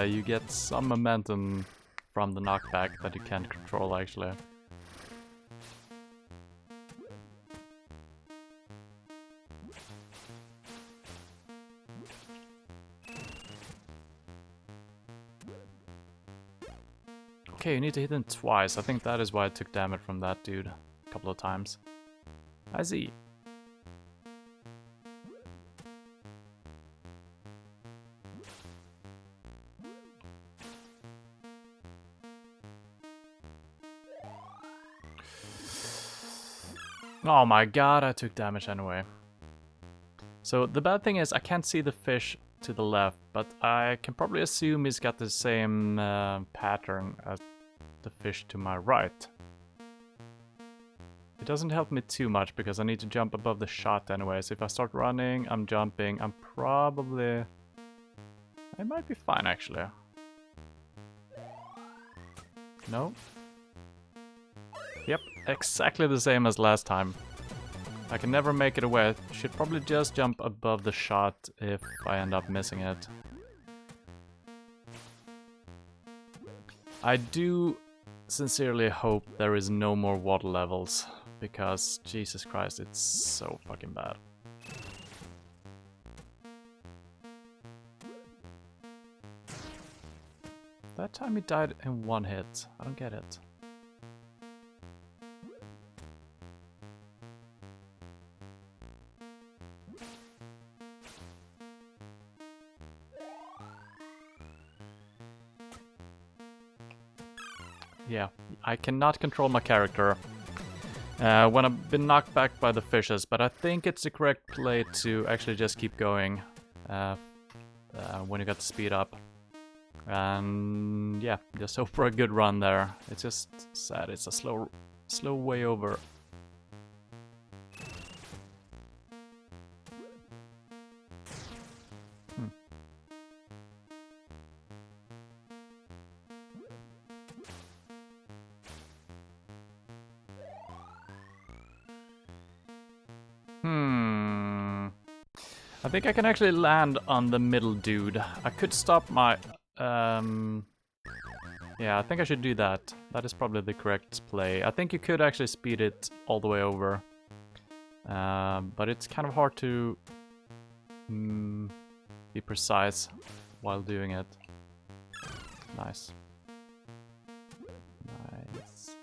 you get some momentum from the knockback that you can't control, actually. Okay, you need to hit him twice. I think that is why I took damage from that dude a couple of times. I see. Oh my god, I took damage anyway. So the bad thing is I can't see the fish to the left, but I can probably assume he's got the same pattern as the fish to my right. It doesn't help me too much because I need to jump above the shot anyway, so if I start running, I'm jumping, I'm probably... I might be fine actually. No? Yep, exactly the same as last time. I can never make it away. I should probably just jump above the shot if I end up missing it. I do sincerely hope there is no more water levels, because Jesus Christ, it's so fucking bad. That time he died in one hit. I don't get it. Yeah, I cannot control my character when I've been knocked back by the fishes, but I think it's the correct play to actually just keep going when you got the speed up. And yeah, just hope for a good run there. It's just sad, it's a slow way over. I think I can actually land on the middle dude. I could stop my... Yeah, I think I should do that. That is probably the correct play. I think you could actually speed it all the way over. But it's kind of hard to be precise while doing it. Nice. Nice.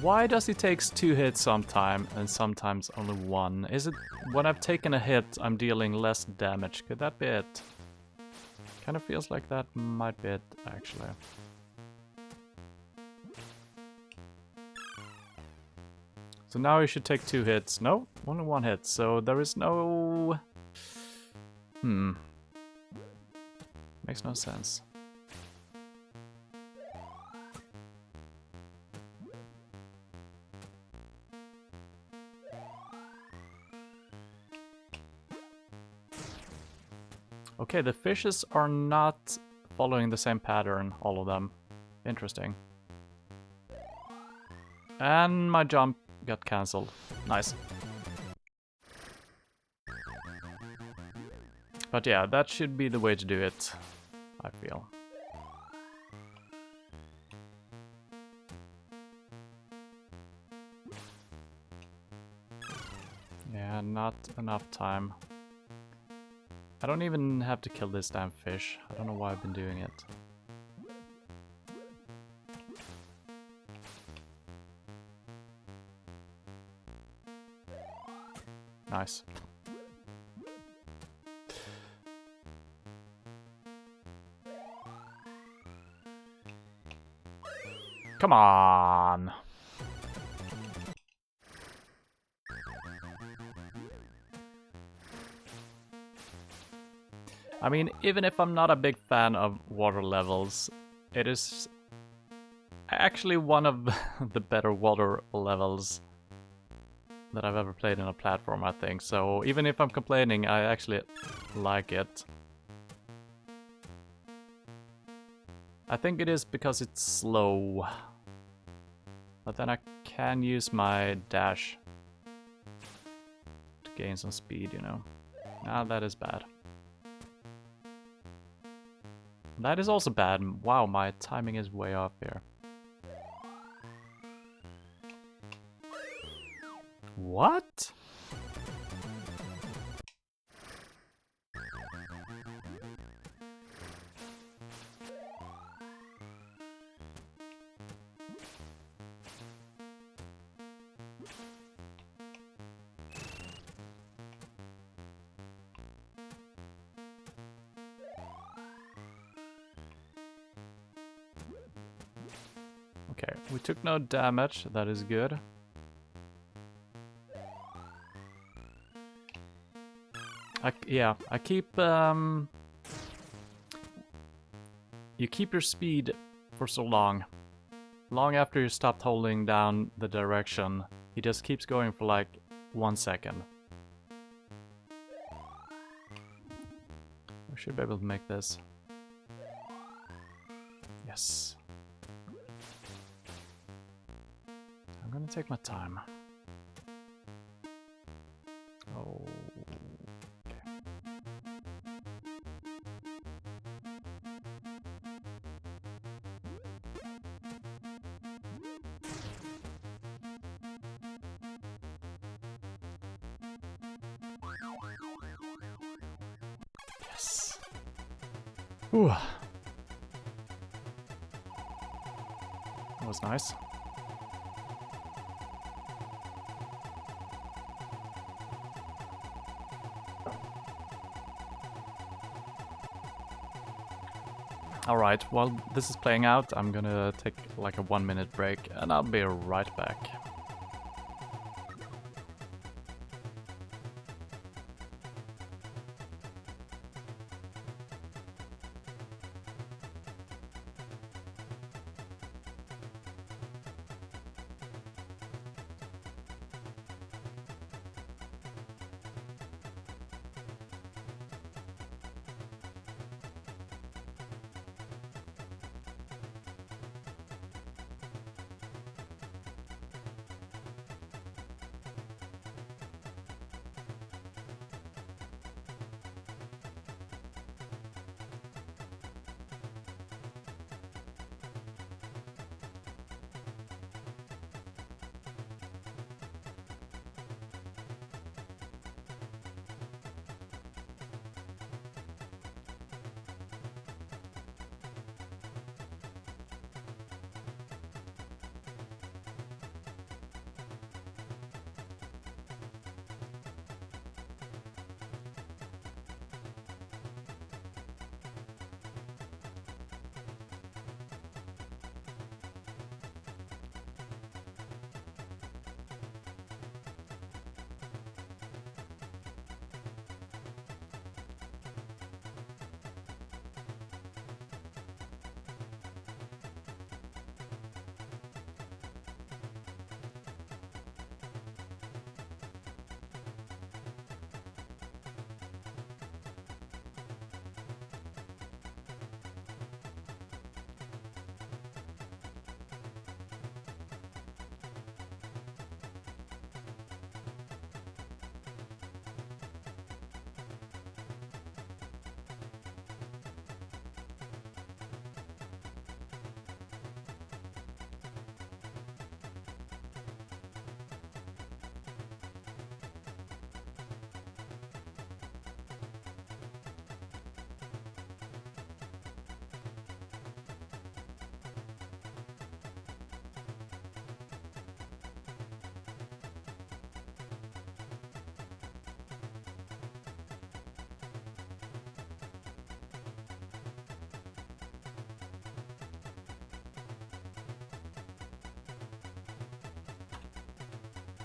Why does he takes 2 hits sometime and sometimes only 1? Is it when I've taken a hit I'm dealing less damage? Could that be it? Kind of feels like that might be it, actually. So now he should take 2 hits. No, only 1 hit. So there is no... Makes no sense. Okay, the fishes are not following the same pattern, all of them. Interesting. And my jump got cancelled. Nice. But yeah, that should be the way to do it, I feel. Yeah, not enough time. I don't even have to kill this damn fish. I don't know why I've been doing it. Nice. Come on! I mean, even if I'm not a big fan of water levels, it is actually one of the better water levels that I've ever played in a platform, I think. So even if I'm complaining, I actually like it. I think it is because it's slow. But then I can use my dash to gain some speed, you know. Ah, that is bad. That is also bad. Wow, my timing is way off here. What? Okay, we took no damage, that is good. I keep, you keep your speed for so long. Long after you stopped holding down the direction, he just keeps going for like 1 second. We should be able to make this. Yes. I'm gonna take my time. Oh. Yes. Ooh. That was nice. Alright, while this is playing out, I'm gonna take like a 1-minute break and I'll be right back.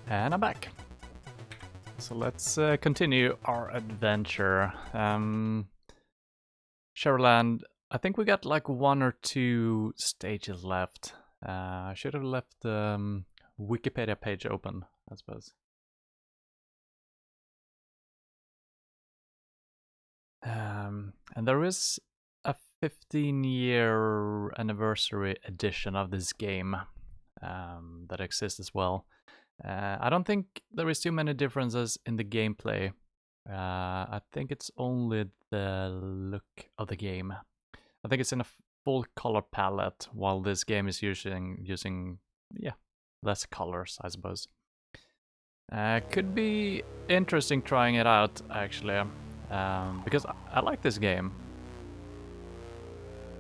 And I'm back. So let's continue our adventure. Sherland, I think we got like 1 or 2 stages left. I should have left the Wikipedia page open, I suppose. And there is a 15-year anniversary edition of this game that exists as well. I don't think there is too many differences in the gameplay. I think it's only the look of the game. I think it's in a full color palette, while this game is using less colors, I suppose. Could be interesting trying it out, actually, because I like this game.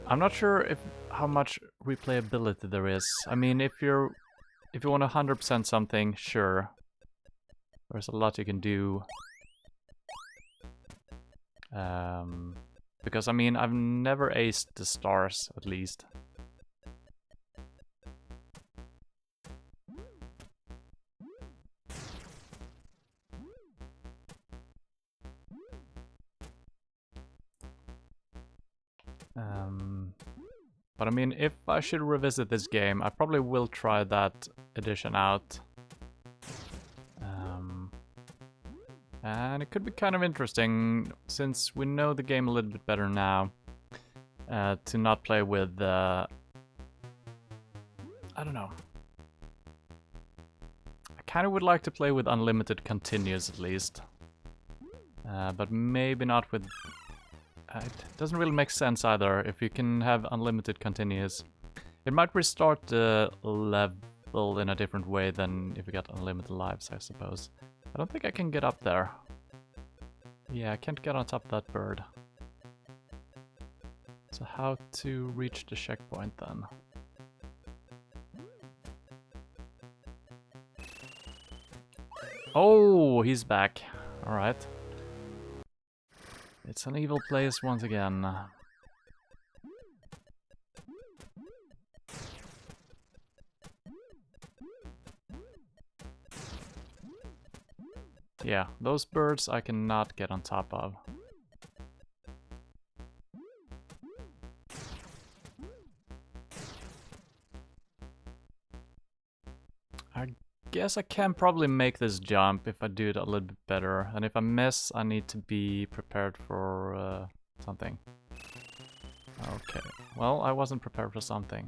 I'm not sure how much replayability there is. I mean, if you want 100% something, sure. There's a lot you can do. Because I mean, I've never aced the stars, at least. But I mean, if I should revisit this game, I probably will try that edition out. And it could be kind of interesting, since we know the game a little bit better now, to not play with, I don't know. I kind of would like to play with unlimited continues at least. But maybe not with... it doesn't really make sense either if you can have unlimited continues. It might restart the level in a different way than if you got unlimited lives, I suppose. I don't think I can get up there. Yeah, I can't get on top of that bird. So how to reach the checkpoint then? Oh, he's back. Alright. It's an evil place once again. Yeah, those birds I cannot get on top of. I guess I can probably make this jump if I do it a little bit better. And if I miss, I need to be prepared for something. Okay, well, I wasn't prepared for something.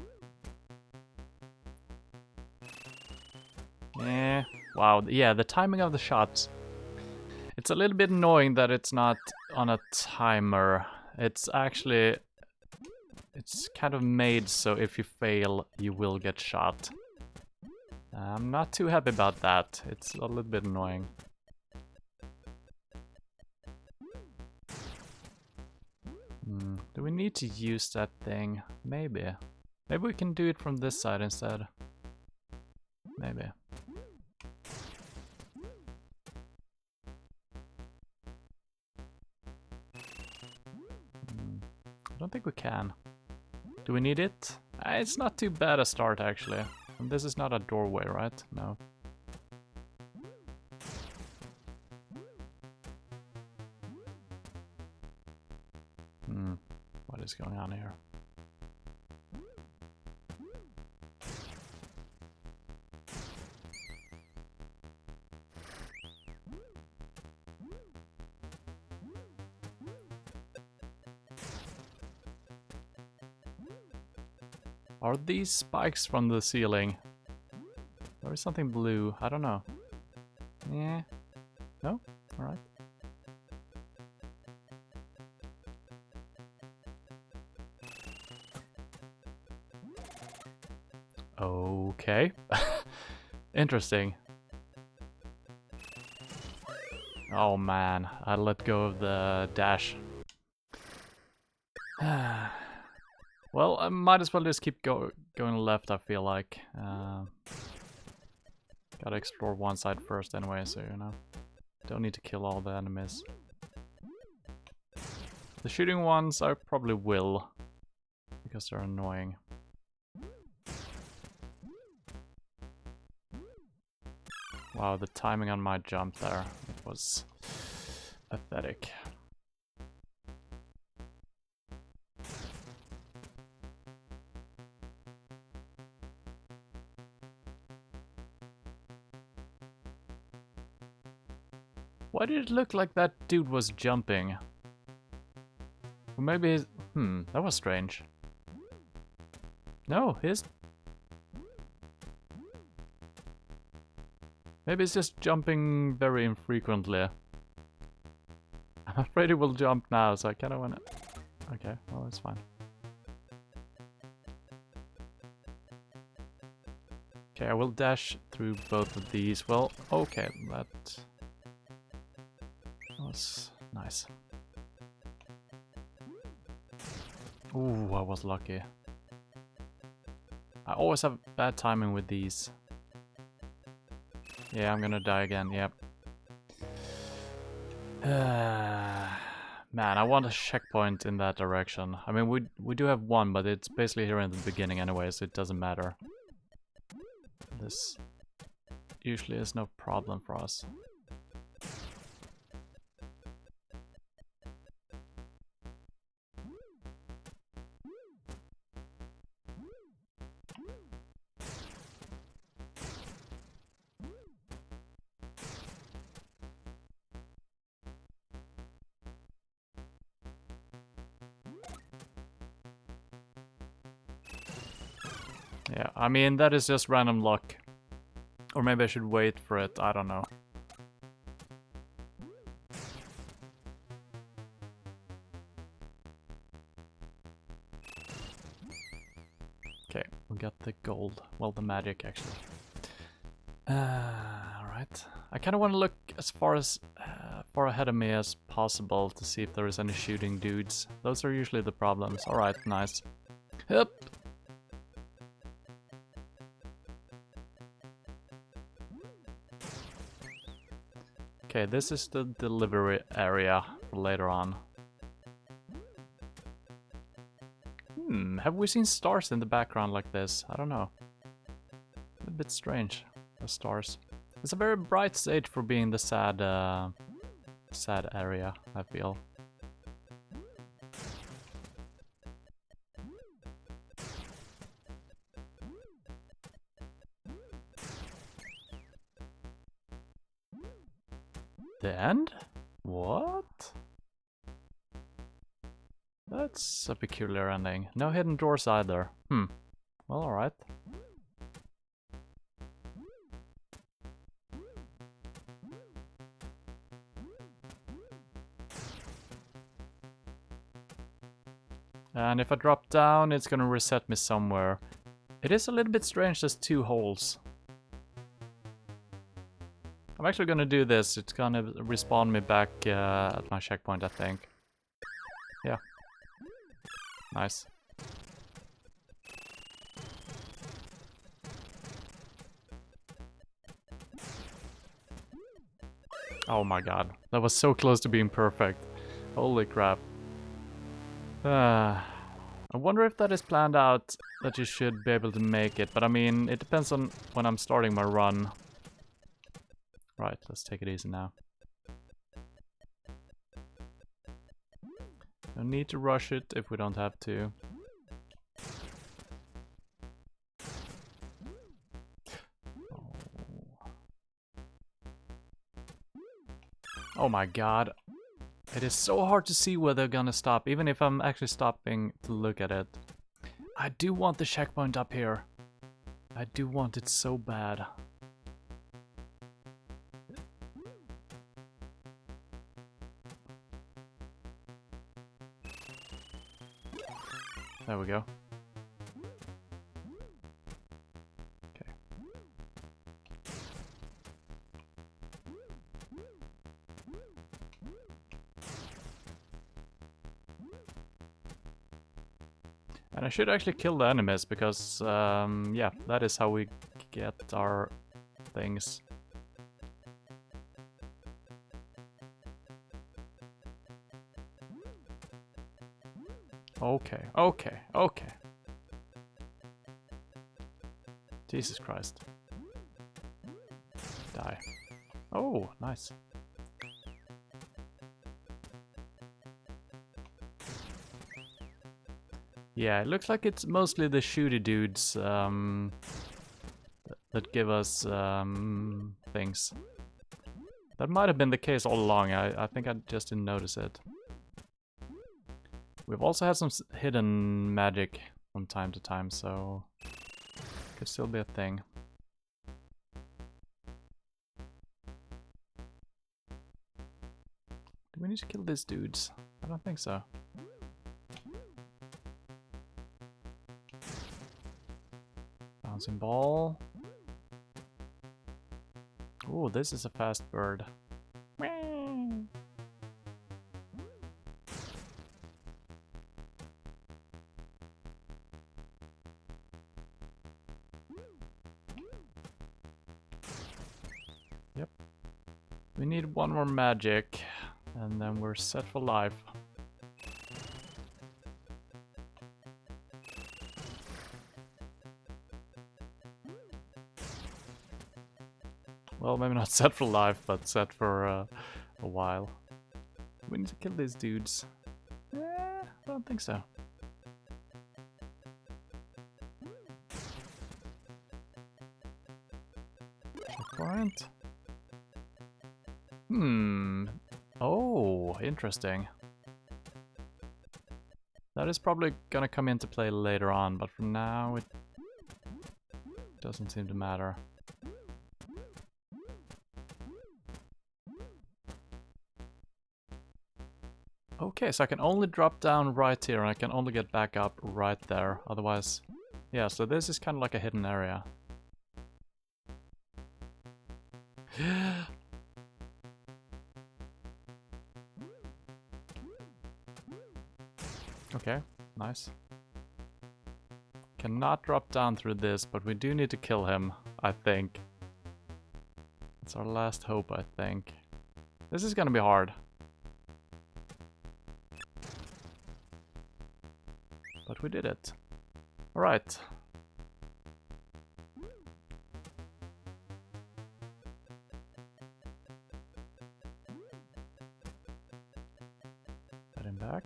Eh, wow, yeah, the timing of the shots. It's a little bit annoying that it's not on a timer. It's actually... it's kind of made so if you fail, you will get shot. I'm not too happy about that. It's a little bit annoying. Do we need to use that thing? Maybe. Maybe we can do it from this side instead. Maybe. I don't think we can. Do we need it? It's not too bad a start, actually. And this is not a doorway, right? No. What is going on here? Are these spikes from the ceiling? There is something blue. I don't know. Yeah. No? Alright. Okay. Interesting. Oh man, I let go of the dash. Well, I might as well just keep going left, I feel like. Gotta explore one side first anyway, so you know. Don't need to kill all the enemies. The shooting ones I probably will, because they're annoying. Wow, the timing on my jump there was pathetic. Why did it look like that dude was jumping? Or maybe his... that was strange. No, his... Maybe it's just jumping very infrequently. I'm afraid it will jump now, so I kind of want to... Okay, well, it's fine. Okay, I will dash through both of these. Well, okay, that was nice. Ooh, I was lucky. I always have bad timing with these. Yeah, I'm gonna die again, yep. Man, I want a checkpoint in that direction. I mean, we do have one, but it's basically here in the beginning anyway, so it doesn't matter. This usually is no problem for us. Yeah, I mean, that is just random luck. Or maybe I should wait for it, I don't know. Okay, we got the gold. Well, the magic, actually. Alright. I kind of want to look as far ahead of me as possible to see if there is any shooting dudes. Those are usually the problems. Alright, nice. Yep. Okay, this is the delivery area for later on. Have we seen stars in the background like this? I don't know. A bit strange, the stars. It's a very bright stage for being the sad area, I feel. The end? What? That's a peculiar ending. No hidden doors either. Well, alright. And if I drop down, it's gonna reset me somewhere. It is a little bit strange, there's 2 holes. I'm actually gonna do this. It's gonna respawn me back at my checkpoint, I think. Yeah. Nice. Oh my god. That was so close to being perfect. Holy crap. I wonder if that is planned out, that you should be able to make it. But I mean, it depends on when I'm starting my run. Right, let's take it easy now. No need to rush it if we don't have to. Oh my god. It is so hard to see where they're gonna stop, even if I'm actually stopping to look at it. I do want the checkpoint up here. I do want it so bad. There we go. Okay. And I should actually kill the enemies because, yeah, that is how we get our things. Okay, okay, okay. Jesus Christ. Die. die. Oh, nice. Yeah, it looks like it's mostly the shooty dudes that give us things. That might have been the case all along. I think I just didn't notice it. We've also had some hidden magic from time to time, so could still be a thing. Do we need to kill these dudes? I don't think so. Bouncing ball. Oh, this is a fast bird. Yep. We need one more magic, and then we're set for life. Well, maybe not set for life, but set for a while. We need to kill these dudes. I don't think so. Checkpoint. Oh, interesting. That is probably gonna come into play later on, but for now it doesn't seem to matter. Okay, so I can only drop down right here and I can only get back up right there. Otherwise, yeah, so this is kind of like a hidden area. Okay, nice. Cannot drop down through this, but we do need to kill him, I think. It's our last hope, I think. This is gonna be hard. But we did it. Alright. Heading back.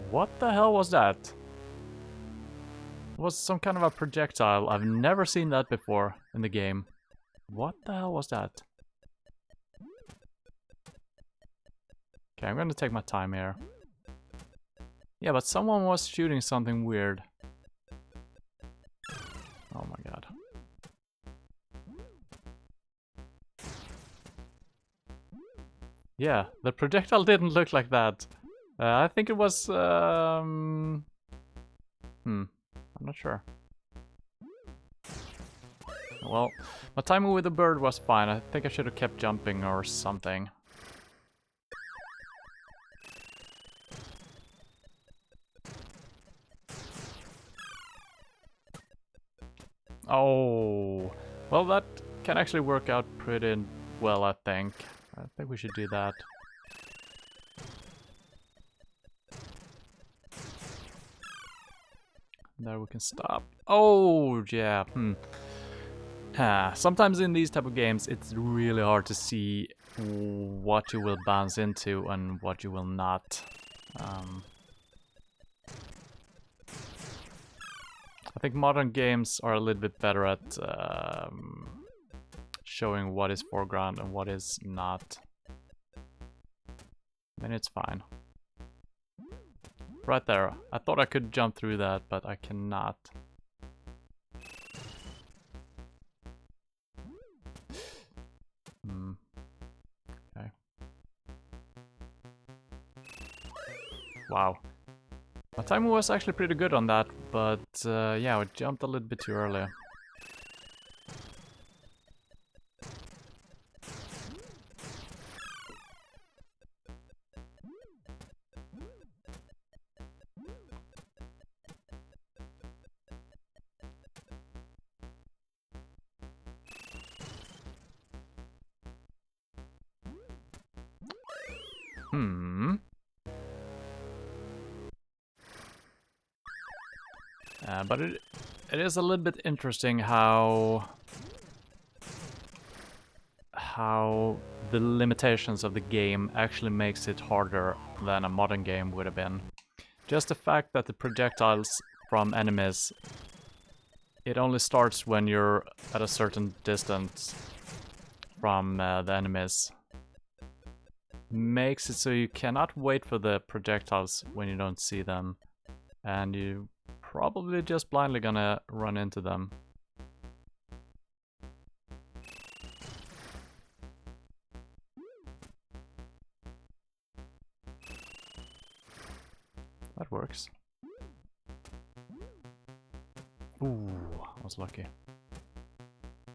What the hell was that? It was some kind of a projectile. I've never seen that before in the game. What the hell was that? Okay, I'm gonna take my time here. Yeah, but someone was shooting something weird. Oh my god. Yeah, the projectile didn't look like that. I think it was... I'm not sure. Well, my timing with the bird was fine. I think I should have kept jumping or something. Oh, well, that can actually work out pretty well, I think. I think we should do that. There we can stop. Oh, yeah. Sometimes in these type of games, it's really hard to see what you will bounce into and what you will not. I think modern games are a little bit better at showing what is foreground and what is not. I mean, it's fine. Right there. I thought I could jump through that, but I cannot. Okay. Wow. My timing was actually pretty good on that, but yeah, I jumped a little bit too early. But it is a little bit interesting how the limitations of the game actually makes it harder than a modern game would have been. Just the fact that the projectiles from enemies, it only starts when you're at a certain distance from the enemies, makes it so you cannot wait for the projectiles when you don't see them, and you probably just blindly gonna run into them. That works. Ooh, I was lucky.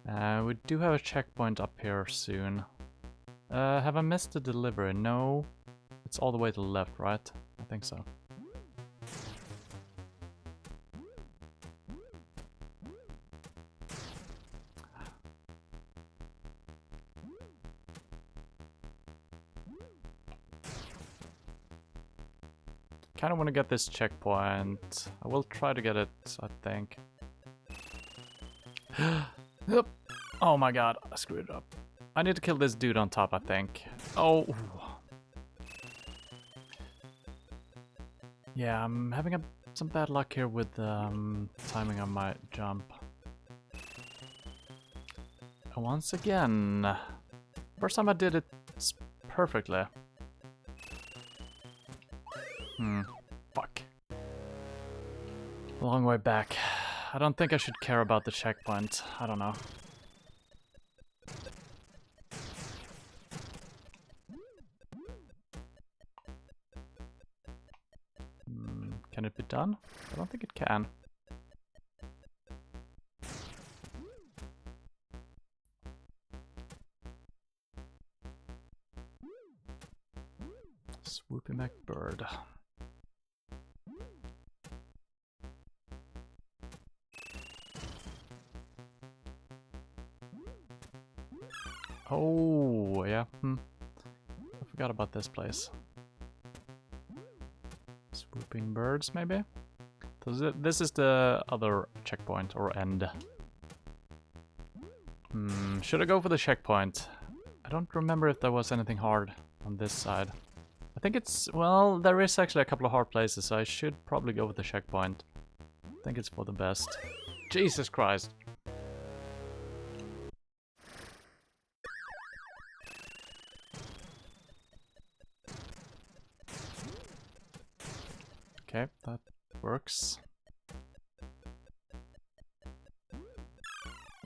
We do have a checkpoint up here soon. Have I missed the delivery? No. It's all the way to the left, right? I think so. Kind of want to get this checkpoint. I will try to get it, I think. Oh my god, I screwed it up. I need to kill this dude on top, I think. Oh. Yeah, I'm having some bad luck here with timing on my jump. And once again, first time I did it perfectly. Fuck. Long way back. I don't think I should care about the checkpoint. I don't know. Can it be done? I don't think it can. Swoopy McBird. Oh, yeah. I forgot about this place. Swooping birds, maybe? So this is the other checkpoint, or end. Should I go for the checkpoint? I don't remember if there was anything hard on this side. I think it's... well, there is actually a couple of hard places, so I should probably go with the checkpoint. I think it's for the best. Jesus Christ! Okay, that works.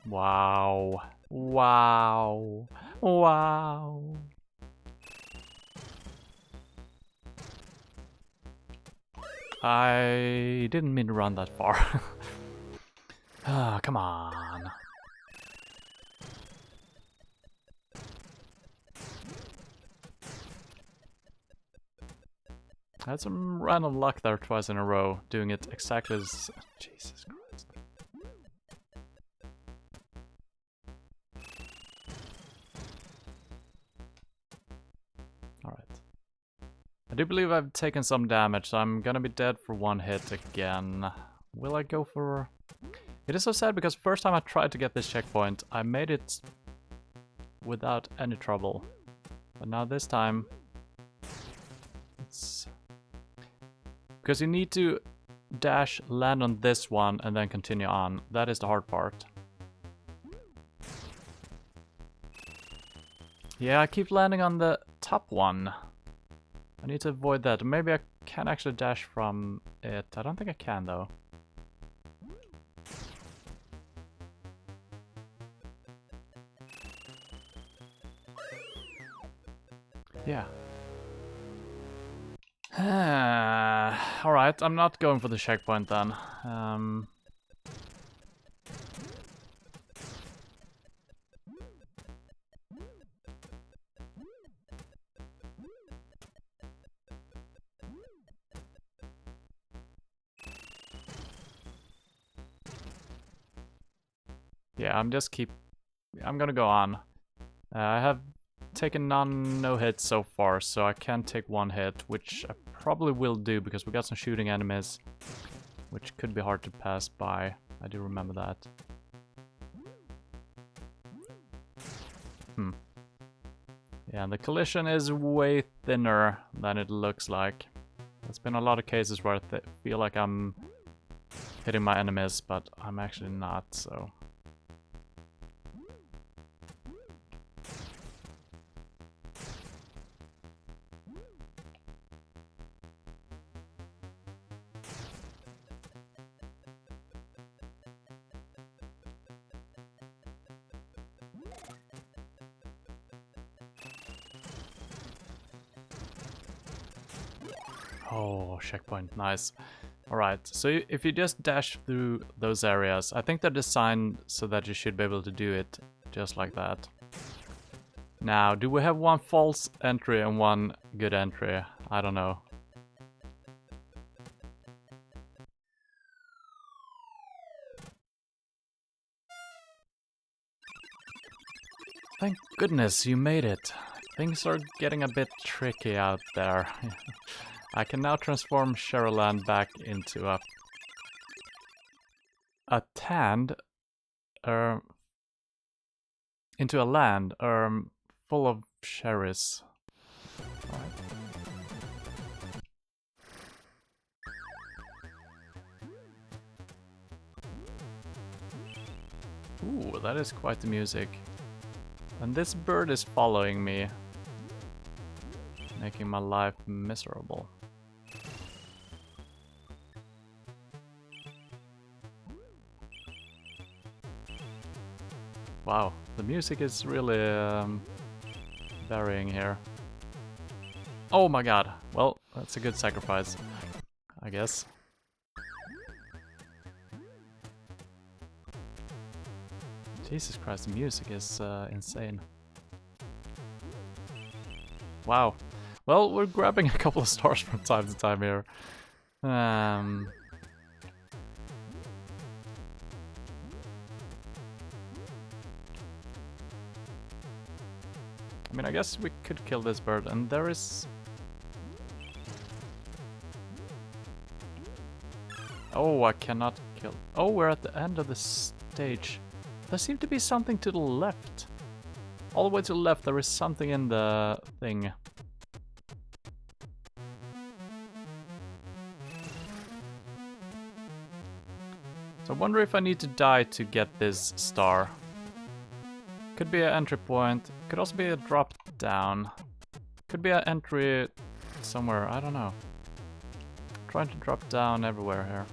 Wow. Wow. Wow. I didn't mean to run that far. Ah, come on. I had some random luck there twice in a row, doing it exactly as... Jesus Christ. Alright. I do believe I've taken some damage, so I'm gonna be dead for one hit again. Will I go for... It is so sad because first time I tried to get this checkpoint, I made it without any trouble. But now this time... it's... because you need to dash, land on this one, and then continue on. That is the hard part. Yeah, I keep landing on the top one. I need to avoid that. Maybe I can actually dash from it. I don't think I can, though. Yeah. Alright, I'm not going for the checkpoint then. Yeah, I'm gonna go on. I have taken no hits so far, so I can take one hit, which I probably will do because we got some shooting enemies. which could be hard to pass by. I do remember that. Yeah, the collision is way thinner than it looks like. There's been a lot of cases where I feel like I'm hitting my enemies, but I'm actually not, so... Oh, checkpoint, nice. Alright, so if you just dash through those areas, I think they're designed so that you should be able to do it just like that. Now, do we have one false entry and one good entry? I don't know. Thank goodness you made it. Things are getting a bit tricky out there. I can now transform Sherryland back into a tanned, into a land, full of cherries. Right. Ooh, that is quite the music. And this bird is following me, making my life miserable. Wow, the music is really varying here. Oh my god, well, that's a good sacrifice, I guess. Jesus Christ, the music is insane. Wow. Well, we're grabbing a couple of stars from time to time here. I mean, I guess we could kill this bird, and there is... Oh, I cannot kill... Oh, we're at the end of the stage. There seemed to be something to the left. All the way to the left, there is something in the thing. So I wonder if I need to die to get this star. Could be an entry point, could also be a drop down. Could be an entry somewhere, I don't know. I'm trying to drop down everywhere here.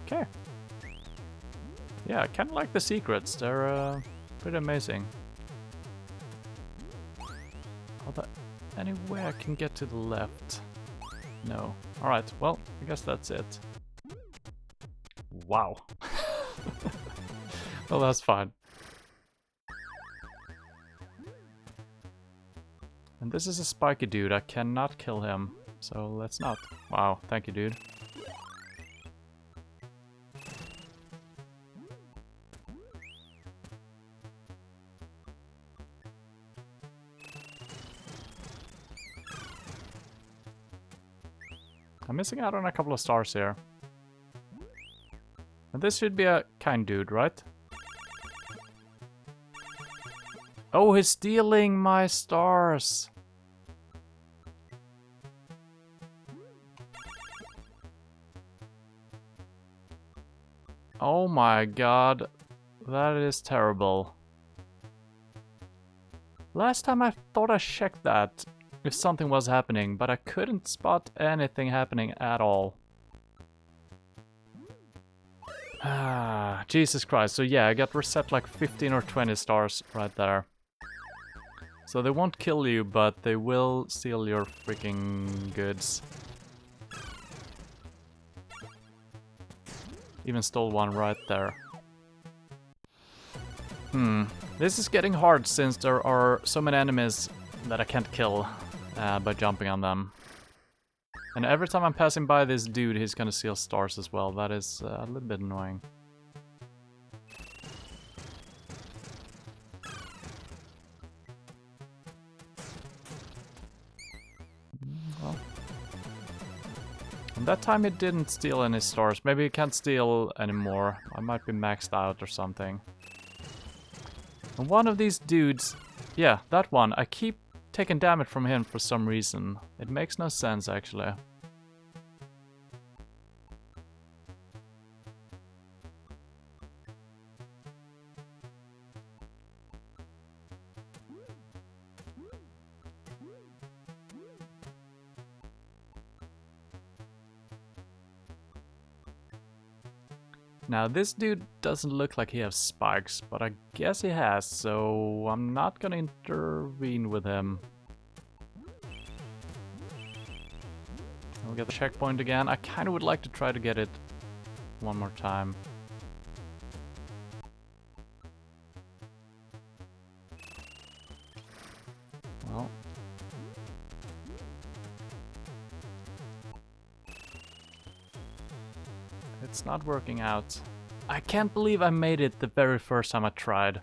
Okay. Yeah, I kinda like the secrets, they're pretty amazing. Are there any way I can get to the left? No. Alright, well, I guess that's it. Wow. Well, that's fine. And this is a spiky dude, I cannot kill him, so let's not. Wow, thank you, dude. I'm missing out on a couple of stars here. And this should be a kind dude, right? Oh, he's stealing my stars! Oh my god, that is terrible. Last time I thought I checked that, if something was happening, but I couldn't spot anything happening at all. Ah, Jesus Christ. So yeah, I got reset like 15 or 20 stars right there. So they won't kill you, but they will steal your freaking goods. Even stole one right there. This is getting hard since there are so many enemies that I can't kill by jumping on them. And every time I'm passing by this dude, he's gonna steal stars as well. That is a little bit annoying. Well, And that time it didn't steal any stars. Maybe it can't steal anymore. I might be maxed out or something. And one of these dudes... Yeah, that one. I keep taking damage from him for some reason. It makes no sense, actually. Now, this dude doesn't look like he has spikes, but I guess he has, so I'm not gonna intervene with him. We'll get the checkpoint again. I kind of would like to try to get it one more time. Well. It's not working out. I can't believe I made it the very first time I tried.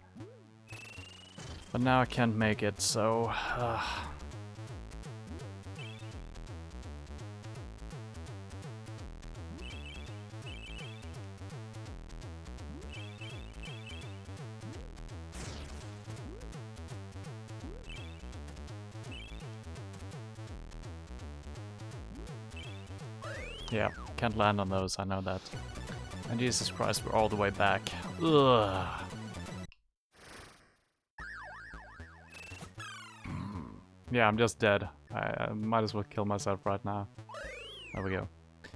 But now I can't make it, so... Yeah, can't land on those, I know that. And Jesus Christ, we're all the way back. Ugh. Yeah, I'm just dead. I might as well kill myself right now. There we go.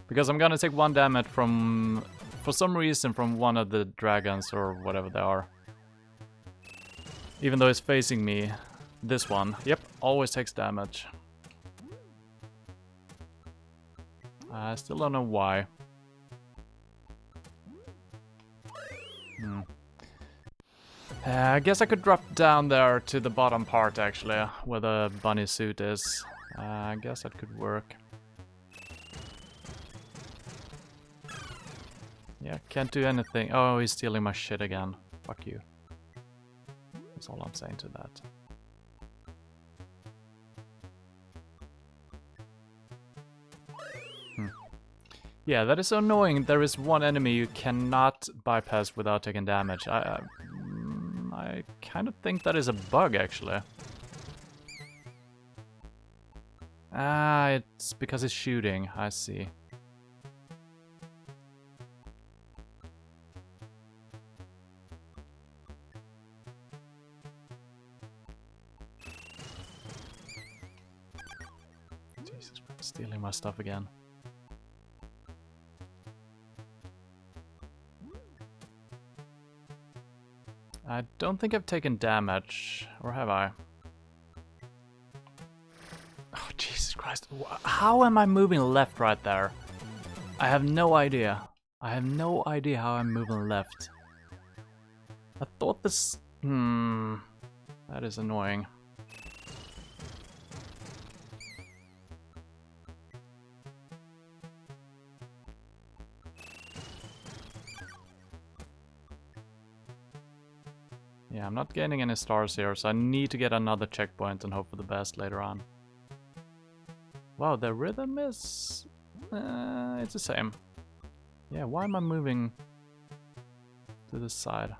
Because I'm gonna take 1 damage from... For some reason from one of the dragons or whatever they are. Even though it's facing me. This one. Yep, always takes damage. I still don't know why. I guess I could drop down there to the bottom part actually, where the bunny suit is. I guess that could work. Yeah, can't do anything. Oh, he's stealing my shit again. Fuck you. That's all I'm saying to that. Yeah, that is so annoying. There is one enemy you cannot bypass without taking damage. I kind of think that is a bug, actually. Ah, it's because it's shooting. I see. Jesus Christ, stealing my stuff again. I don't think I've taken damage, or have I? Oh, Jesus Christ. How am I moving left right there? I have no idea. I have no idea how I'm moving left. I thought this... That is annoying. Yeah, I'm not gaining any stars here, so I need to get another checkpoint and hope for the best later on. Wow, the rhythm is... it's the same. Yeah, why am I moving to the side?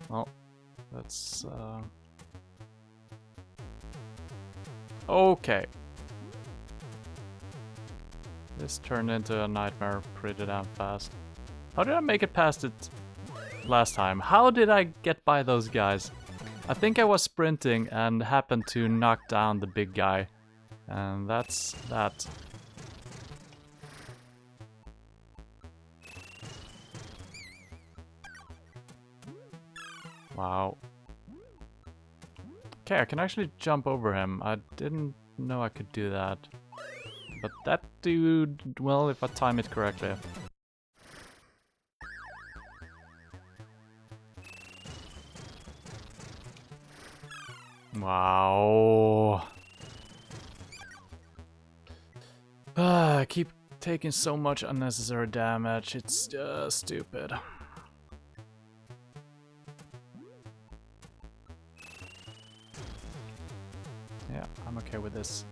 Well, that's... Okay. This turned into a nightmare pretty damn fast. How did I make it past it last time? How did I get by those guys? I think I was sprinting and happened to knock down the big guy. And that's that. Wow. Okay, I can actually jump over him. I didn't know I could do that. But that dude, well, if I time it correctly. Wow. I keep taking so much unnecessary damage. It's just stupid. Yeah, I'm okay with this.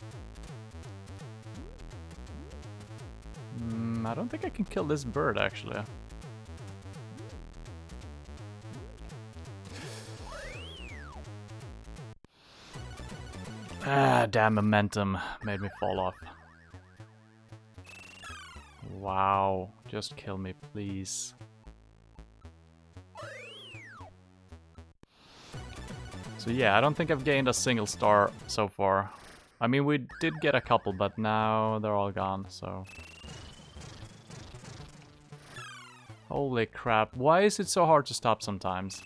I don't think I can kill this bird, actually. Ah, damn, momentum made me fall off. Wow, just kill me, please. So yeah, I don't think I've gained a single star so far. I mean, we did get a couple, but now they're all gone, so... Holy crap, why is it so hard to stop sometimes?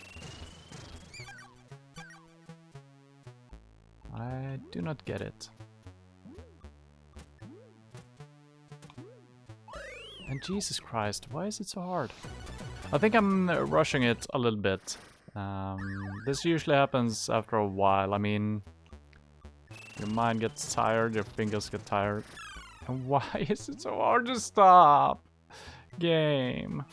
I do not get it. And Jesus Christ, why is it so hard? I think I'm rushing it a little bit. This usually happens after a while. I mean, your mind gets tired, your fingers get tired. And why is it so hard to stop? Game.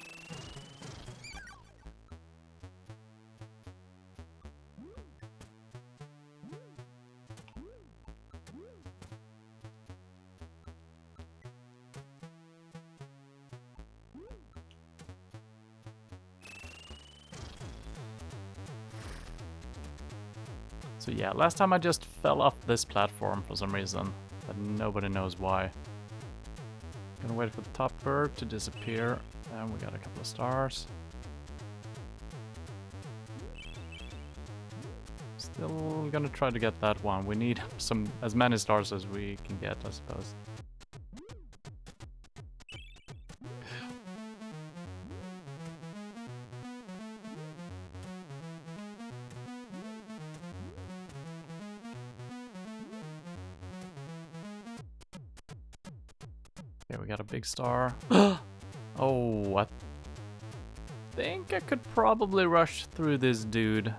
So yeah, last time I just fell off this platform for some reason, but nobody knows why. Gonna wait for the top bird to disappear, and we got a couple of stars. Still gonna try to get that one. We need as many stars as we can get, I suppose. Okay, we got a big star. Oh, I think I could probably rush through this dude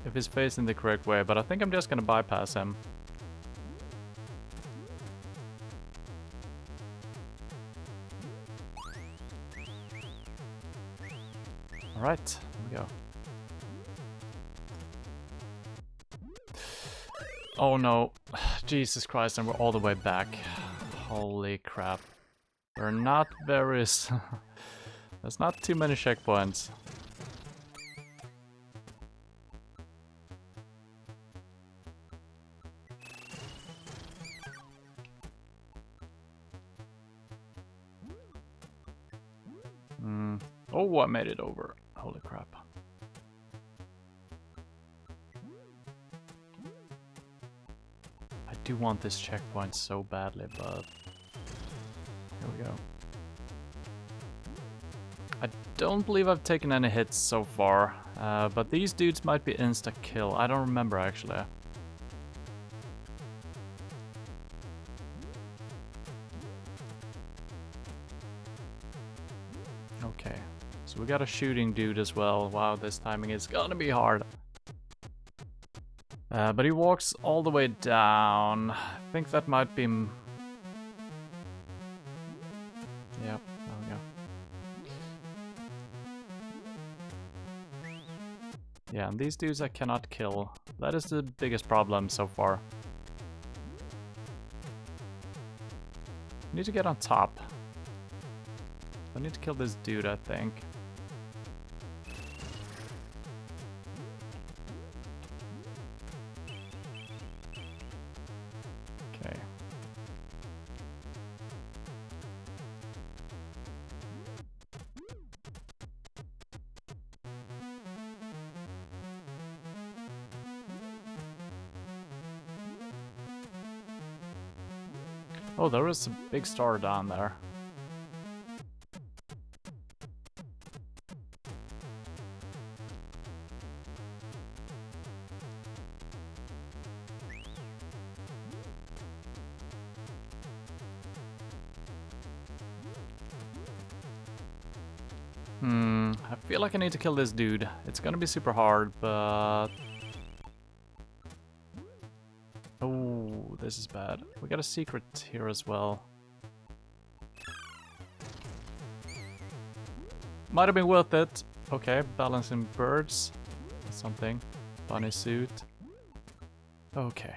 if he's facing the correct way, but I think I'm just gonna bypass him. Alright, here we go. Oh no, Jesus Christ, and we're all the way back. Holy crap. We're not very... There's not too many checkpoints. Oh, I made it over. Holy crap. I do want this checkpoint so badly, but... Here we go. I don't believe I've taken any hits so far, but these dudes might be insta-kill. I don't remember, actually. Okay, so we got a shooting dude as well. Wow, this timing is gonna be hard. But he walks all the way down. I think that might be... Yep, there we go. Yeah, and these dudes I cannot kill. That is the biggest problem so far. Need to get on top. I need to kill this dude, I think. Okay. Oh, there was a big star down there. I feel like I need to kill this dude. It's gonna be super hard, but... Oh, this is bad. We got a secret here as well. Might have been worth it. Okay, balancing birds. Something. Bunny suit. Okay.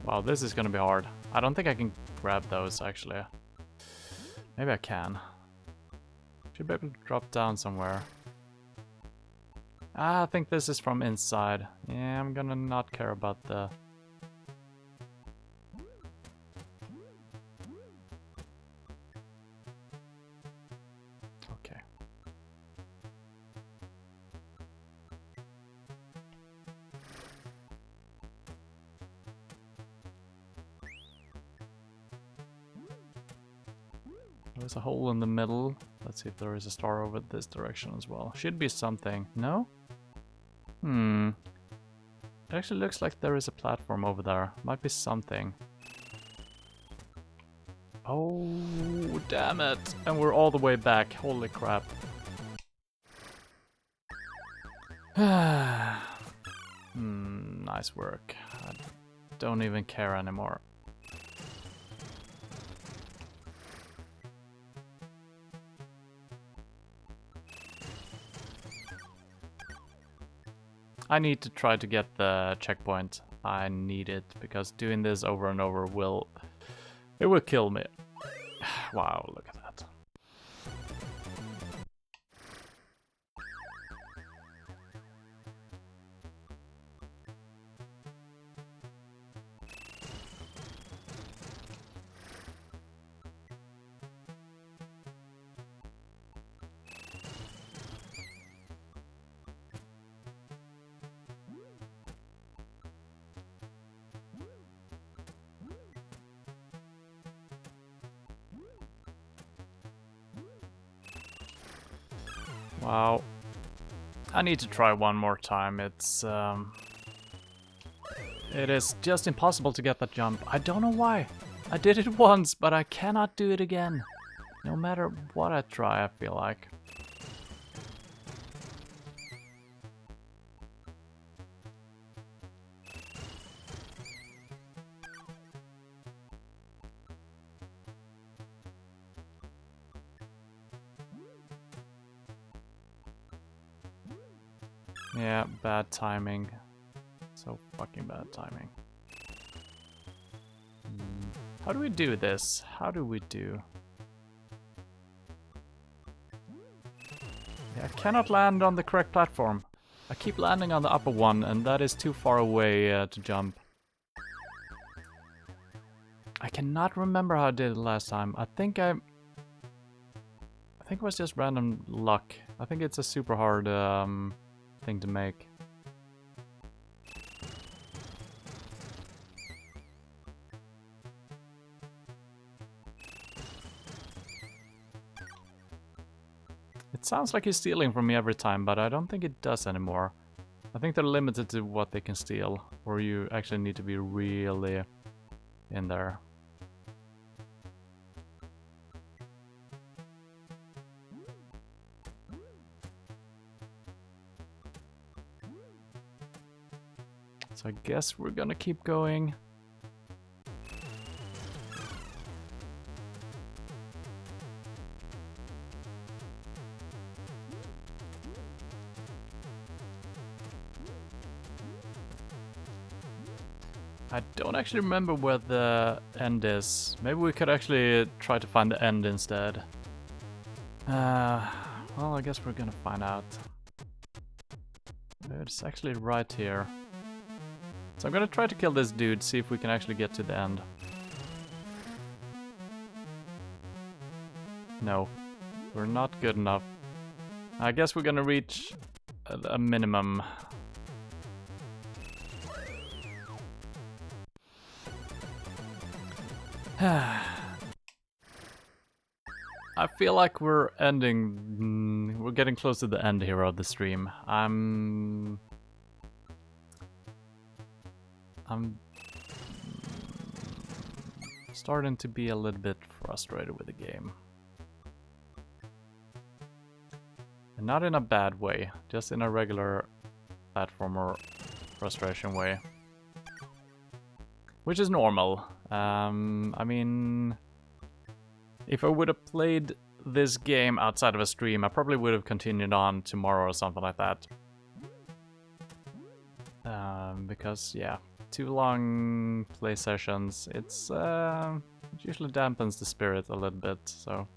Wow, this is gonna be hard. I don't think I can grab those, actually. Maybe I can. Should be able to drop down somewhere. Ah, I think this is from inside. Yeah, I'm gonna not care about the... Okay. There's a hole in the middle. Let's see if there is a star over this direction as well. Should be something. No? It actually looks like there is a platform over there. Might be something. Oh, damn it. And we're all the way back. Holy crap. Nice work. I don't even care anymore. I need to try to get the checkpoint. I need it, because doing this over and over will kill me. Wow, look at that. Wow. I need to try one more time. It is just impossible to get that jump. I don't know why. I did it once, but I cannot do it again. No matter what I try, I feel like. Yeah, bad timing. So fucking bad timing. How do we do this? How do we do? Yeah, I cannot land on the correct platform. I keep landing on the upper one, and that is too far away to jump. I cannot remember how I did it last time. I think it was just random luck. I think it's a super hard thing to make. It sounds like he's stealing from me every time, but I don't think it does anymore. I think they're limited to what they can steal, or you actually need to be really in there. So I guess we're gonna keep going. I don't actually remember where the end is. Maybe we could actually try to find the end instead. Well, I guess we're gonna find out. It's actually right here. So I'm gonna try to kill this dude, see if we can actually get to the end. No, we're not good enough. I guess we're gonna reach a minimum. I feel like we're ending. We're getting close to the end here of the stream. I'm starting to be a little bit frustrated with the game. And not in a bad way, just in a regular platformer frustration way. Which is normal. I mean, if I would have played this game outside of a stream, I probably would have continued on tomorrow or something like that. Because, yeah, too long play sessions, it usually dampens the spirit a little bit, so.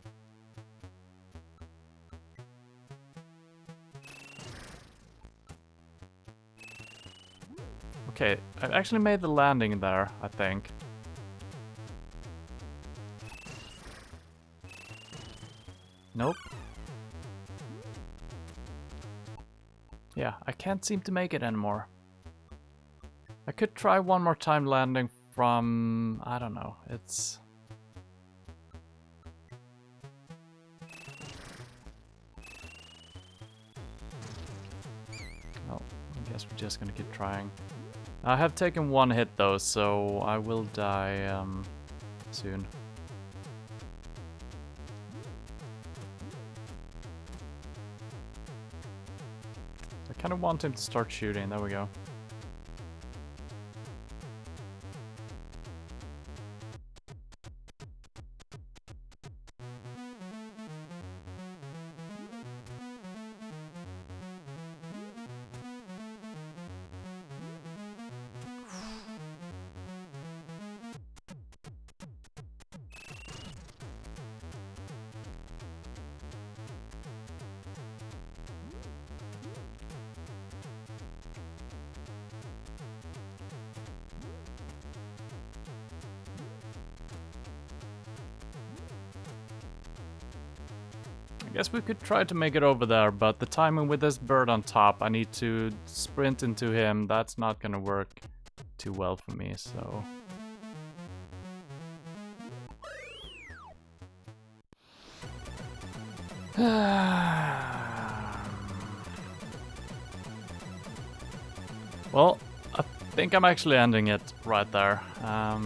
Okay, I've actually made the landing there, I think. Nope. Yeah, I can't seem to make it anymore. I could try one more time landing from... I don't know, it's... Well, I guess we're just gonna keep trying. I have taken one hit though, so I will die soon. I kind of want him to start shooting, there we go. I guess we could try to make it over there, but the timing with this bird on top, I need to sprint into him. That's not gonna work too well for me, so... Well, I think I'm actually ending it right there. I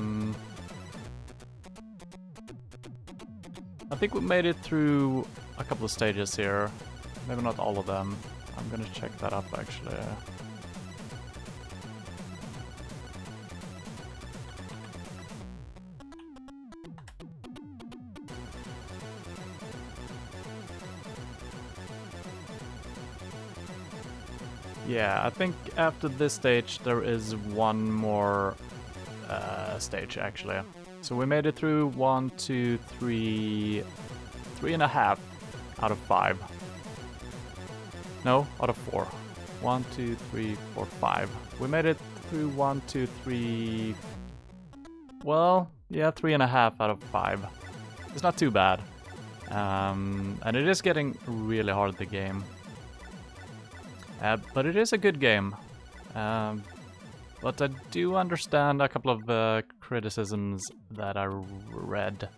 think we made it through a couple of stages here. Maybe not all of them. I'm gonna check that up actually. Yeah, I think after this stage there is one more stage actually. So we made it through 1, 2, 3, 3.5 out of 5. No, out of 4. 1, 2, 3, 4, 5. We made it through 1, 2, 3. Well, yeah, 3.5 out of 5. It's not too bad. And it is getting really hard, the game. But it is a good game. But I do understand a couple of criticisms that I read,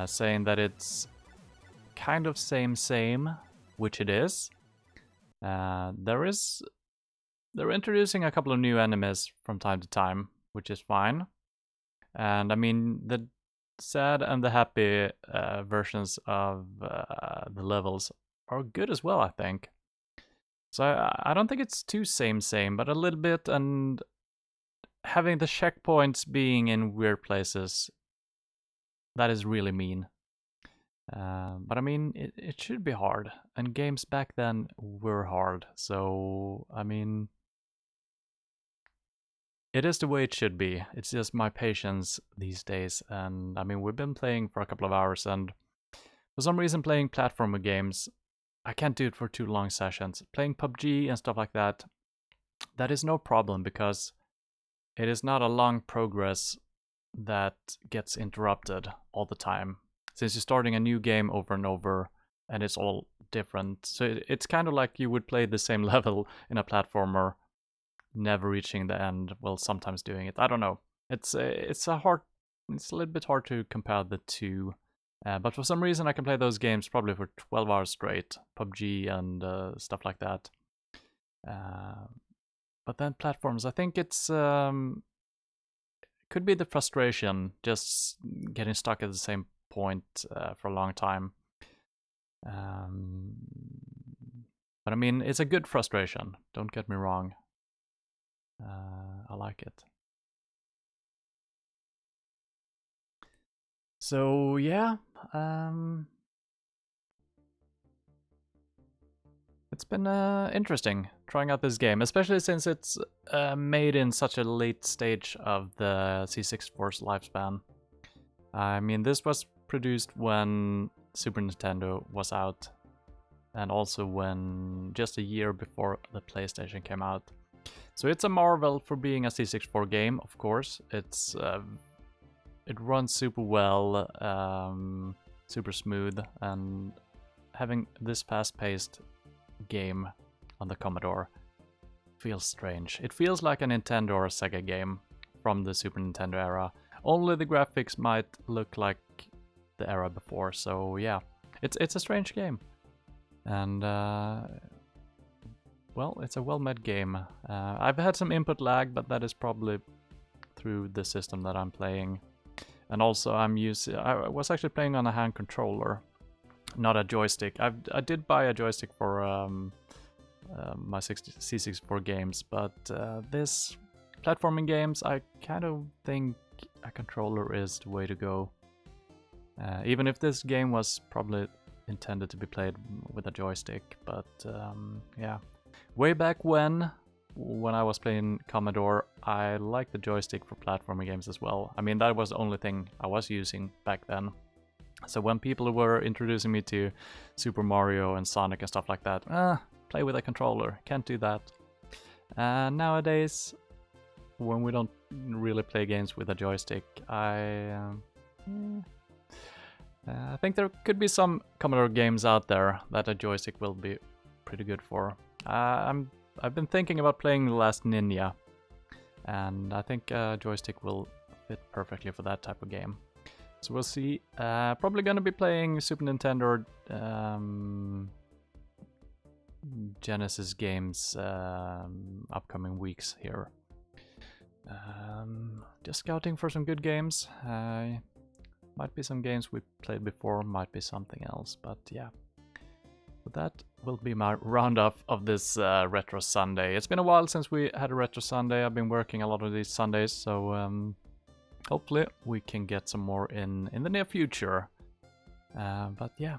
saying that it's kind of same, which it is. They're introducing a couple of new enemies from time to time, which is fine. And I mean, the sad and the happy versions of the levels are good as well, I think. So I don't think it's too same, but a little bit, and having the checkpoints being in weird places, that is really mean. But I mean, it should be hard, and games back then were hard, so I mean, it is the way it should be. It's just my patience these days, and I mean, we've been playing for a couple of hours, and for some reason playing platformer games, I can't do it for too long sessions. Playing PUBG and stuff like that, that is no problem because it is not a long progress that gets interrupted all the time. Since you're starting a new game over and over and it's all different. So it's kind of like you would play the same level in a platformer, never reaching the end, well, sometimes doing it. I don't know. It's a little bit hard to compare the two. But for some reason I can play those games probably for 12 hours straight, PUBG and stuff like that. But then platforms, I think it's could be the frustration, just getting stuck at the same point for a long time. But I mean, it's a good frustration, don't get me wrong. I like it. So yeah, It's been interesting trying out this game, especially since it's made in such a late stage of the C64's lifespan. I mean, this was produced when Super Nintendo was out, and also when just a year before the PlayStation came out. So it's a marvel for being a C64 game, of course. It runs super well, super smooth, and having this fast-paced game on the Commodore feels strange. It feels like a Nintendo or a Sega game from the Super Nintendo era. Only the graphics might look like the era before, so yeah. It's a strange game. And, well, it's a well-made game. I've had some input lag, but that is probably through the system that I'm playing. And also I was actually playing on a hand controller, not a joystick. I did buy a joystick for my C64 games, but this platforming games, I kind of think a controller is the way to go. Even if this game was probably intended to be played with a joystick, but yeah. Way back when I was playing Commodore, I liked the joystick for platforming games as well. I mean, that was the only thing I was using back then. So when people were introducing me to Super Mario and Sonic and stuff like that, play with a controller, can't do that. Nowadays, when we don't really play games with a joystick, I think there could be some Commodore games out there that a joystick will be pretty good for. I've been thinking about playing The Last Ninja, and I think a joystick will fit perfectly for that type of game. So we'll see. Probably gonna be playing Super Nintendo or Genesis games upcoming weeks here. Just scouting for some good games. Might be some games we played before, might be something else, but yeah. But that will be my roundup of this Retro Sunday. It's been a while since we had a Retro Sunday. I've been working a lot of these Sundays, so hopefully we can get some more in the near future. But yeah.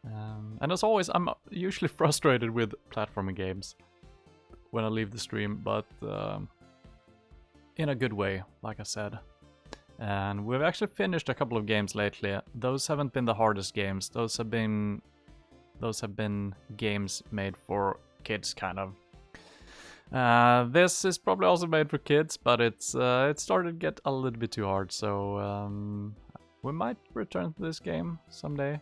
And as always, I'm usually frustrated with platforming games when I leave the stream, but in a good way, like I said. And we've actually finished a couple of games lately. Those haven't been the hardest games. Those have been games made for kids, kind of. This is probably also made for kids, but it started to get a little bit too hard, so we might return to this game someday.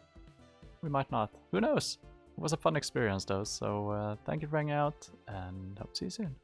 We might not. Who knows? It was a fun experience though, so thank you for hanging out, and hope to see you soon.